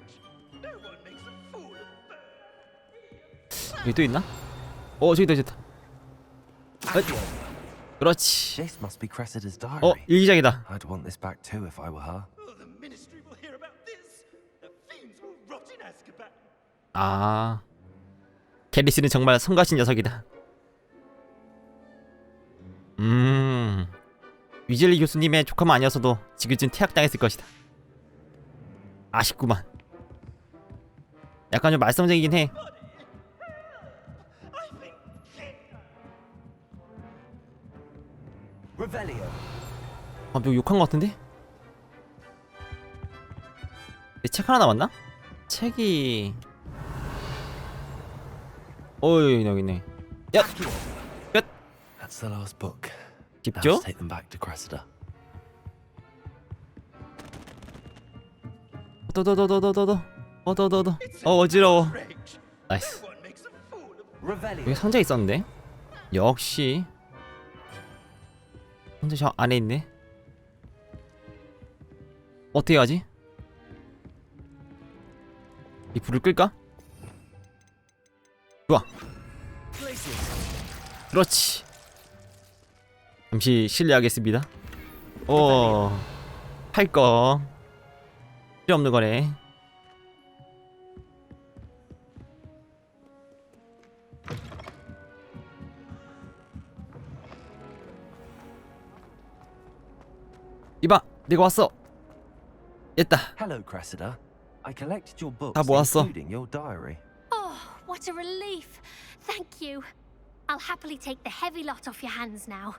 No one makes a fool of birds. 여기 또 있나? 저기다. 그렇지. This must be Cressida's diary. 일기장이다. I'd want this back too if I were her. Oh, the 아, 게리스는 정말 성가신 녀석이다. 위즐리 교수님의 조카만 아니었어도 지금쯤 퇴학당했을 것이다. 아쉽구만. 약간 좀 말썽쟁이긴 해. 아, 너 욕한 것 같은데? 책 하나 남았나? 책이... 어이, 여기 있네. 야! 끝! That's the last book. Now 깊죠? to take them back to Cressida. 어지러워. 나이스. 여기 상자 있었는데? 역시 상자 저 안에 있네. 어떻게 하지? 이 불을 끌까? 좋아. 그렇지. 잠시 실례하겠습니다. 팔거 필요 없는 거네. 이봐, 내가 왔어. 됐다. Hello, Cressida. I collected your books, 다 모았어. including your diary. Oh, what a relief. Thank you. I'll happily take the heavy lot off your hands now.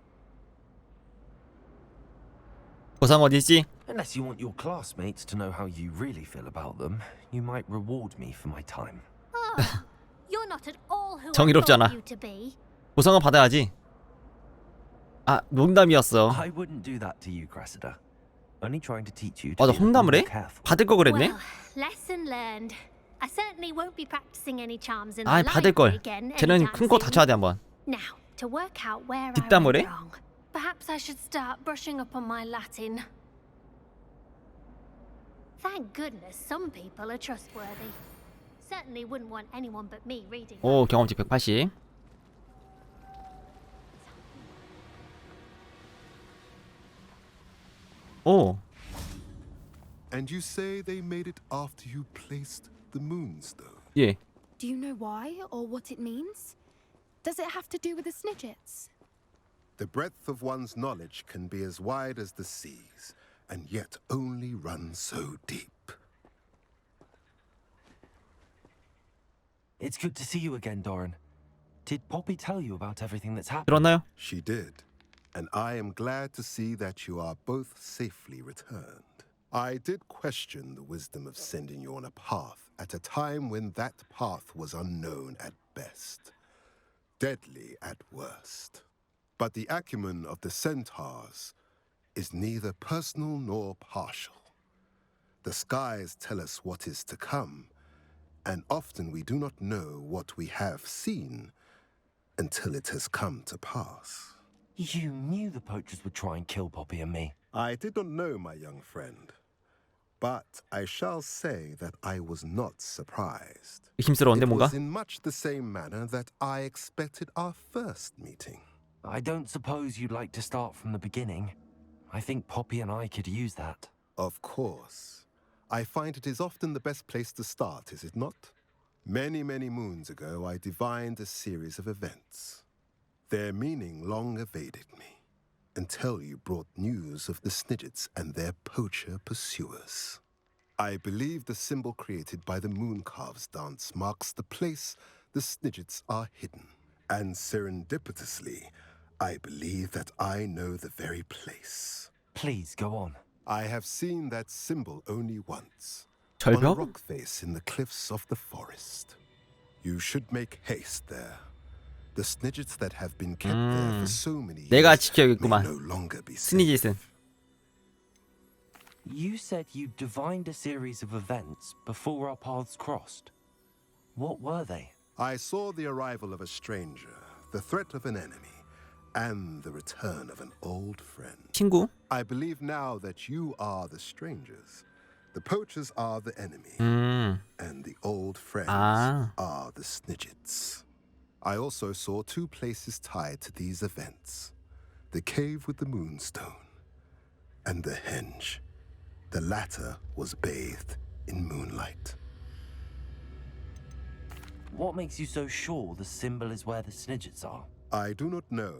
보상 어디 있지? Unless you want your classmates to know how you really feel about them, you might reward me for my time. Oh, you're not at all who I 정의롭잖아. thought you to be. 보상은 받아야지. 아, 농담이었어. I wouldn't do that to you, Cressida. Only trying to teach you to 맞아, be a little 홍담을 해? more careful. 받을 거 그랬네? Well, lesson learned. I certainly won't be practicing any charms in 아, the 받을 library 걸. again 쟤는 anytime 큰 거 soon. 다쳐야 돼 한번. Now, to work out where I 뒷담을 해? went wrong. Perhaps I should start brushing up on my Latin. Thank goodness some people are trustworthy. Certainly wouldn't want anyone but me reading. 오, 경험치 180. 오. And you say they made it after you placed the moonstone? 예. Do you know why or what it means? Does it have to do with the Snidgets? The breadth of one's knowledge can be as wide as the seas, and yet only run so deep. It's good to see you again, Doran. Did Poppy tell you about everything that's happened? 들었나요? She did, and I am glad to see that you are both safely returned. I did question the wisdom of sending you on a path at a time when that path was unknown at best, deadly at worst. But the acumen of the centaurs is neither personal nor partial. The skies tell us what is to come, and often we do not know what we have seen until it has come to pass. You knew the poachers would try and kill Poppy and me. I did not know, my young friend, but I shall say that I was not surprised. 힘스러운데 It 뭔가? was in much the same manner that I expected our first meeting. I don't suppose you'd like to start from the beginning. I think Poppy and I could use that. Of course. I find it is often the best place to start, is it not? Many, many moons ago, I divined a series of events. Their meaning long evaded me, until you brought news of the Snidgets and their poacher pursuers. I believe the symbol created by the Mooncalves dance marks the place the Snidgets are hidden. And serendipitously, I believe that I know the very place. Please, go on. I have seen that symbol only once. 절벽? On a rock face in the cliffs of the forest. You should make haste there. The Snidgets that have been kept there for so many years 내가 may 지켜야겠구만. no longer be safe. 스니짓은. You said you divined a series of events before our paths crossed. What were they? I saw the arrival of a stranger, the threat of an enemy, and the return of an old friend. 친구? I believe now that you are the strangers. The poachers are the enemy, and the old friends are the Snidgets. I also saw two places tied to these events. The cave with the moonstone, and the henge. The latter was bathed in moonlight. What makes you so sure the symbol is where the Snidgets are? I do not know.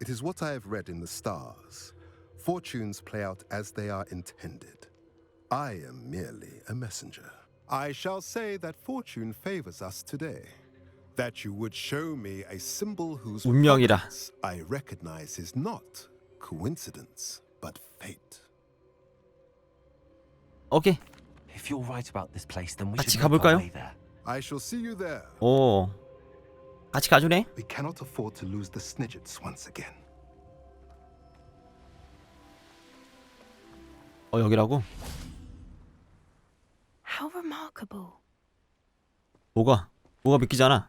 It is what I have read in the stars. Fortunes play out as they are intended. I am merely a messenger. I shall say that fortune favors us today. That you would show me a symbol whose 운명이라. properties I recognize is not coincidence, but fate. 오케이. If you're right about this place, then we 같이 should make our 가볼까요? way there. I shall see you there. 오. 같이 가주네. We cannot afford to lose the Snidgets once again. 여기라고? How remarkable. 뭐가 믿기잖아.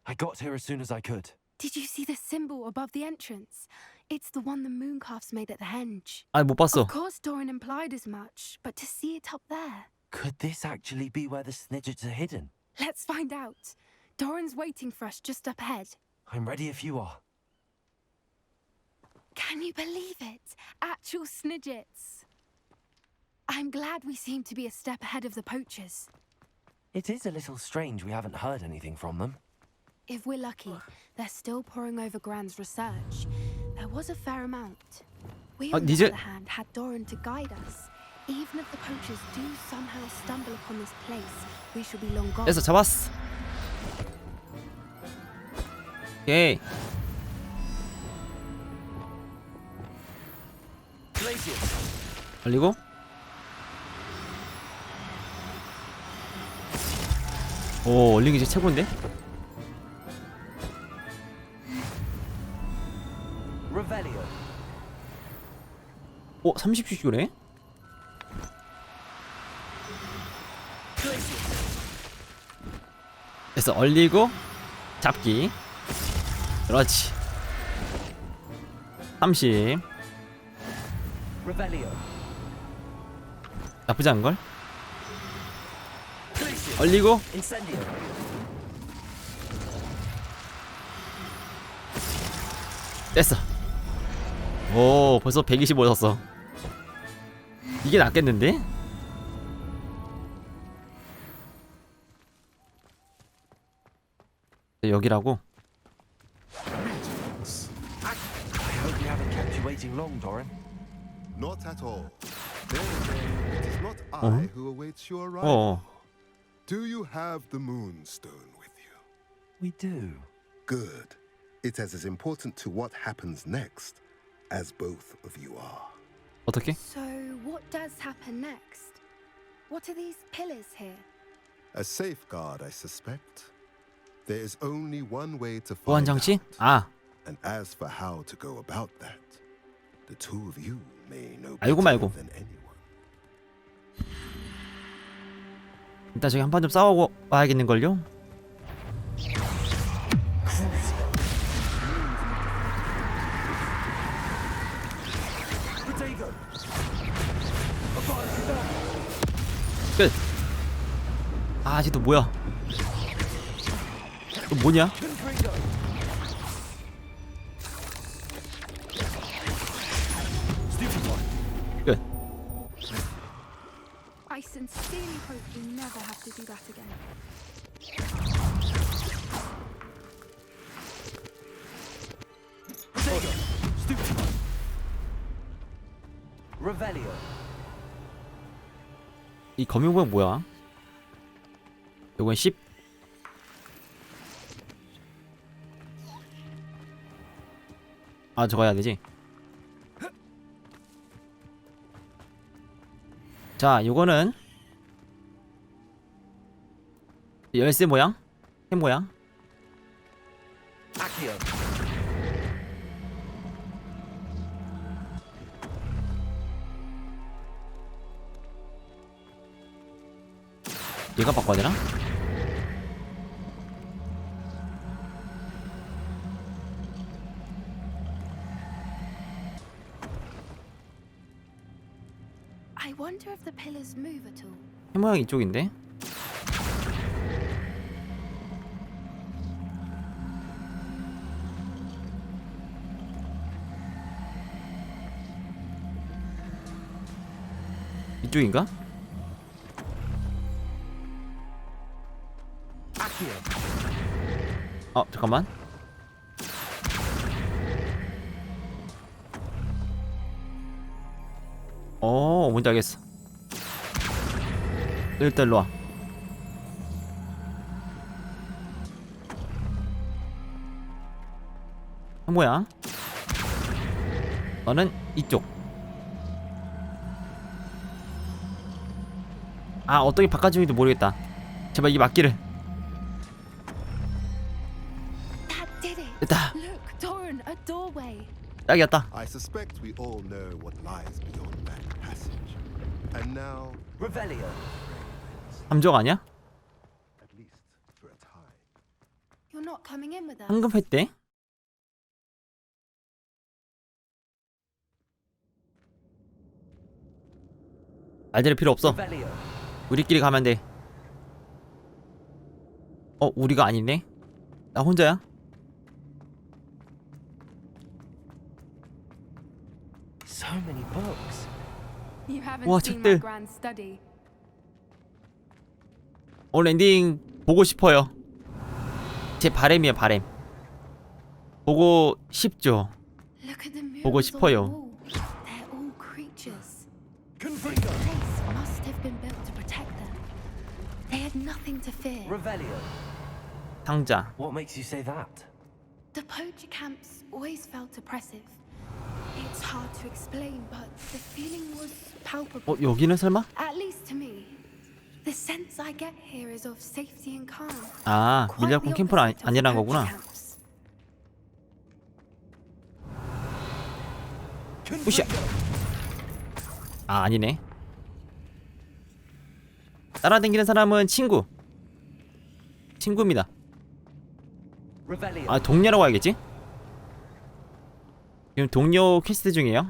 I got here as soon as I could. Did you see the symbol above the entrance? It's the one the mooncalves made at the henge. 아니 못 봤어. Of course Doran implied as much, but to see it up there. Could this actually be where the Snidgets are hidden? Let's find out. Doran's waiting for us just up ahead. I'm ready if you are. Can you believe it? Actual Snidgets. I'm glad we seem to be a step ahead of the poachers. It is a little strange we haven't heard anything from them. If we're lucky, they're still poring over Gran's research. There was a fair amount. We, on the other hand, had Doran to guide us. Even if the poachers do somehow stumble upon this place, we shall be long gone. 됐어, 잡았어. 오케이. 걸리고. 오, 얼링이 이제 최고인데? Revelio. 오, 30cc네? 됐어, 얼리고 잡기. 그렇지. 30. Revelio. 나쁘지 않은걸? 얼리고 Incendio. 됐어. 오, 벌써 125 샀어. 이게 낫겠는데? 여기라고? I hope we haven't kept you waiting long, Doran. Not at all. It is not I who awaits your arrival. Do you have the Moonstone with you? We do. Good. It is as important to what happens next as both of you are. 어떻게? So, what does happen next? What are these pillars here? A safeguard, I suspect. There is only one way to 보안 find 장치? out. 아, And as for how to go about that, the two of you may know 알고 better 말고. than anyone. 일단 저기 한판 좀 싸우고 와야겠는걸요? 끝. 아, 쟤 또 뭐야? 또 뭐냐? 끝. I sincerely hope we never have to do that again. Revelio. 이 검용구역 뭐야? 요건 10. 아, 저거 해야 되지. 자, 요거는 열쇠 모양? 햄 모양? Accio. 얘가 바꿔야 되나? I wonder if the pillars move at all. 햄 모양 이쪽인데? 이쪽인가? 잠깐만. 뭔지 알겠어. 일단 일로와. 뭐야? 너는 이쪽. 어떻게 바꿔주는지도 모르겠다. 제발 이게 맞기를. 됐다. 딱이었다. I suspect we all know what lies beyond that passage. And now, Revelio. 함정 아니야? at least for a time. You're not coming in with us. 황금 횟대? 알들 필요 없어. 우리끼리 가면 돼. 우리가 아니네. 나 혼자야? So many books. You haven't 와, seen 책들. my grand study. 오늘 엔딩 보고 싶어요. 제 바램이에요, 바램. 보고 싶죠. Look at the murals 보고 on the 싶어요. wall. They're all creatures. This place must have been built to protect them. They had nothing to fear. Revelio. 상자. What makes you say that? The poacher camps always felt oppressive. It's hard to explain, but the feeling was palpable. 여기는 설마? At least to me. The sense I get here is of safety and calm. 밀렵꾼 캠프는 아니란 거구나. 으쌰. 아니네. 따라다니는 사람은 친구입니다. 동료라고 해야겠지? 지금 동료 퀘스트 중이에요.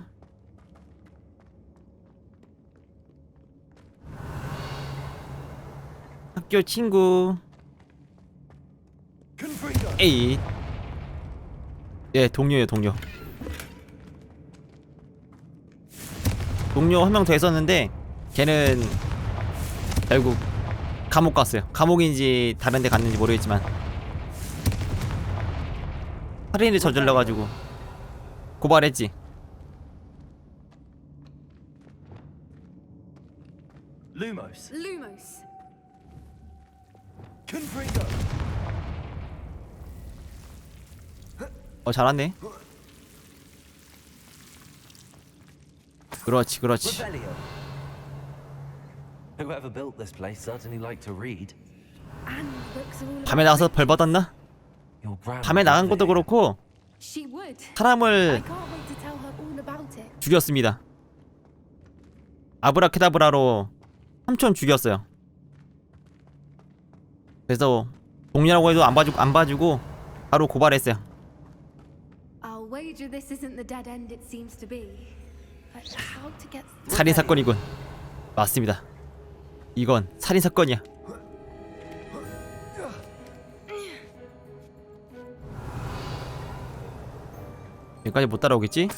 학교 친구. 에이. 예, 동료예요, 동료. 동료 한 명 더 있었는데 걔는 결국 감옥 갔어요. 감옥인지 다른 데 갔는지 모르겠지만 살인을 저질러가지고 고발했지. Lumos. Confringo. 잘하네. 그렇지. Revelio. Whoever built this place certainly liked to read. And books are all 밤에 나가서 벌 받았나? Your grandma 밤에 나간 was 것도 there. 그렇고 She would. 사람을 I can't wait to tell her all about it. 죽였습니다. 아브라케다브라로 삼촌 죽였어요. 그래서 동료라고 해도 안 봐주고 바로 고발했어요. I'll wager this isn't the dead end it seems to be. But how to get 살인 사건이군. 맞습니다. 이건 살인 사건이야. 여기까지 못 따라오겠지?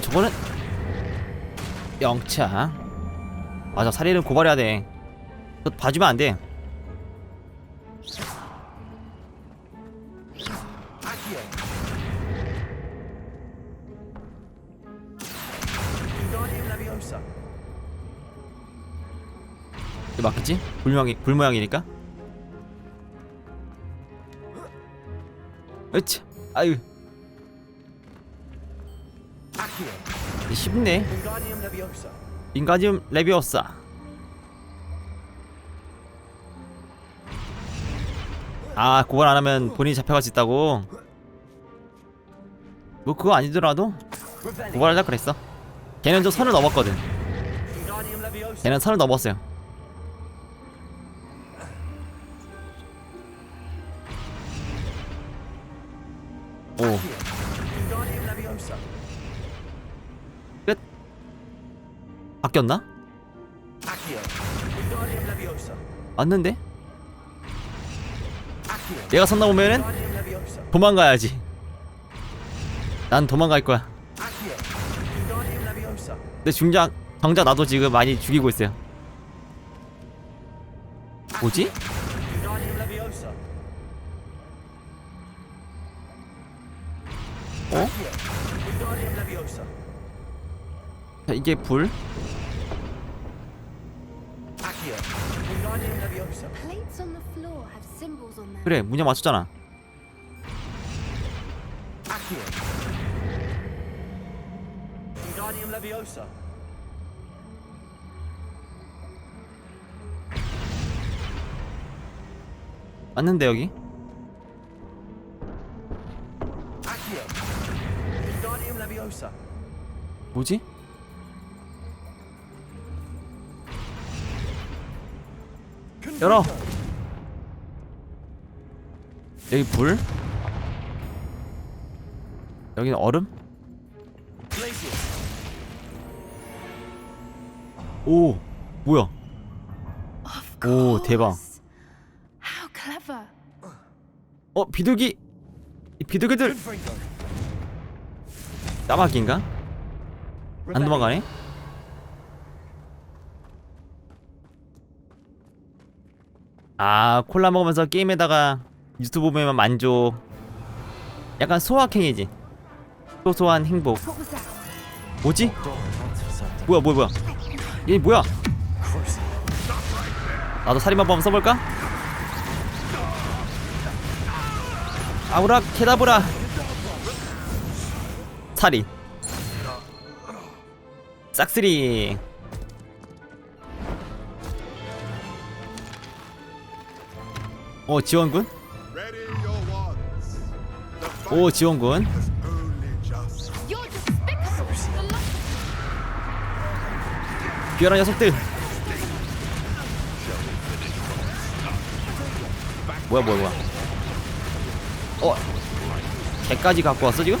저거는 영창. 맞아, 살인은 고발해야 돼. 그거 봐주면 안 돼. 이거 맞겠지? 불 모양이니까. 으치. 아유. 쉽네. 윙가디움 레비오사. 고발 안 하면 본인이 잡혀갈 수 있다고. 뭐 그거 아니더라도 고발하자 그랬어. 걔는 좀 선을 넘었거든. 걔는 선을 넘었어요. 끝. 바뀌었나? 맞는데? 얘가 선 넘으면은 도망가야지. 난 도망갈 거야. 근데 정작 나도 지금 많이 죽이고 있어요. 뭐지? 어? 자, 이게 불? Plates on the floor have symbols on them. 그래, 문양 맞췄잖아. 맞는데 여기? 뭐지? 열어! 여기 불? 여기는 얼음? 오! 뭐야? 오, 대박. How clever. 비둘기! 이 비둘기들! 까마귀인가? 안 도망가네? 아, 콜라 먹으면서 게임에다가 유튜브 보면 만족. 약간 소확행이지. 소소한 행복. 뭐지? 뭐야? 얘 뭐야? 나도 살인마법 써볼까? 아우라 케다브라. 살인. 싹쓸이. 지원군? 오, 지원군. 비열한 녀석들. 뭐야. 개까지 갖고 왔어 지금?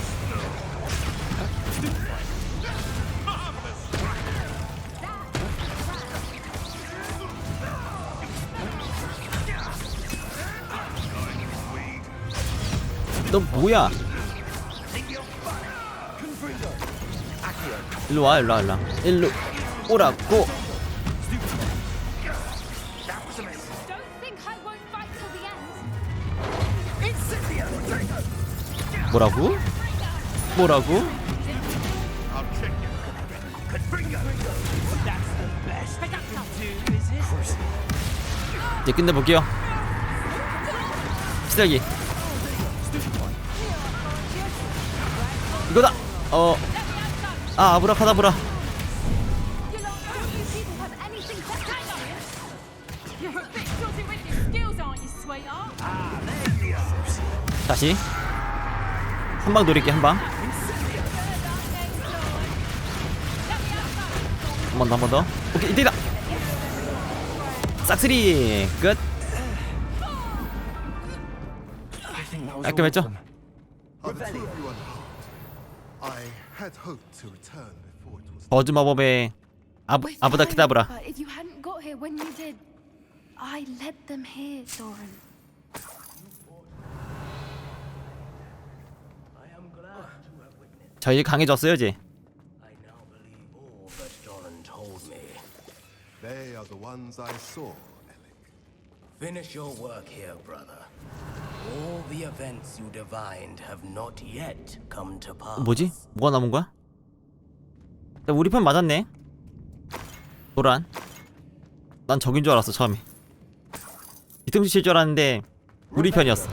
너 뭐야? 일로 와. 일로 오라고. 뭐라고? 이제 끝내볼게요. 시작이. 이거다. 아브라카다브라. 다시 한 방 노릴게. 한 번 더. 오케이, 이때다. 싹쓸이 끝. 깔끔했죠? 버즈 마법의 아브다케다브라. But you hadn't got here when you did. I led them here, Doran. 저 이제 강해졌어요 이제. They are the ones I saw. Finish your work here, brother. All the events you divined have not yet come to pass. 뭐지? 뭐가 남은 거야? 우리 편 맞았네. 도란. 난 적인 줄 알았어 처음에. 뒤통수 칠 줄 알았는데 우리 편이었어.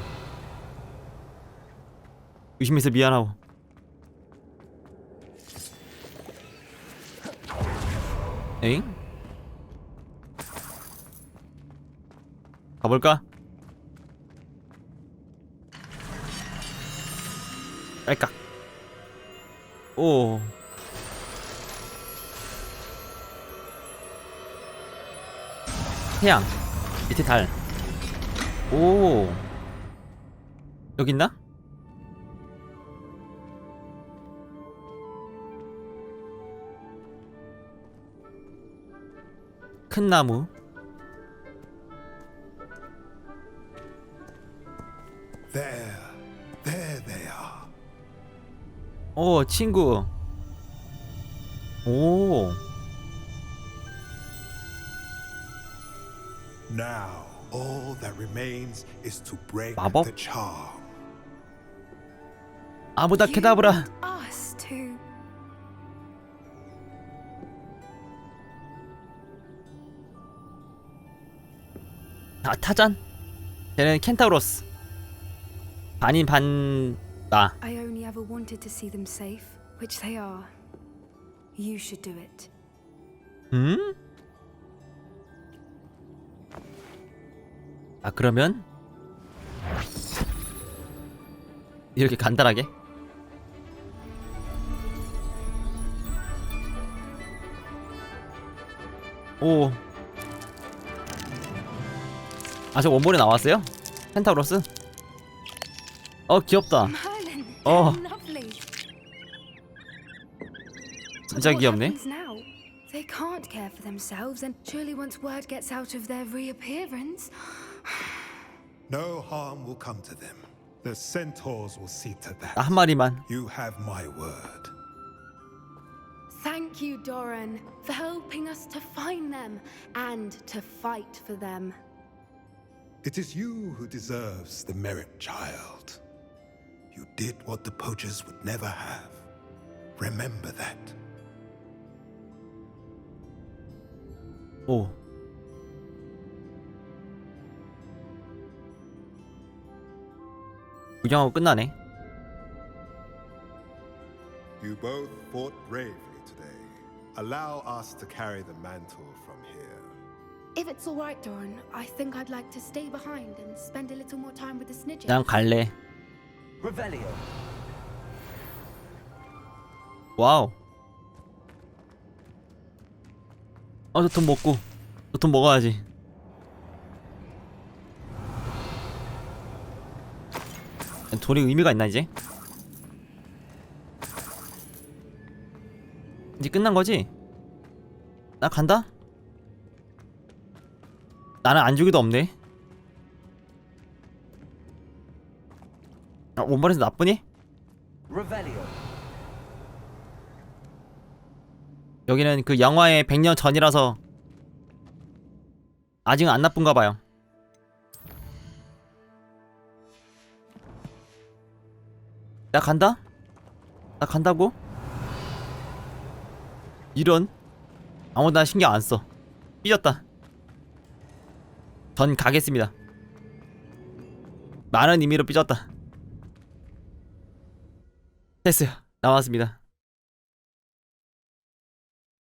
의심해서 미안하고. 에잉? 가볼까? 깔깍. 오. 태양. 밑에 달. 오. 여기 있나? 큰 나무. There they are. 오, 친구. 오. Now, all that remains is to break 마법? the charm. 아브다케다브라. Us to. 아, 타잔. 쟤는 켄타우로스. 반인 반나. I only ever wanted to see them safe, which they are. You should do it. 아, 그러면 이렇게 간단하게? 오. 아, 저 원본에 나왔어요? 펜타우로스? 귀엽다. Lovely. 진짜 귀엽네. What happens now? They can't care for themselves, and surely once word gets out of their reappearance. No harm will come to them. The centaurs will see to that. 한 마리만. You have my word. Thank you, Doran, for helping us to find them and to fight for them. It is you who deserves the merit, child. You did what the poachers would never have. Remember that. 오. 구경하고 끝나네. You both fought bravely today. Allow us to carry the mantle from here. If it's all right, Doran, I think I'd like to stay behind and spend a little more time with the Snidget. 난 갈래. Revelio. 와우. 저 돈 먹고. 저 돈 먹어야지. 돈이 의미가 있나 이제? 이제 끝난 거지? 나 간다? 나는 안주기도 없네. 원본에서 나쁘니? Revelio. 여기는 그 영화의 100년 전이라서 아직은 안 나쁜가 봐요. 나 간다? 나 간다고? 이런? 아무도 나 신경 안 써. 삐졌다. 전 가겠습니다. 많은 의미로 삐졌다. 됐어요. 나왔습니다.